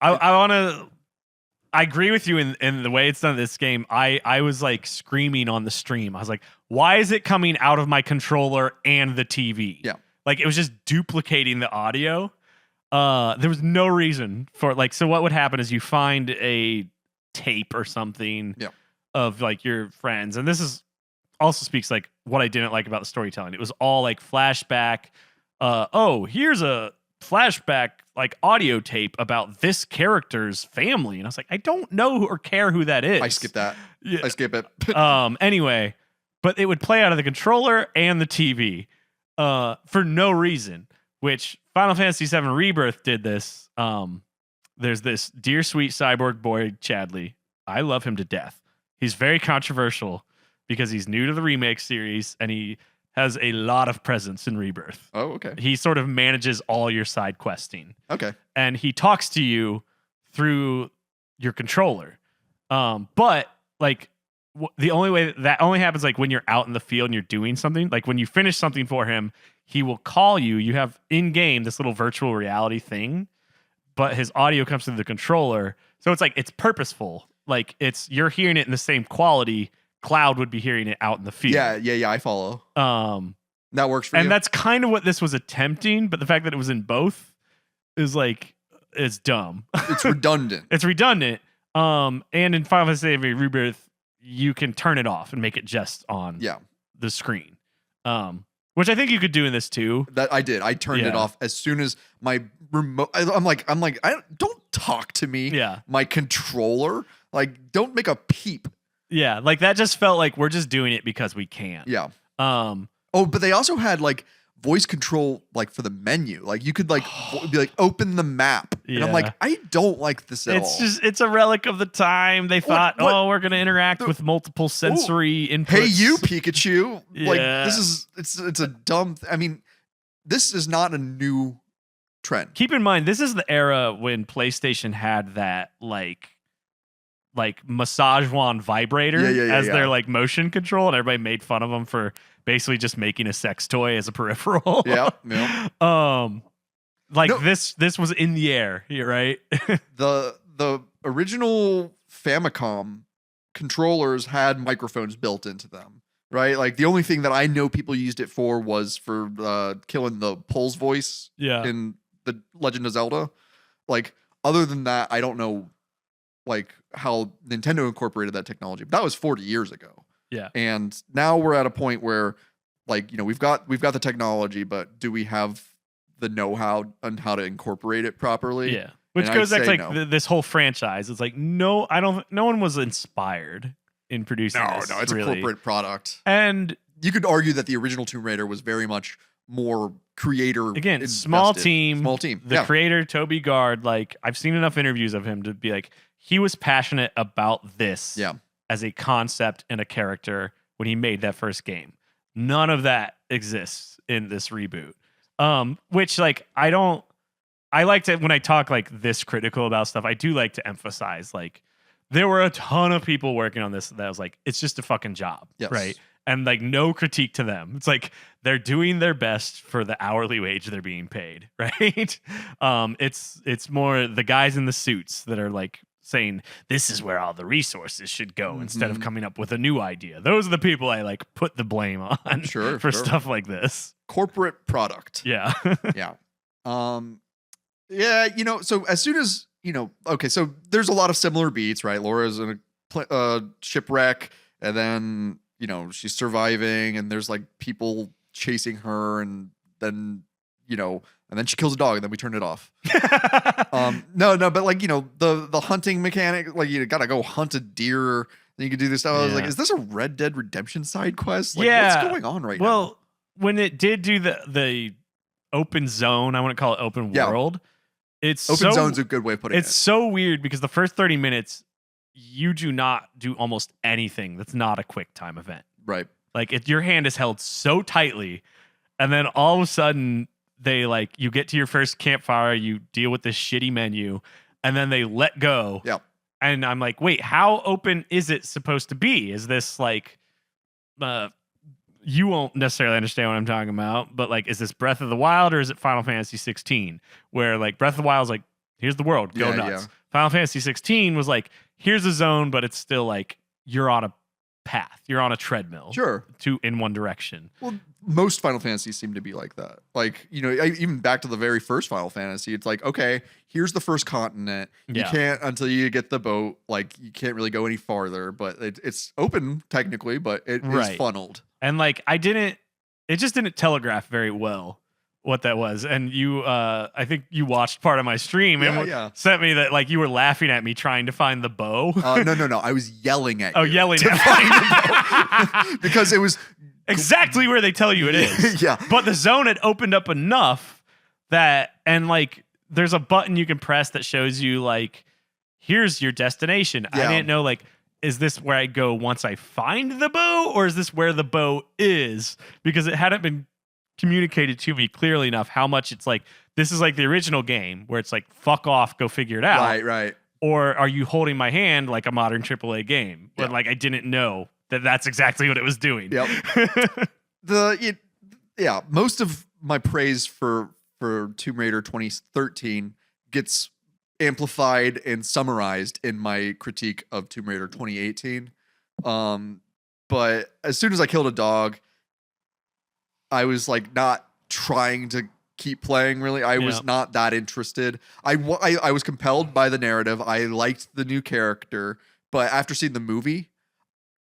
I agree with you in the way it's done in this game. I was like screaming on the stream. I was like, why is it coming out of my controller and the TV? Yeah. Like it was just duplicating the audio. There was no reason for like, so what would happen is you find a tape or something of like your friends. And this is also speaks like what I didn't like about the storytelling. It was all like flashback. Here's a flashback like audio tape about this character's family. And I was like, I don't know or care who that is. I skip that. Yeah. I skip it. Anyway, but it would play out of the controller and the TV for no reason, which Final Fantasy VII Rebirth did this. There's this dear sweet cyborg boy, Chadley. I love him to death. He's very controversial because he's new to the remake series and he has a lot of presence in Rebirth. Oh, okay. He sort of manages all your side questing. Okay. And he talks to you through your controller. But like the only way that only happens like when you're out in the field and you're doing something. Like when you finish something for him, he will call you. You have in game this little virtual reality thing but his audio comes through the controller. So it's like it's purposeful. Like you're hearing it in the same quality Cloud would be hearing it out in the field. Yeah, I follow. That works for you. And that's kind of what this was attempting, but the fact that it was in both is like it's dumb. It's redundant. It's redundant. And in Final Fantasy VII Rebirth, you can turn it off and make it just on the screen. Which I think you could do in this too. That I did. I turned it off as soon as my remote. I'm like, don't talk to me. Yeah. My controller, like, don't make a peep. Yeah, like that just felt like we're just doing it because we can. Yeah. But they also had like voice control, like for the menu. Like you could like be like open the map, and I'm like, I don't like this at all. It's a relic of the time. They thought, we're gonna interact with multiple sensory inputs. Hey, you Pikachu! Like this is it's a dumb. I mean, this is not a new trend. Keep in mind, this is the era when PlayStation had that like massage wand vibrator as their like motion control, and everybody made fun of them for basically just making a sex toy as a peripheral. Yeah. This was in the air, right? The original Famicom controllers had microphones built into them, right? Like the only thing that I know people used it for was for killing the Pulse voice in the Legend of Zelda. Like other than that, I don't know like how Nintendo incorporated that technology. But that was 40 years ago. Yeah. And now we're at a point where like, we've got the technology, but do we have the know-how on how to incorporate it properly? Yeah. Which goes back to like this whole franchise. It's like, no one was inspired in producing this. No, it's really a corporate product. And you could argue that the original Tomb Raider was very much more creator. Again, small team. The Yeah. creator, Toby Gard, like I've seen enough interviews of him to be like, he was passionate about this as a concept and a character when he made that first game. None of that exists in this reboot. Which like I like to, when I talk like this critical about stuff, I do like to emphasize like there were a ton of people working on this that was like, it's just a fucking job. Yes. Right. And like no critique to them. It's like they're doing their best for the hourly wage they're being paid. Right. It's more the guys in the suits that are like saying this is where all the resources should go instead of coming up with a new idea. Those are the people I like put the blame on for stuff like this. Corporate product. Yeah. Yeah. So as soon as, okay, so there's a lot of similar beats, right? Laura's in a shipwreck, and then, she's surviving, and there's like people chasing her, and then, and then she kills a dog, and then we turn it off. But like, the hunting mechanic, like you gotta go hunt a deer, then you can do this stuff. I was like, is this a Red Dead Redemption side quest? Like, what's going on right now? Well, when it did do the open zone, I wouldn't call it open world. It's open zone's a good way of putting it. It's so weird because the first 30 minutes, you do not do almost anything that's not a quick time event. Right. Like your hand is held so tightly, and then all of a sudden they like you get to your first campfire, you deal with this shitty menu, and then they let go. Yeah. And I'm like, wait, how open is it supposed to be? Is this like you won't necessarily understand what I'm talking about, but like, is this Breath of the Wild or is it Final Fantasy 16? Where like Breath of the Wild is like, here's the world, go nuts. Yeah. Final Fantasy 16 was like, here's a zone, but it's still like you're on a path, you're on a treadmill, in one direction. Well, most Final Fantasies seem to be like that. Like, even back to the very first Final Fantasy, it's like, okay, here's the first continent. You can't until you get the boat. Like, you can't really go any farther, but it's open technically, but it is funneled. And like, it just didn't telegraph very well what that was. And you, I think you watched part of my stream and sent me that like you were laughing at me trying to find the bow. No. I was yelling at you. Yelling at me. Because it was exactly where they tell you it is. Yeah. But the zone had opened up enough that, and like, there's a button you can press that shows you like, here's your destination. Yeah. I didn't know like, is this where I go once I find the bow, or is this where the bow is? Because it hadn't been communicated to me clearly enough how much it's like, this is like the original game where it's like, fuck off, go figure it out. Right. Or are you holding my hand like a modern AAA game? But like, I didn't know that that's exactly what it was doing. Yep. Most of my praise for Tomb Raider 2013 gets amplified and summarized in my critique of Tomb Raider 2018. But as soon as I killed a dog, I was like not trying to keep playing. Really, I was not that interested. I was compelled by the narrative. I liked the new character, but after seeing the movie,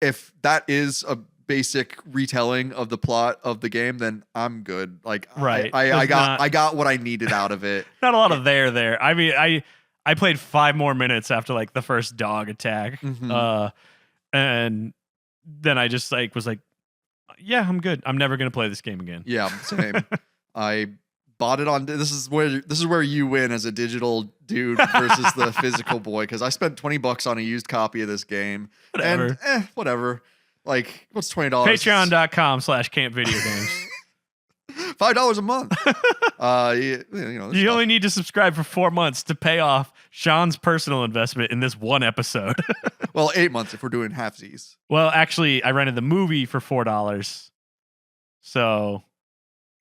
if that is a basic retelling of the plot of the game, then I'm good. Like, right, I got what I needed out of it. Not a lot of there. I mean, I played 5 more minutes after like the first dog attack, and then I just like was like, yeah, I'm good. I'm never gonna play this game again. Yeah, same. I bought it on. This is where you win as a digital dude versus the physical boy, because I spent $20 on a used copy of this game. Whatever. And whatever. Like, what's $20? Patreon.com/campvideogames. $5 a month. You only need to subscribe for 4 months to pay off Sean's personal investment in this one episode. Well, 8 months if we're doing halfsies. Well, actually, I rented the movie for $4. So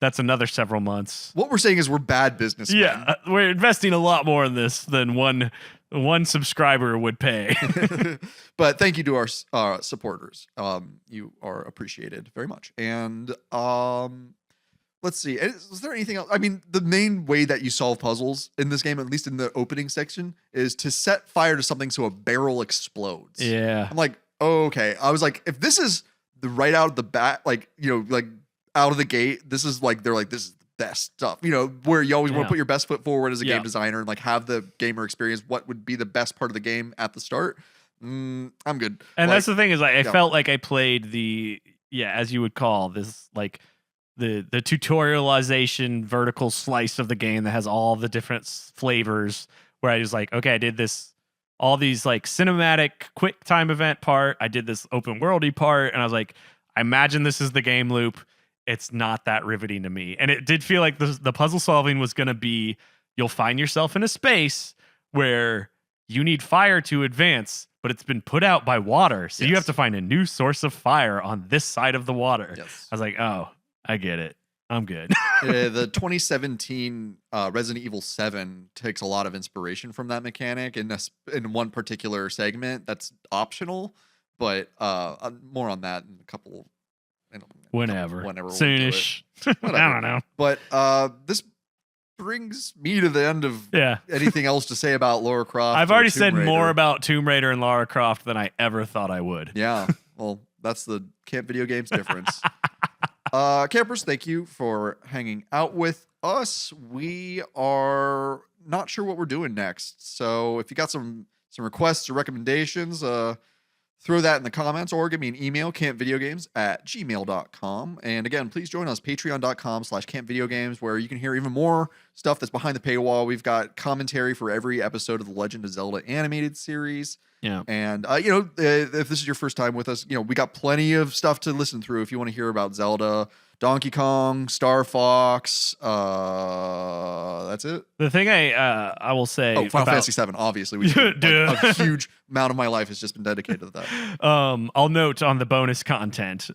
that's another several months. What we're saying is we're bad businessmen. Yeah, we're investing a lot more in this than one subscriber would pay. But thank you to our supporters. You are appreciated very much. And let's see. Is there anything else? I mean, the main way that you solve puzzles in this game, at least in the opening section, is to set fire to something so a barrel explodes. Yeah. I'm like, oh, okay. I was like, if this is the right out of the bat, like, like out of the gate, this is like, they're like, this is the best stuff, where you always want to put your best foot forward as a game designer and like have the gamer experience what would be the best part of the game at the start. I'm good. And that's the thing is like, I felt like I played the, as you would call this, like the tutorialization vertical slice of the game that has all the different flavors, where I was like, okay, I did this, all these like cinematic quick time event part. I did this open worldy part. And I was like, I imagine this is the game loop. It's not that riveting to me. And it did feel like the puzzle solving was going to be, you'll find yourself in a space where you need fire to advance, but it's been put out by water. So you have to find a new source of fire on this side of the water. Yes. I was like, oh, I get it. I'm good. The 2017 Resident Evil 7 takes a lot of inspiration from that mechanic in one particular segment that's optional, but more on that in a couple. Whenever soonish. I don't know. But this brings me to the end of anything else to say about Lara Croft. I've already said more about Tomb Raider and Lara Croft than I ever thought I would. Yeah, well, that's the Camp Video Games difference. Campers, thank you for hanging out with us. We are not sure what we're doing next, so if you got some requests or recommendations, throw that in the comments or give me an email, campvideogames@gmail.com. And again, please join us, patreon.com/campvideogames, where you can hear even more stuff that's behind the paywall. We've got commentary for every episode of the Legend of Zelda animated series. Yeah. And, if this is your first time with us, we got plenty of stuff to listen through if you want to hear about Zelda, Donkey Kong, Star Fox. That's it. The thing I will say, Final Fantasy 7. Obviously, a huge amount of my life has just been dedicated to that. I'll note on the bonus content.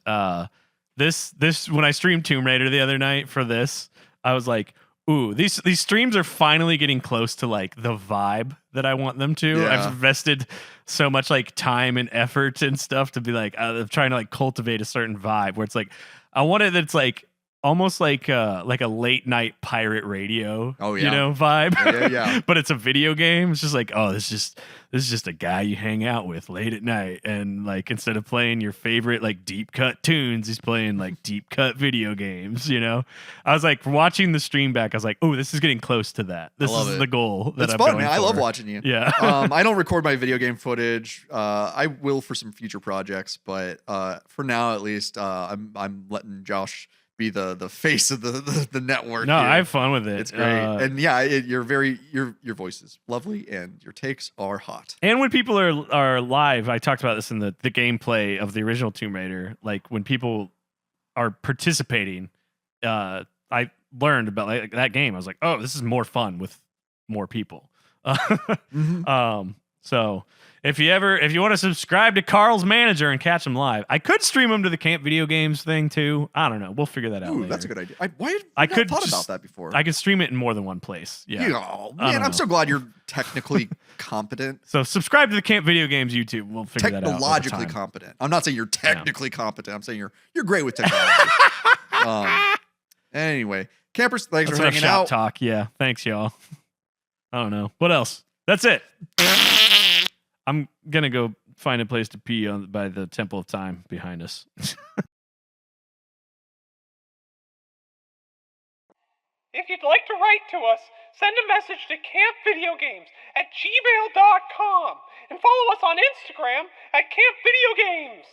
This when I streamed Tomb Raider the other night for this, I was like, ooh, these streams are finally getting close to like the vibe that I want them to. Yeah. I've invested so much like time and effort and stuff to be like, I'm trying to like cultivate a certain vibe where it's like, I want it that's like almost like a late night pirate radio, vibe. Yeah. But it's a video game. It's just like, oh, this is just a guy you hang out with late at night, and like instead of playing your favorite like deep cut tunes, he's playing like deep cut video games. I was like watching the stream back. I was like, oh, this is getting close to that. This is the goal. It's fun, man. I love watching you. Yeah. I don't record my video game footage. I will for some future projects, but for now at least, I'm letting Josh be the face of the network. No, here. I have fun with it. It's great. And your voice is lovely and your takes are hot. And when people are live, I talked about this in the gameplay of the original Tomb Raider, like when people are participating, I learned about like that game. I was like, oh, this is more fun with more people. So if you want to subscribe to Carl's Manager and catch him live, I could stream him to the Camp Video Games thing too. I don't know. We'll figure that out later. That's a good idea. I could thought about that before. I could stream it in more than one place. Yeah. Oh, man, I'm so glad you're technically competent. So subscribe to the Camp Video Games YouTube. We'll figure that out. Technologically competent. I'm not saying you're technically competent. I'm saying you're great with technology. Anyway, campers, thanks for hanging out. Talk. Yeah. Thanks, y'all. I don't know. What else? That's it. I'm going to go find a place to pee by the Temple of Time behind us. If you'd like to write to us, send a message to campvideogames@gmail.com and follow us on Instagram @campvideogames.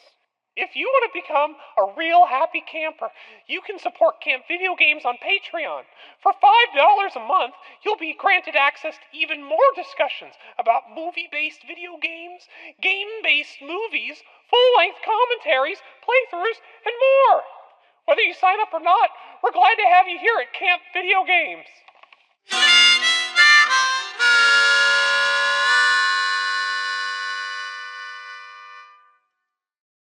If you want to become a real happy camper, you can support Camp Video Games on Patreon. For $5 a month, you'll be granted access to even more discussions about movie-based video games, game-based movies, full-length commentaries, playthroughs, and more. Whether you sign up or not, we're glad to have you here at Camp Video Games.